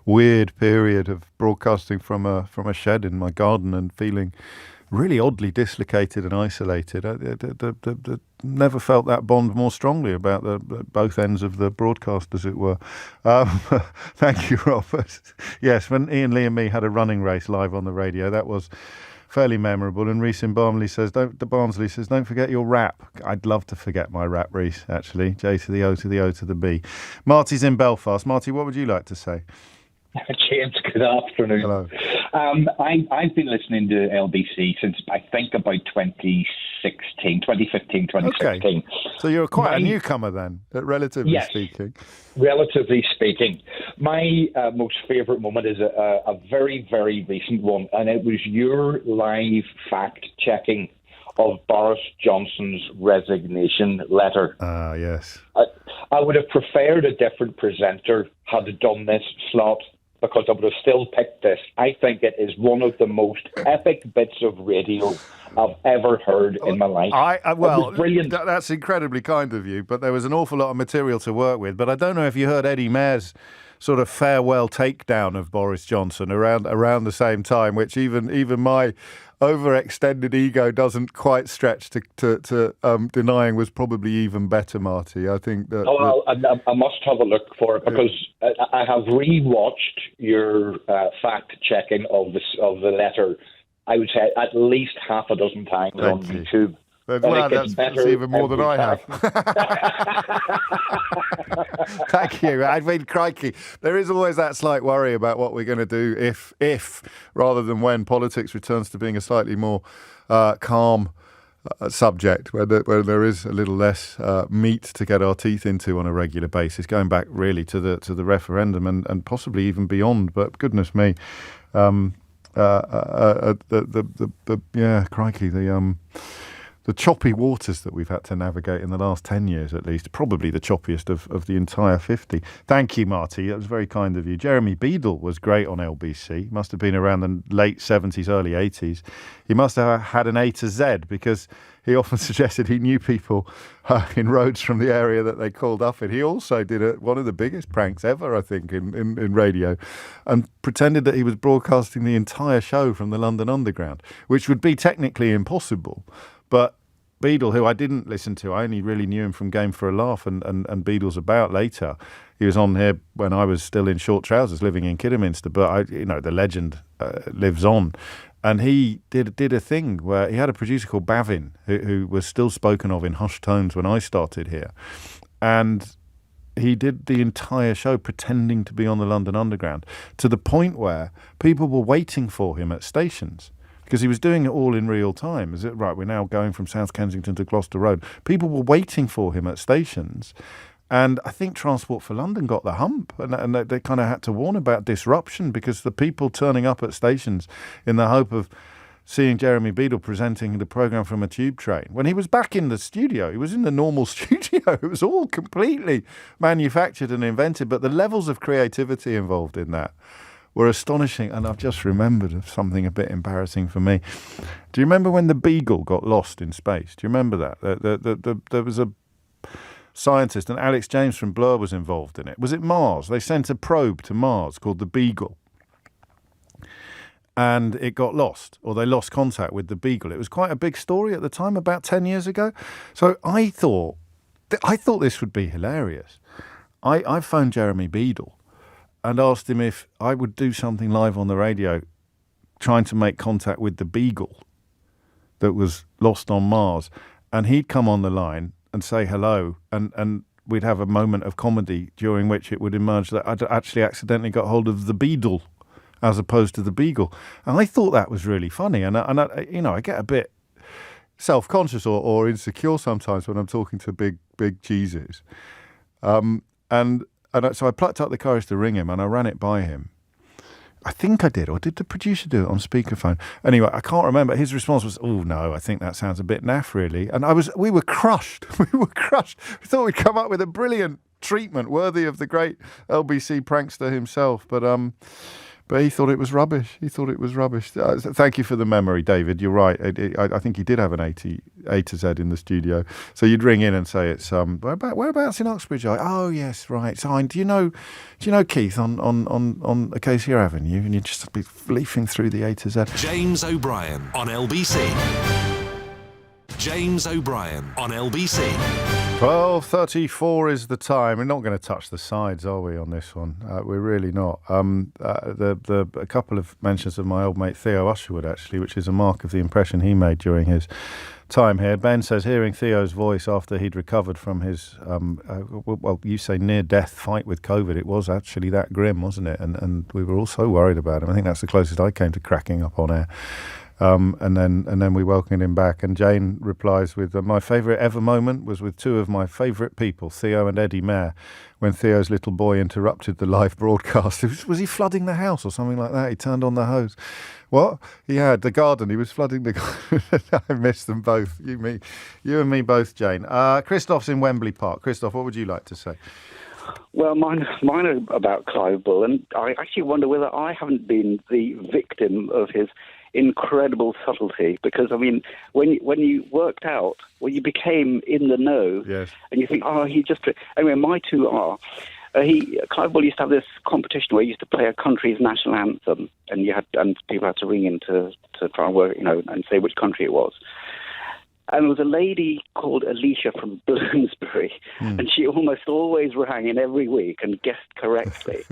weird period of broadcasting from a shed in my garden and feeling really oddly dislocated and isolated. I never felt that bond more strongly about both ends of the broadcast, as it were. Thank you, Robert. Yes, when Ian Lee and me had a running race live on the radio, that was fairly memorable. And Rhys in Barnsley says, don't forget your rap. I'd love to forget my rap, Rhys, actually. J to the O to the O to the B. Marty's in Belfast. Marty, what would you like to say? James, good afternoon. Hello. I've been listening to LBC since I think about 2016. 2015, 2016. Okay. So you're quite a newcomer then, relatively speaking. Relatively speaking. My most favourite moment is a very, very recent one, and it was your live fact-checking of Boris Johnson's resignation letter. Yes. I would have preferred a different presenter had done this slot, because I would have still picked this. I think it is one of the most epic bits of radio I've ever heard in my life. Well, brilliant. That's incredibly kind of you, but there was an awful lot of material to work with. But I don't know if you heard Eddie Mair's sort of farewell takedown of Boris Johnson around the same time, which even my overextended ego doesn't quite stretch to denying was probably even better, Marty. I think that... I must have a look for it, because I have rewatched your fact-checking of the letter, I would say, at least half a dozen times on YouTube. That's even more than I have. Thank you. I mean, crikey, there is always that slight worry about what we're going to do if rather than when politics returns to being a slightly more calm subject, where there is a little less meat to get our teeth into on a regular basis, going back really to the referendum and possibly even beyond. But goodness me, crikey, the choppy waters that we've had to navigate in the last 10 years, at least, probably the choppiest of the entire 50. Thank you, Marty. That was very kind of you. Jeremy Beadle was great on LBC. Must have been around the late 70s, early 80s. He must have had an A to Z, because he often suggested he knew people in roads from the area that they called up in. He also did one of the biggest pranks ever, I think, in radio, and pretended that he was broadcasting the entire show from the London Underground, which would be technically impossible. But Beadle, who I didn't listen to, I only really knew him from Game for a Laugh and Beadle's About later. He was on here when I was still in short trousers living in Kidderminster, but the legend lives on. And he did a thing where he had a producer called Bavin, who was still spoken of in hushed tones when I started here. And he did the entire show pretending to be on the London Underground, to the point where people were waiting for him at stations, because he was doing it all in real time. Is it right? We're now going from South Kensington to Gloucester Road. People were waiting for him at stations. And I think Transport for London got the hump, and they kind of had to warn about disruption, because the people turning up at stations in the hope of seeing Jeremy Beadle presenting the programme from a tube train. When he was back in the studio, he was in the normal studio. It was all completely manufactured and invented, but the levels of creativity involved in that were astonishing. And I've just remembered of something a bit embarrassing for me. Do you remember when the Beagle got lost in space? Do you remember that? There was a scientist, and Alex James from Blur was involved in it. Was it Mars? They sent a probe to Mars called the Beagle, and it got lost, or they lost contact with the Beagle. It was quite a big story at the time, about 10 years ago. So I thought this would be hilarious. I phoned Jeremy Beadle and asked him if I would do something live on the radio trying to make contact with the Beagle that was lost on Mars, and he'd come on the line and say hello, and we'd have a moment of comedy during which it would emerge that I'd actually accidentally got hold of the Beadle as opposed to the Beagle. And I thought that was really funny, and I get a bit self-conscious or insecure sometimes when I'm talking to big cheeses, so I plucked up the courage to ring him, and I ran it by him. I think I did, or did the producer do it on speakerphone? Anyway, I can't remember. His response was, "Oh no, I think that sounds a bit naff, really." And we were crushed. We thought we'd come up with a brilliant treatment worthy of the great LBC prankster himself, but he thought it was rubbish. Thank you for the memory, David. You're right. I think he did have an A to Z in the studio. So you'd ring in and say, "It's whereabouts in Uxbridge?" Oh yes, right. So do you know Keith on Acacia Avenue? And you'd just be leafing through the A to Z. James O'Brien on LBC. James O'Brien on LBC. 12:34 is the time. We're not going to touch the sides, are we, on this one? We're really not. A couple of mentions of my old mate Theo Usherwood, actually, which is a mark of the impression he made during his time here. Ben says, hearing Theo's voice after he'd recovered from his, you say near-death fight with COVID, it was actually that grim, wasn't it? And we were all so worried about him. I think that's the closest I came to cracking up on air. And then we welcomed him back. And Jane replies with, my favourite ever moment was with two of my favourite people, Theo and Eddie Mayer, when Theo's little boy interrupted the live broadcast. Was he flooding the house or something like that? He turned on the hose. What? He had the garden. He was flooding the garden. I miss them both. You and me both, Jane. Christoph's in Wembley Park. Christoph, what would you like to say? Well, mine are about Clive Bull, and I actually wonder whether I haven't been the victim of his incredible subtlety. Because, I mean, when you worked out, when you became in the know, yes, and you think, he just... Anyway, my two are... Clive Bull used to have this competition where he used to play a country's national anthem, and people had to ring in to try and work, and say which country it was. And there was a lady called Alicia from Bloomsbury, and she almost always rang in every week and guessed correctly.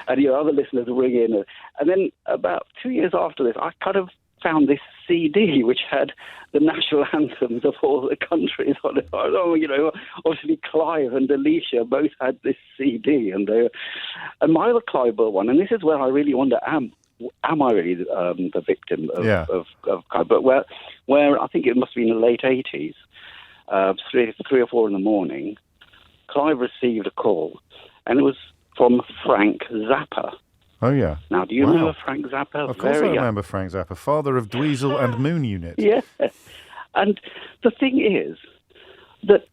And other listeners would ring in. And then about 2 years after this, I kind of found this CD which had the national anthems of all the countries on it. Obviously Clive and Alicia both had this CD, and my other Clive Bull one, and this is where I really wonder, am I really the victim of Clive? But where I think it must have been in the late 80s, 3 or 4 in the morning, Clive received a call, and it was from Frank Zappa. Oh, yeah. Now, do you remember Frank Zappa? Of course I remember Frank Zappa, father of Dweezil and Moon Unit. Yeah. And the thing is that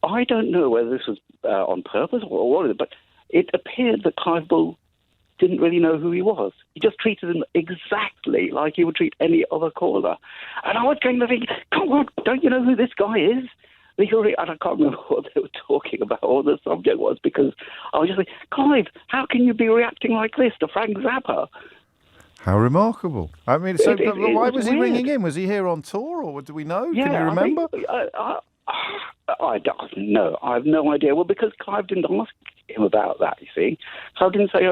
I don't know whether this was on purpose or what, but it appeared that Clive Bull didn't really know who he was. He just treated him exactly like he would treat any other caller. And I was going to think, come on, don't you know who this guy is? And I can't remember what they were talking about, or the subject was, because I was just like, Clive, how can you be reacting like this to Frank Zappa? How remarkable. I mean, why was he ringing in? Was he here on tour, or do we know? Yeah, can you remember? I don't know. I have no idea. Well, because Clive didn't ask him about that, you see. Clive didn't say,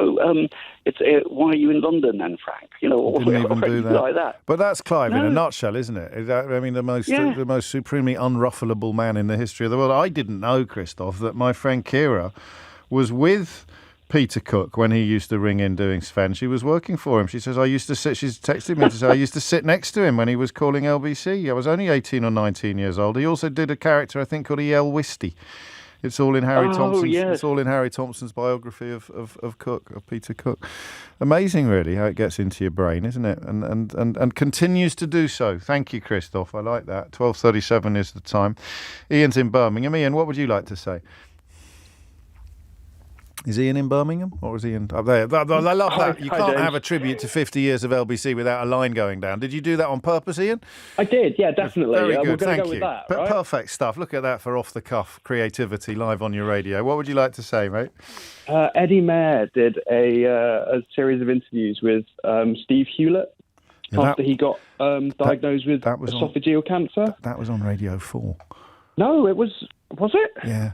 why are you in London then, Frank? Or didn't even do that. Like that. But that's Clive in a nutshell, isn't it? The most supremely unruffleable man in the history of the world. I didn't know, Christoph, that my friend Kira was with Peter Cook when he used to ring in doing Sven. She was working for him. She says, she's texted me to say, I used to sit next to him when he was calling LBC. I was only 18 or 19 years old. He also did a character, I think, called E.L. Wisty. It's all in Harry Thompson's. Yes. It's all in Harry Thompson's biography of Cook, of Peter Cook. Amazing, really, how it gets into your brain, isn't it? And continues to do so. Thank you, Christoph. I like that. 12:37 is the time. Ian's in Birmingham. Ian, what would you like to say? Is Ian in Birmingham, or is Ian up there? I love that. You can't have a tribute to 50 years of LBC without a line going down. Did you do that on purpose, Ian? I did, yeah, definitely. Very good, we're going thank to go you. with that, right? Perfect stuff. Look at that for off-the-cuff creativity live on your radio. What would you like to say, mate? Eddie Mayer did a series of interviews with Steve Hewlett after he got diagnosed with esophageal cancer. That was on Radio 4. No, it was it? Yeah.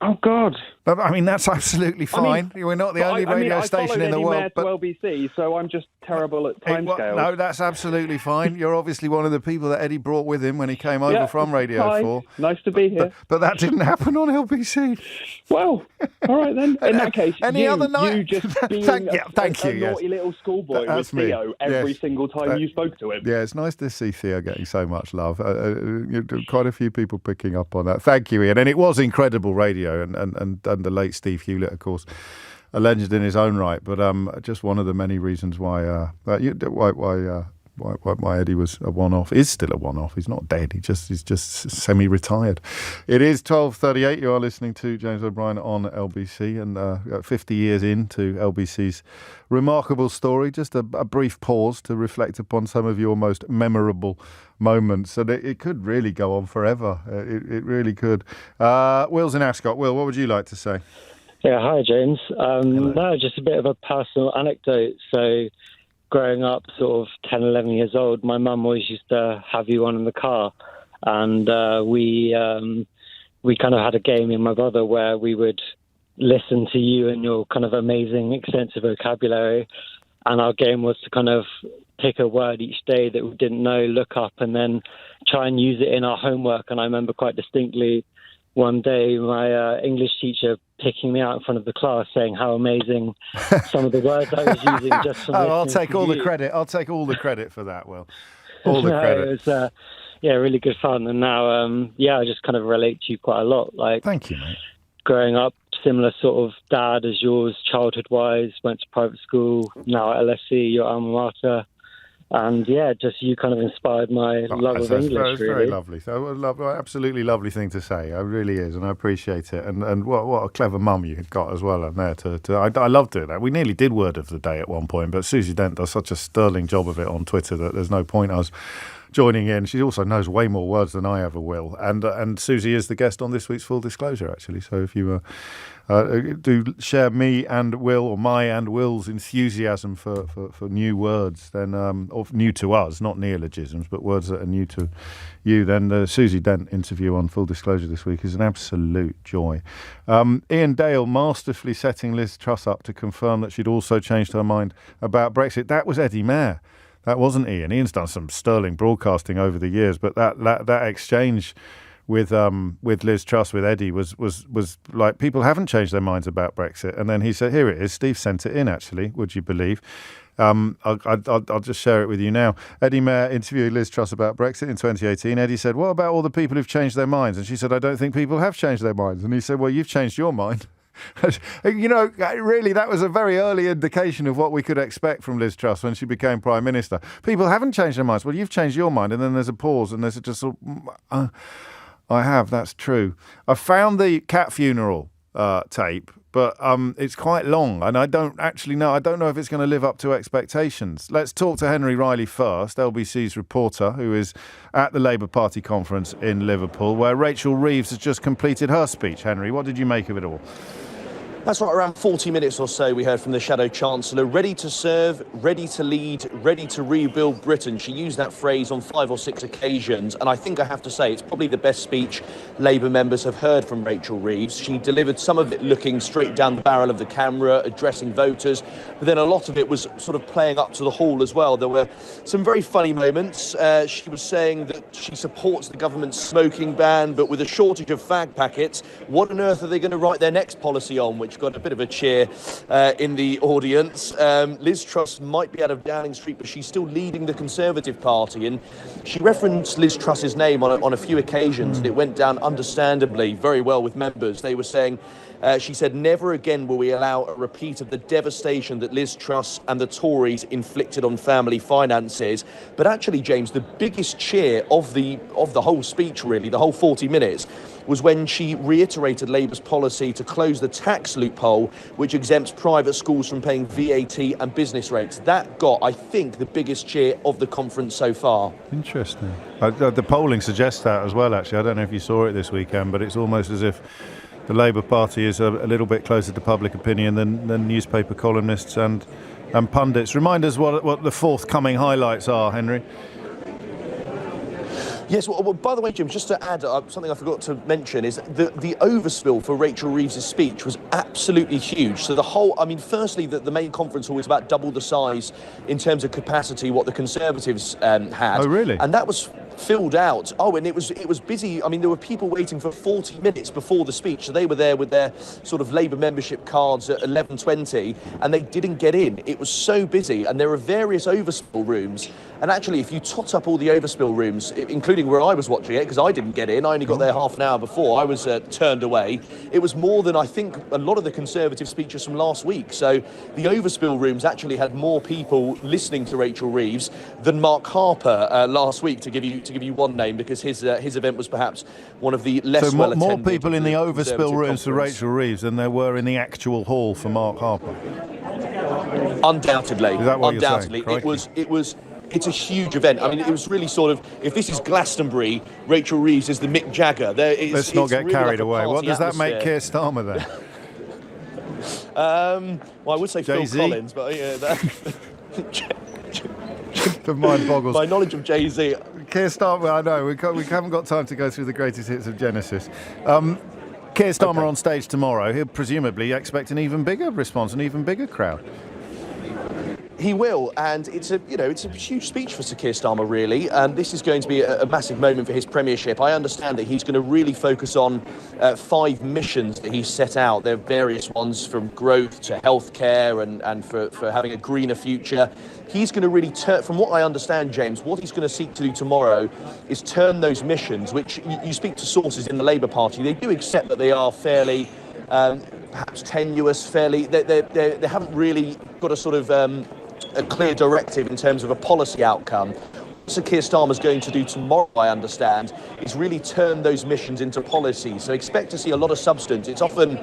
Oh, God. But, I mean, that's absolutely fine. We're not the only radio station in the world. I followed Eddie Mayer to LBC, so I'm just terrible at timescales. No, that's absolutely fine. You're obviously one of the people that Eddie brought with him when he came over from Radio 4. Nice to be here. But that didn't happen on LBC. Well, all right then. In that case, other night? You just being thank you, naughty little schoolboy with Theo every single time you spoke to him. Yeah, it's nice to see Theo getting so much love. Quite a few people picking up on that. Thank you, Ian. And it was incredible radio, and the late Steve Hewlett, of course, a legend in his own right, but just one of the many reasons why Eddie was a one-off, is still a one-off. He's not dead. He's just semi-retired. It is 12:38. You are listening to James O'Brien on LBC, and 50 years into LBC's remarkable story. Just a brief pause to reflect upon some of your most memorable moments, and it could really go on forever. It really could. Will's in Ascot. Will, what would you like to say? Yeah, hi, James. No, just a bit of a personal anecdote. So growing up sort of 10, 11 years old, my mum always used to have you on in the car. And we kind of had a game in my brother where we would listen to you and your kind of amazing, extensive vocabulary. And our game was to kind of pick a word each day that we didn't know, look up, and then try and use it in our homework. And I remember quite distinctly one day my English teacher picking me out in front of the class saying how amazing some of the words I was using just from I'll listening take to all you. the credit. I'll take all the credit for that, Will. All the No, credit. it was, really good fun. And now, I just kind of relate to you quite a lot. Like, thank you, mate. Growing up, similar sort of dad as yours, childhood-wise, went to private school, now at LSE, your alma mater. And just you kind of inspired my love of English. It's very lovely. So, absolutely lovely thing to say. It really is, and I appreciate it. And what a clever mum you had got as well. And there, I love doing that. We nearly did Word of the Day at one point, but Susie Dent does such a sterling job of it on Twitter that there's no point us joining in. She also knows way more words than I ever will. And Susie is the guest on this week's Full Disclosure, actually. So if you do share me and Will, or my and Will's enthusiasm for new words, then or new to us, not neologisms, but words that are new to you, then the Susie Dent interview on Full Disclosure this week is an absolute joy. Ian Dale masterfully setting Liz Truss up to confirm that she'd also changed her mind about Brexit. That was Eddie Mair. That wasn't Ian. Ian's done some sterling broadcasting over the years, but that exchange with Liz Truss, with Eddie, was like, people haven't changed their minds about Brexit. And then he said, here it is. Steve sent it in, actually, would you believe? I'll just share it with you now. Eddie Mair interviewed Liz Truss about Brexit in 2018. Eddie said, what about all the people who've changed their minds? And she said, I don't think people have changed their minds. And he said, well, you've changed your mind. Really, that was a very early indication of what we could expect from Liz Truss when she became Prime Minister. People haven't changed their minds. Well, you've changed your mind. And then there's a pause, and there's just I have, that's true. I found the cat funeral tape, but it's quite long, and I don't actually know. I don't know if it's going to live up to expectations. Let's talk to Henry Riley first, LBC's reporter, who is at the Labour Party conference in Liverpool, where Rachel Reeves has just completed her speech. Henry, what did you make of it all? That's right, around 40 minutes or so we heard from the Shadow Chancellor, ready to serve, ready to lead, ready to rebuild Britain. She used that phrase on 5 or 6 occasions, and I think I have to say it's probably the best speech Labour members have heard from Rachel Reeves. She delivered some of it looking straight down the barrel of the camera, addressing voters, but then a lot of it was sort of playing up to the hall as well. There were some very funny moments. She was saying that she supports the government's smoking ban, but with a shortage of fag packets, what on earth are they going to write their next policy on, which got a bit of a cheer in the audience. Liz Truss might be out of Downing Street, but she's still leading the Conservative Party, and she referenced Liz Truss's name on a few occasions, and it went down understandably very well with members. They were saying, she said, never again will we allow a repeat of the devastation that Liz Truss and the Tories inflicted on family finances. But actually, James, the biggest cheer of the whole speech, really, the whole 40 minutes, was when she reiterated Labour's policy to close the tax loophole which exempts private schools from paying VAT and business rates. That got, I think, the biggest cheer of the conference so far. Interesting. The polling suggests that as well, actually. I don't know if you saw it this weekend, but it's almost as if the Labour Party is a little bit closer to public opinion than newspaper columnists and pundits. Remind us what the forthcoming highlights are, Henry. Yes, well, by the way, Jim, just to add something I forgot to mention is the overspill for Rachel Reeves' speech was absolutely huge. So firstly, the main conference hall was about double the size in terms of capacity what the Conservatives had. Oh, really? And that was filled out. Oh, and it was busy. I mean, there were people waiting for 40 minutes before the speech, so they were there with their sort of Labour membership cards at 11:20, and they didn't get in. It was so busy, and there are various overspill rooms. And actually, if you tot up all the overspill rooms, including where I was watching it, because I didn't get in, I only got there half an hour before, I was turned away. It was more than, I think, a lot of the Conservative speeches from last week. So the overspill rooms actually had more people listening to Rachel Reeves than Mark Harper last week, to give you one name, because his event was perhaps one of the less well attended. So more people in the overspill rooms for Rachel Reeves than there were in the actual hall for Mark Harper? Undoubtedly. Is that what undoubtedly. You're saying? It's a huge event. I mean, it was really sort of, if this is Glastonbury, Rachel Reeves is the Mick Jagger. Let's not get really carried like away. What does that make atmosphere. Keir Starmer then? Well, I would say Jay-Z? Phil Collins, but The mind boggles. My knowledge of Jay-Z. Keir Starmer, I know, we haven't got time to go through the greatest hits of Genesis. Keir Starmer on stage tomorrow, he'll presumably expect an even bigger response, an even bigger crowd. He will, and it's a huge speech for Sir Keir Starmer, really. This is going to be a massive moment for his premiership. I understand that he's going to really focus on 5 missions that he's set out. There are various ones, from growth to healthcare and for having a greener future. He's going to really turn, from what I understand, James, what he's going to seek to do tomorrow is turn those missions, which you speak to sources in the Labour Party, they do accept that they are fairly perhaps tenuous, they haven't really got a sort of a clear directive in terms of a policy outcome. What Sir Keir Starmer's going to do tomorrow, I understand, is really turn those missions into policy. So expect to see a lot of substance. It's often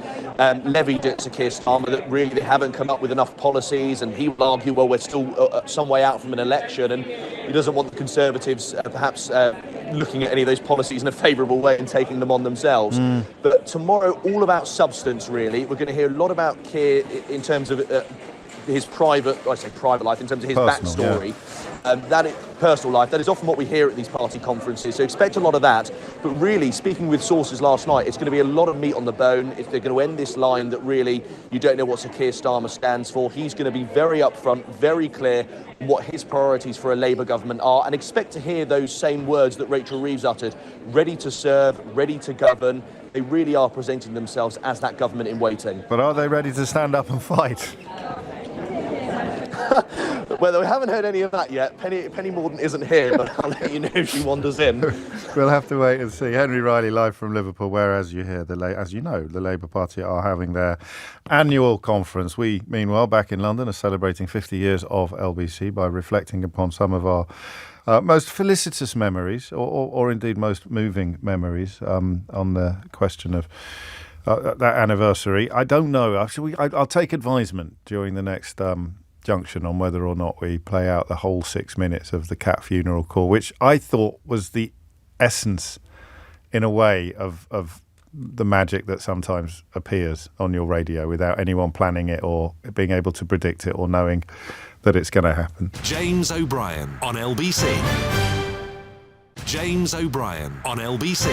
levied at Sir Keir Starmer that really they haven't come up with enough policies, and he will argue, well, we're still some way out from an election, and he doesn't want the Conservatives perhaps looking at any of those policies in a favourable way and taking them on themselves. But tomorrow, all about substance, really. We're going to hear a lot about Keir in terms of his private life, in terms of his backstory. Personal life, that is often what we hear at these party conferences, so expect a lot of that. But really, speaking with sources last night, it's going to be a lot of meat on the bone. If they're going to end this line that really you don't know what Sir Keir Starmer stands for, he's going to be very upfront, very clear what his priorities for a Labour government are, and expect to hear those same words that Rachel Reeves uttered: ready to serve, ready to govern. They really are presenting themselves as that government in waiting. But are they ready to stand up and fight? Well, we haven't heard any of that yet. Penny Mordaunt isn't here, but I'll let you know if she wanders in. We'll have to wait and see. Henry Riley live from Liverpool, where, as you hear, as you know, the Labour Party are having their annual conference. We, meanwhile, back in London, are celebrating 50 years of LBC by reflecting upon some of our most felicitous memories, or indeed most moving memories, on the question of that anniversary. I don't know. I'll take advisement during the next junction on whether or not we play out the whole 6 minutes of the cat funeral call, which I thought was the essence, in a way, of the magic that sometimes appears on your radio without anyone planning it or being able to predict it or knowing that it's going to happen. James O'Brien on LBC. James O'Brien on LBC.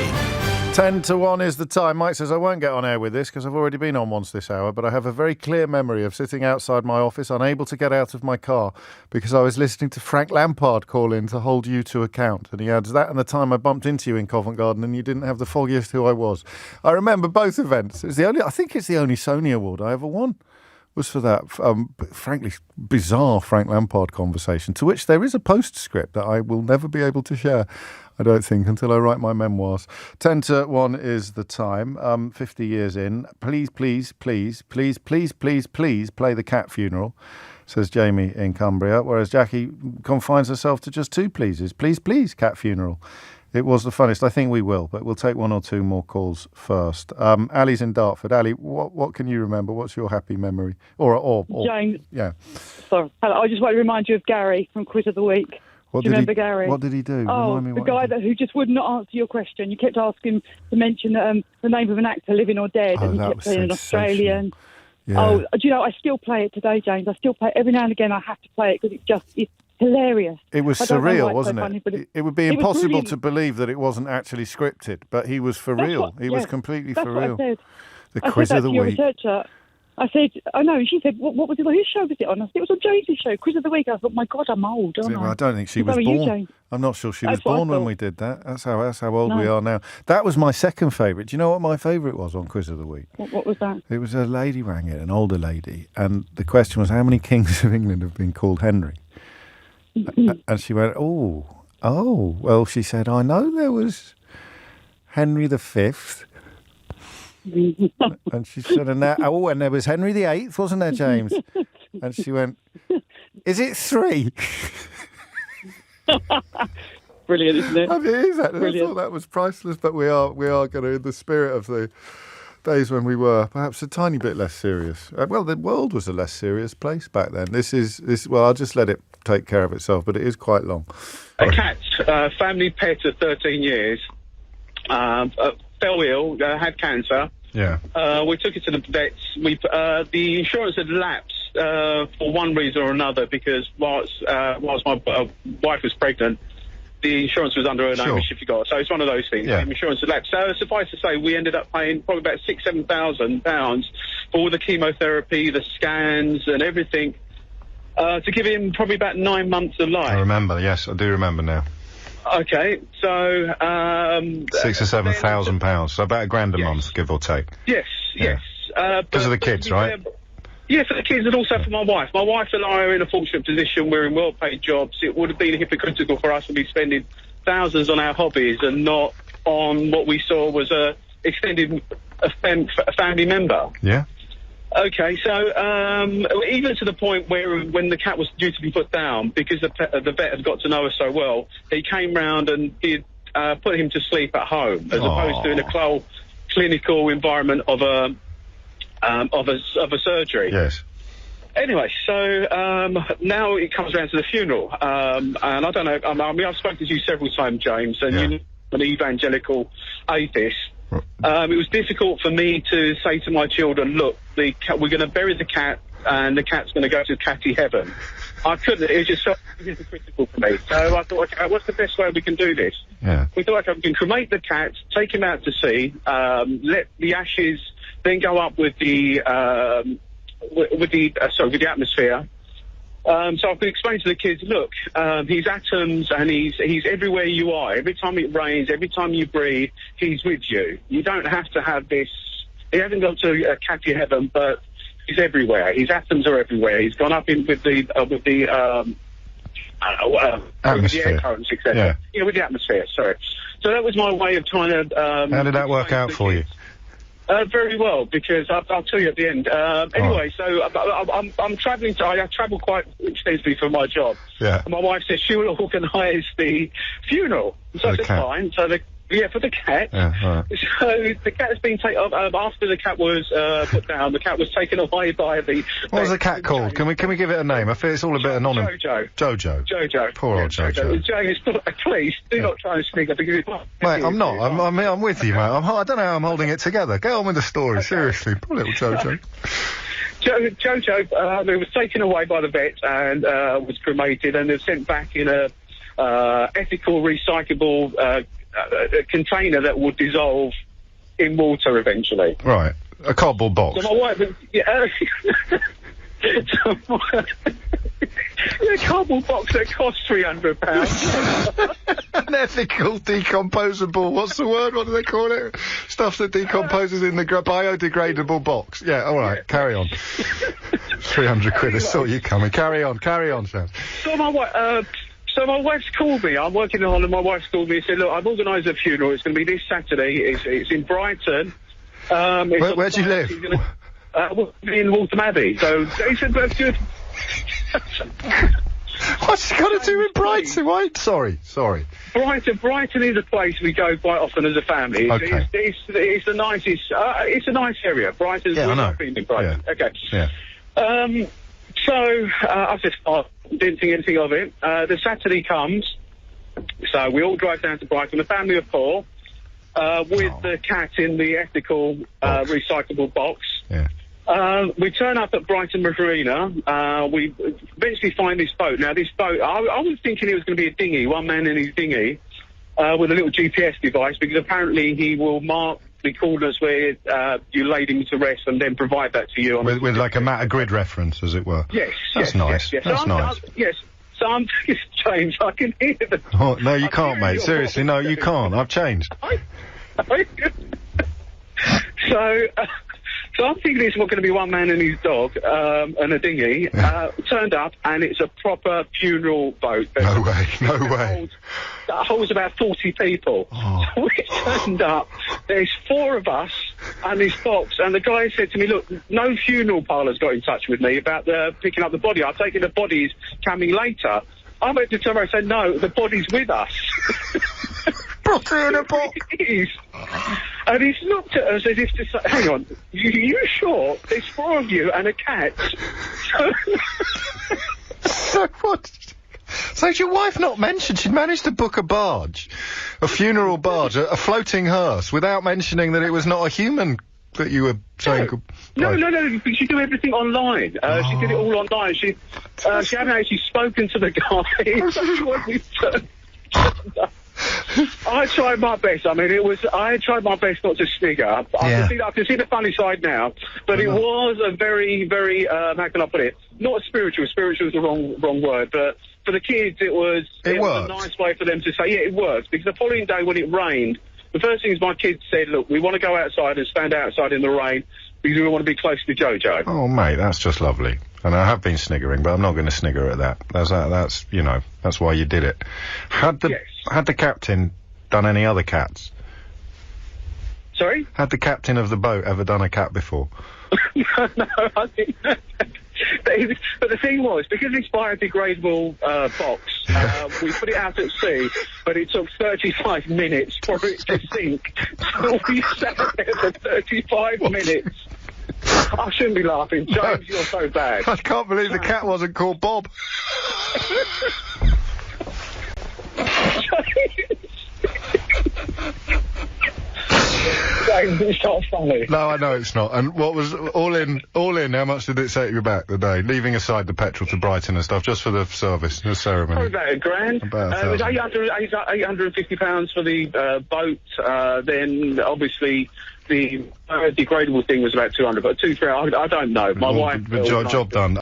10 to 1 is the time. Mike says, I won't get on air with this because I've already been on once this hour, but I have a very clear memory of sitting outside my office, unable to get out of my car because I was listening to Frank Lampard call in to hold you to account. And he adds, that and the time I bumped into you in Covent Garden and you didn't have the foggiest who I was. I remember both events. I think it's the only Sony Award I ever won, was for that, frankly, bizarre Frank Lampard conversation, to which there is a postscript that I will never be able to share, I don't think, until I write my memoirs. 10 to 1 is the time. 50 years in. Please, please, please, please, please, please, please play the cat funeral, says Jamie in Cumbria, whereas Jackie confines herself to just 2 pleases. Please, please, cat funeral. It was the funnest. I think we will, but we'll take 1 or 2 more calls first. Ali's in Dartford. Ali, what can you remember? What's your happy memory? Or James. Yeah. Sorry. Hello, I just want to remind you of Gary from Quiz of the Week. Do you remember Gary? What did he do? Oh, the guy who just would not answer your question. You kept asking to mention the name of an actor, living or dead, and he kept saying an Australian. Yeah. Oh, do you know, I still play it today, James. I still play it. Every now and again I have to play it because it's hilarious. It was surreal, wasn't it? So funny, it would be impossible to believe that it wasn't actually scripted, but he was for real. He was completely for real. What I said. The Quiz of the Week. Researcher. I said, oh no, she said, what was it? Whose show was it on? I said, it was on James's show, Quiz of the Week. I thought, my God, I'm old, aren't I? I don't think she was born. I'm not sure she was born when we did that. That's how old we are now. That was my second favourite. Do you know what my favourite was on Quiz of the Week? What was that? It was a lady rang it, an older lady, and the question was, how many kings of England have been called Henry? And she went, oh, well, she said, I know there was Henry V. And she said, and there was Henry VIII, wasn't there, James? And she went, is it 3? Brilliant, isn't it? And it is. I thought that was priceless, but we are going to, in the spirit of the days when we were perhaps a tiny bit less serious. Well, the world was a less serious place back then. Well, I'll just let it take care of itself, but it is quite long. A cat, family pet of 13 years, fell ill, had cancer. Yeah. We took it to the vets. The insurance had lapsed for one reason or another because whilst my wife was pregnant, the insurance was under her name, if you got. So it's one of those things. Yeah. The insurance had lapsed. So suffice to say, we ended up paying probably about £6,000-7,000 for all the chemotherapy, the scans, and everything. to give him probably about 9 months of life. I remember, yes, I do remember now. Okay, so... £6,000 or £7,000, so about £1,000 a month, give or take. Yes. Because of the kids, right? Yeah, for the kids and also for my wife. My wife and I are in a fortunate position. We're in well-paid jobs. It would have been hypocritical for us to be spending thousands on our hobbies and not on what we saw was a family member. Yeah. Okay, so even to the point where when the cat was due to be put down, because the vet had got to know us so well, he came round and did put him to sleep at home as opposed to in a clinical environment of a surgery. Yes. Anyway, so now it comes around to the funeral, and I don't know. I mean, I've spoken to you several times, James, and you're an evangelical atheist. It was difficult for me to say to my children, "Look, we're going to bury the cat, and the cat's going to go to catty heaven." I couldn't. It was just so hypocritical for me. So I thought, okay, what's the best way we can do this? Yeah. We thought, okay, we can cremate the cat, take him out to sea, let the ashes then go up with the atmosphere. So I could explain to the kids, look, he's atoms and he's everywhere you are. Every time it rains, every time you breathe, he's with you. You don't have to have this. He hasn't gone to catty heaven, but he's everywhere. His atoms are everywhere. He's gone up in with the air currents, etc. Yeah, with the atmosphere. Sorry. So that was my way of trying to. How did that work out for you? Very well, because I'll tell you at the end. Anyway, so I'm travelling. I travel quite extensively for my job. Yeah. And my wife says she will organise the funeral. So I said, fine. So for the cat. Yeah, right. So the cat has been taken after the cat was put down. The cat was taken away by the. What was the cat called? Can we give it a name? I feel it's all a bit anonymous. Jojo. Poor old Jojo. James, please do not try and speak up because mate, I'm not. I'm with you, mate. I don't know how I'm holding it together. Get on with the story, seriously. Poor little Jojo. Jojo was taken away by the vet and was cremated and was sent back in a ethical, recyclable container that would dissolve in water eventually. Right. A cardboard box. So my wife, a cardboard box that costs £300. An ethical, decomposable, what's the word? What do they call it? Stuff that decomposes in the biodegradable box. Yeah, all right, carry on. 300 quid, I saw you coming. Carry on, Sam. So my wife's called me. I'm working on it. My wife's called me and said, look, I've organised a funeral. It's going to be this Saturday. It's in Brighton. Where do you live? In Waltham Abbey. So he said, that's good. What's it got to do with Brighton? Why? Sorry. Brighton is a place we go quite often as a family. Okay. It's the nicest. It's a nice area. Brighton's been in Brighton. Yeah. Okay. Yeah. So I said, didn't think anything of it. The Saturday comes, so we all drive down to Brighton, a family of 4, with the cat in the ethical recyclable box. Yeah. We turn up at Brighton Marina. We eventually find this boat. Now, this boat, I was thinking it was going to be a dinghy, one man in his dinghy, with a little GPS device, because apparently he will mark the corners where you laid him to rest and then provide that to you. With like a matter grid reference, as it were. Yes. That's nice. Yes. That's nice. Yes. So I'm James. I can hear the. Oh, no, you can't, mate. Seriously, no, you can't. I've changed. So I'm thinking it's going to be one man and his dog and a dinghy. Turned up, and it's a proper funeral boat. No way. That holds about 40 people. Oh. So we turned up. There's 4 of us and this box. And the guy said to me, look, no funeral parlour's got in touch with me about picking up the body. I've taken the body's coming later. I went to tell her, I said, no, the body's with us. Put it in a box. It is. And he's looked at us as if to say, hang on, you sure? There's 4 of you and a cat. So what? So had your wife not mentioned she'd managed to book a barge, a funeral barge, a floating hearse, without mentioning that it was not a human that you were saying? No. She do everything online. She did it all online. She hadn't actually spoken to the guy. I tried my best. I mean, I tried my best not to snigger. I can see the funny side now, but it was a very, very, how can I put it? Not spiritual. Spiritual is the wrong word, but for the kids, it was a nice way for them to say, yeah, it works. Because the following day when it rained, the first thing is my kids said, look, we want to go outside and stand outside in the rain because we want to be close to Jojo. Oh, mate, that's just lovely. And I have been sniggering, but I'm not going to snigger at that. That's you know, that's why you did it. Had the captain done any other cats? Sorry? Had the captain of the boat ever done a cat before? No, I think not. But the thing was, because it's biodegradable box, we put it out at sea, but it took 35 minutes for it to sink. So we sat there for 35 minutes. I shouldn't be laughing. James, you're so bad. I can't believe the cat wasn't called Bob. James, it's not funny. No, I know it's not. And what was all in? How much did it set you back the day? Leaving aside the petrol to Brighton and stuff, just for the service, the ceremony. About $1,000. It was £850 for the boat. Then obviously the degradable thing was about 200, but 2-3. I don't know. My wife. Job done.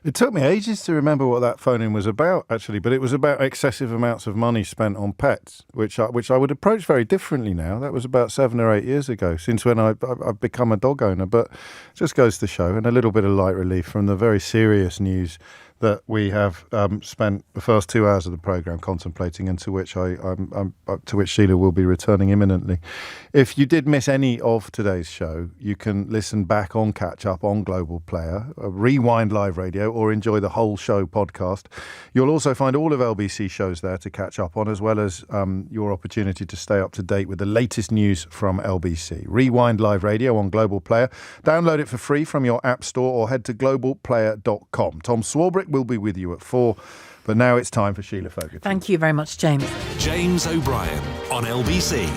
It took me ages to remember what that phone-in was about, actually, but it was about excessive amounts of money spent on pets, which I would approach very differently now. That was about 7 or 8 years ago, since when I've become a dog owner. But it just goes to show, and a little bit of light relief from the very serious news that we have spent the first 2 hours of the programme contemplating, and to which to which Sheila will be returning imminently. If you did miss any of today's show, you can listen back on Catch Up on Global Player, rewind live radio, or enjoy the whole show podcast. You'll also find all of LBC shows there to catch up on, as well as your opportunity to stay up to date with the latest news from LBC. Rewind live radio on Global Player. Download it for free from your app store or head to globalplayer.com. Tom Swarbrick will be with you at 4, but now it's time for Sheila Fogarty. Thank you very much, James. James O'Brien on LBC.